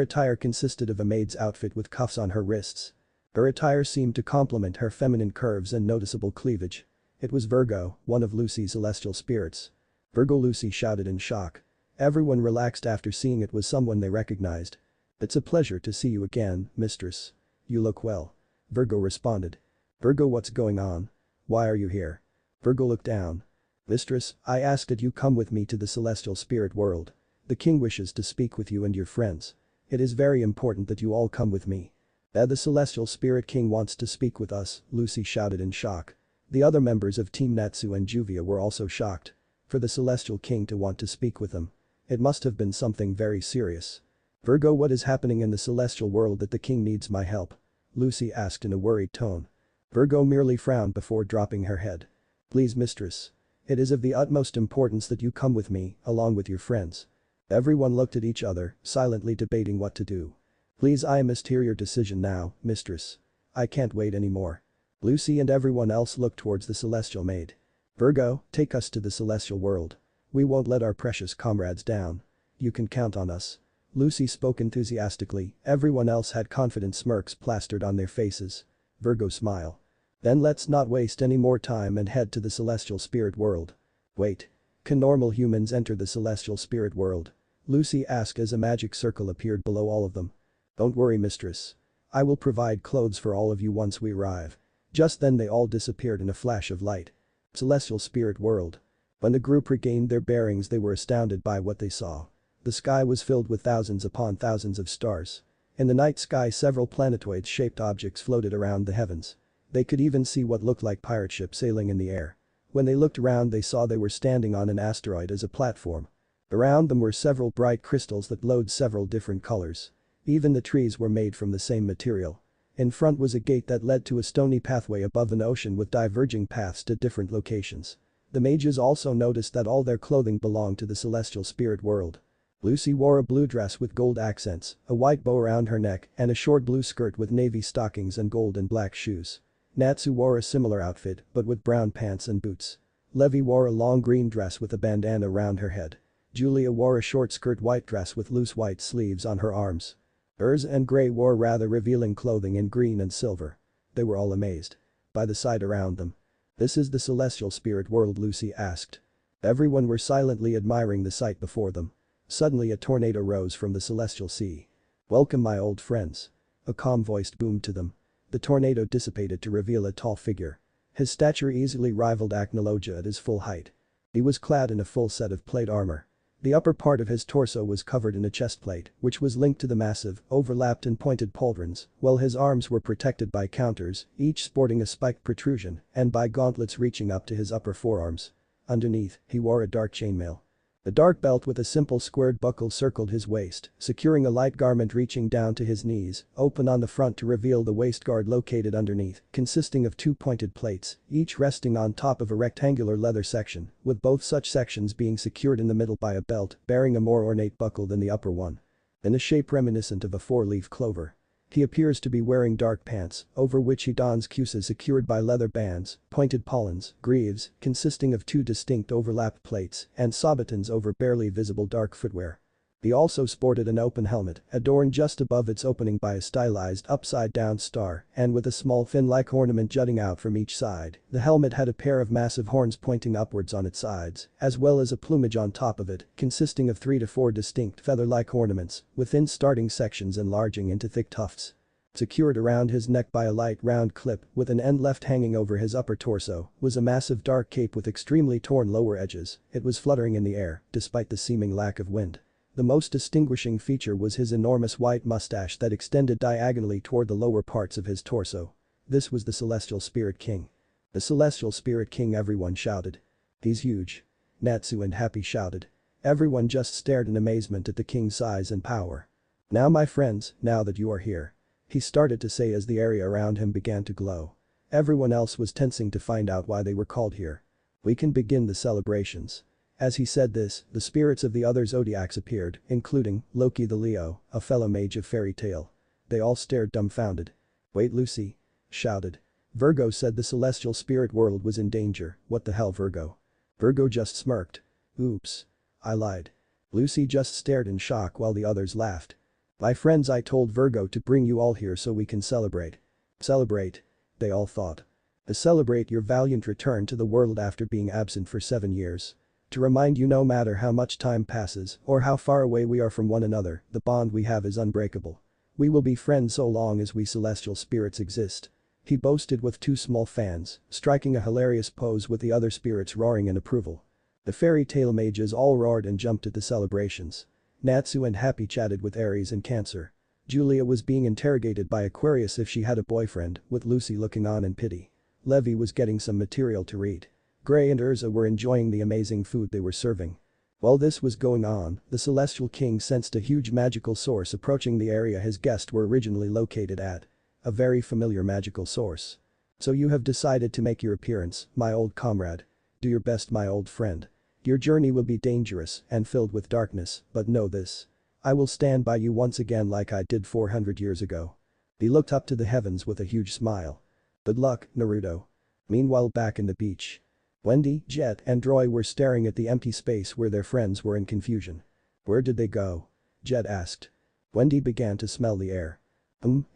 attire consisted of a maid's outfit with cuffs on her wrists. Her attire seemed to complement her feminine curves and noticeable cleavage. It was Virgo, one of Lucy's celestial spirits. "Virgo," Lucy shouted in shock. Everyone relaxed after seeing it was someone they recognized. "It's a pleasure to see you again, mistress. You look well." Virgo responded. "Virgo, what's going on? Why are you here?" Virgo looked down. "Mistress, I asked that you come with me to the celestial spirit world. The king wishes to speak with you and your friends. It is very important that you all come with me." "The celestial spirit king wants to speak with us," Lucy shouted in shock. The other members of Team Natsu and Juvia were also shocked. For the celestial king to want to speak with them. It must have been something very serious. "Virgo, what is happening in the celestial world that the king needs my help?" Lucy asked in a worried tone. Virgo merely frowned before dropping her head. "Please, mistress. It is of the utmost importance that you come with me, along with your friends." Everyone looked at each other, silently debating what to do. "Please, I must hear your decision now, mistress. I can't wait anymore." Lucy and everyone else looked towards the celestial maid. "Virgo, take us to the celestial world. We won't let our precious comrades down. You can count on us." Lucy spoke enthusiastically, everyone else had confident smirks plastered on their faces. Virgo smiled. "Then let's not waste any more time and head to the celestial spirit world." "Wait. Can normal humans enter the celestial spirit world?" Lucy asked as a magic circle appeared below all of them. "Don't worry, mistress. I will provide clothes for all of you once we arrive." Just then they all disappeared in a flash of light. Celestial spirit world. When the group regained their bearings, they were astounded by what they saw. The sky was filled with thousands upon thousands of stars. In the night sky, several planetoid-shaped objects floated around the heavens. They could even see what looked like pirate ships sailing in the air. When they looked around, they saw they were standing on an asteroid as a platform. Around them were several bright crystals that glowed several different colors. Even the trees were made from the same material. In front was a gate that led to a stony pathway above an ocean with diverging paths to different locations. The mages also noticed that all their clothing belonged to the celestial spirit world. Lucy wore a blue dress with gold accents, a white bow around her neck, and a short blue skirt with navy stockings and gold and black shoes. Natsu wore a similar outfit, but with brown pants and boots. Levi wore a long green dress with a bandana around her head. Julia wore a short skirt white dress with loose white sleeves on her arms. Urza and Gray wore rather revealing clothing in green and silver. They were all amazed by the sight around them. "This is the celestial spirit world?" Lucy asked. Everyone were silently admiring the sight before them. Suddenly a tornado rose from the celestial sea. "Welcome, my old friends. a calm voice boomed to them. The tornado dissipated to reveal a tall figure. His stature easily rivaled Acnologia at his full height. He was clad in a full set of plate armor. The upper part of his torso was covered in a chestplate, which was linked to the massive, overlapped and pointed pauldrons, while his arms were protected by counters, each sporting a spiked protrusion, and by gauntlets reaching up to his upper forearms. Underneath, he wore a dark chainmail. A dark belt with a simple squared buckle circled his waist, securing a light garment reaching down to his knees, open on the front to reveal the waistguard located underneath, consisting of two pointed plates, each resting on top of a rectangular leather section, with both such sections being secured in the middle by a belt bearing a more ornate buckle than the upper one. In a shape reminiscent of a four-leaf clover. He appears to be wearing dark pants, over which he dons cuissas secured by leather bands, pointed pollens, greaves, consisting of two distinct overlapped plates, and sabatons over barely visible dark footwear. He also sported an open helmet, adorned just above its opening by a stylized upside-down star, and with a small fin-like ornament jutting out from each side. The helmet had a pair of massive horns pointing upwards on its sides, as well as a plumage on top of it, consisting of 3 to 4 distinct feather-like ornaments, with thin starting sections enlarging into thick tufts. Secured around his neck by a light round clip with an end left hanging over his upper torso was a massive dark cape with extremely torn lower edges. It was fluttering in the air, despite the seeming lack of wind. The most distinguishing feature was his enormous white mustache that extended diagonally toward the lower parts of his torso. This was the Celestial Spirit King. The Celestial Spirit King, everyone shouted. He's huge. Natsu and Happy shouted. Everyone just stared in amazement at the king's size and power. Now my friends, now that you are here. He started to say as the area around him began to glow. Everyone else was tensing to find out why they were called here. We can begin the celebrations. As he said this, the spirits of the other zodiacs appeared, including Loki the Leo, a fellow mage of fairy tale. They all stared dumbfounded. Wait, Lucy. Shouted. Virgo said the celestial spirit world was in danger. What the hell, Virgo? Virgo just smirked. Oops. I lied. Lucy just stared in shock while the others laughed. My friends, I told Virgo to bring you all here so we can celebrate. Celebrate? They all thought. To celebrate your valiant return to the world after being absent for 7 years. To remind you, no matter how much time passes or how far away we are from one another, the bond we have is unbreakable. We will be friends so long as we celestial spirits exist. He boasted with 2 small fans, striking a hilarious pose with the other spirits roaring in approval. The fairy tale mages all roared and jumped at the celebrations. Natsu and Happy chatted with Aries and Cancer. Julia was being interrogated by Aquarius if she had a boyfriend, with Lucy looking on in pity. Levi was getting some material to read. Gray and Urza were enjoying the amazing food they were serving. While this was going on, the Celestial King sensed a huge magical source approaching the area his guests were originally located at. A very familiar magical source. So you have decided to make your appearance, my old comrade. Do your best, my old friend. Your journey will be dangerous and filled with darkness, but know this. I will stand by you once again like I did 400 years ago. He looked up to the heavens with a huge smile. Good luck, Naruto. Meanwhile, back in the beach. Wendy, Jet, and Roy were staring at the empty space where their friends were in confusion. Where did they go? Jet asked. Wendy began to smell the air.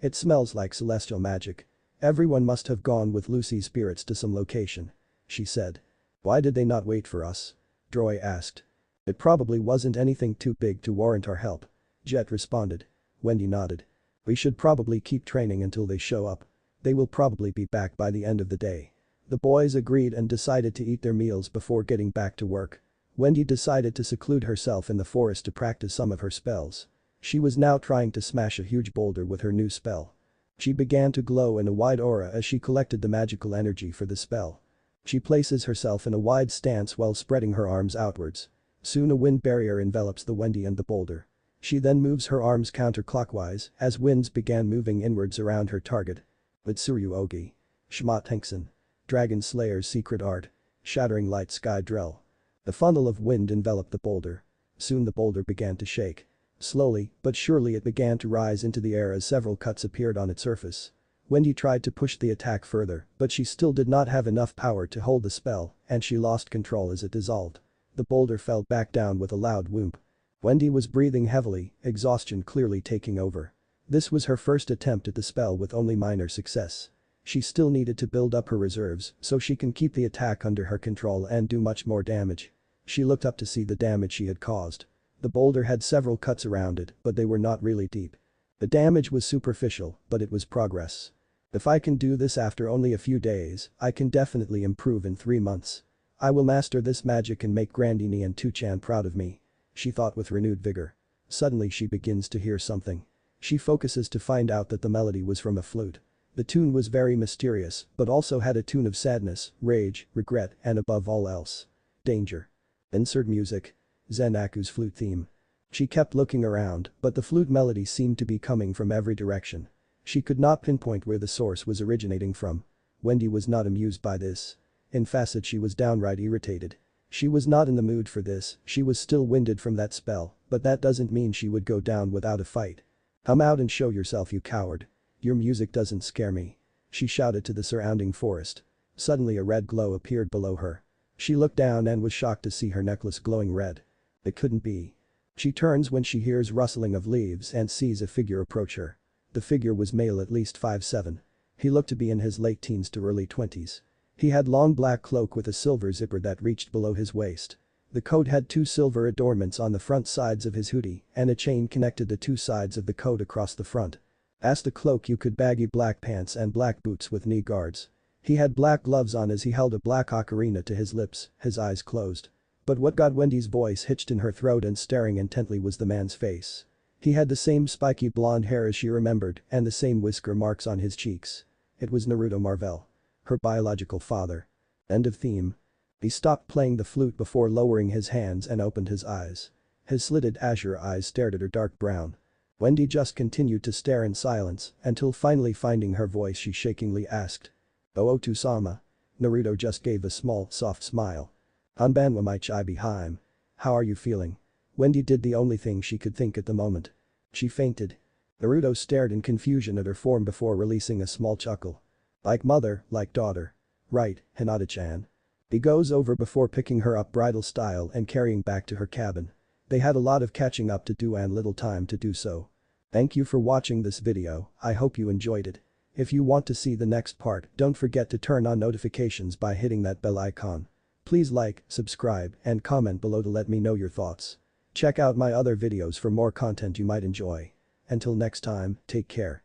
It smells like celestial magic. Everyone must have gone with Lucy's spirits to some location. She said. Why did they not wait for us? Roy asked. It probably wasn't anything too big to warrant our help. Jet responded. Wendy nodded. We should probably keep training until they show up. They will probably be back by the end of the day. The boys agreed and decided to eat their meals before getting back to work. Wendy decided to seclude herself in the forest to practice some of her spells. She was now trying to smash a huge boulder with her new spell. She began to glow in a wide aura as she collected the magical energy for the spell. She places herself in a wide stance while spreading her arms outwards. Soon a wind barrier envelops the Wendy and the boulder. She then moves her arms counterclockwise as winds began moving inwards around her target. Mitsuru Ogi. Shma Tenksen. Dragon Slayer's secret art. Shattering light sky drill. The funnel of wind enveloped the boulder. Soon the boulder began to shake. Slowly, but surely it began to rise into the air as several cuts appeared on its surface. Wendy tried to push the attack further, but she still did not have enough power to hold the spell, and she lost control as it dissolved. The boulder fell back down with a loud whoomp. Wendy was breathing heavily, exhaustion clearly taking over. This was her first attempt at the spell with only minor success. She still needed to build up her reserves so she can keep the attack under her control and do much more damage. She looked up to see the damage she had caused. The boulder had several cuts around it, but they were not really deep. The damage was superficial, but it was progress. If I can do this after only a few days, I can definitely improve in 3 months. I will master this magic and make Grandini and Tuchan proud of me. She thought with renewed vigor. Suddenly she begins to hear something. She focuses to find out that the melody was from a flute. The tune was very mysterious, but also had a tune of sadness, rage, regret, and above all else, danger. Insert music. Zenaku's flute theme. She kept looking around, but the flute melody seemed to be coming from every direction. She could not pinpoint where the source was originating from. Wendy was not amused by this. In fact, she was downright irritated. She was not in the mood for this, she was still winded from that spell, but that doesn't mean she would go down without a fight. Come out and show yourself, you coward. Your music doesn't scare me. She shouted to the surrounding forest. Suddenly a red glow appeared below her. She looked down and was shocked to see her necklace glowing red. It couldn't be. She turns when she hears rustling of leaves and sees a figure approach her. The figure was male, at least 5'7". He looked to be in his late teens to early 20s. He had long black cloak with a silver zipper that reached below his waist. The coat had 2 silver adornments on the front sides of his hoodie, and a chain connected the 2 sides of the coat across the front. As the cloak, you could baggy black pants and black boots with knee guards. He had black gloves on as he held a black ocarina to his lips, his eyes closed. But what got Wendy's voice hitched in her throat and staring intently was the man's face. He had the same spiky blonde hair as she remembered and the same whisker marks on his cheeks. It was Naruto Marvell. Her biological father. End of theme. He stopped playing the flute before lowering his hands and opened his eyes. His slitted azure eyes stared at her dark brown. Wendy just continued to stare in silence until finally finding her voice she shakingly asked. "Oh Otu-sama." Naruto just gave a small, soft smile. "Hanban wa mai chai behind. How are you feeling?" Wendy did the only thing she could think at the moment. She fainted. Naruto stared in confusion at her form before releasing a small chuckle. "Like mother, like daughter. Right, Hinata-chan." He goes over before picking her up bridal style and carrying back to her cabin. They had a lot of catching up to do and little time to do so. Thank you for watching this video, I hope you enjoyed it. If you want to see the next part, don't forget to turn on notifications by hitting that bell icon. Please like, subscribe, and comment below to let me know your thoughts. Check out my other videos for more content you might enjoy. Until next time, take care.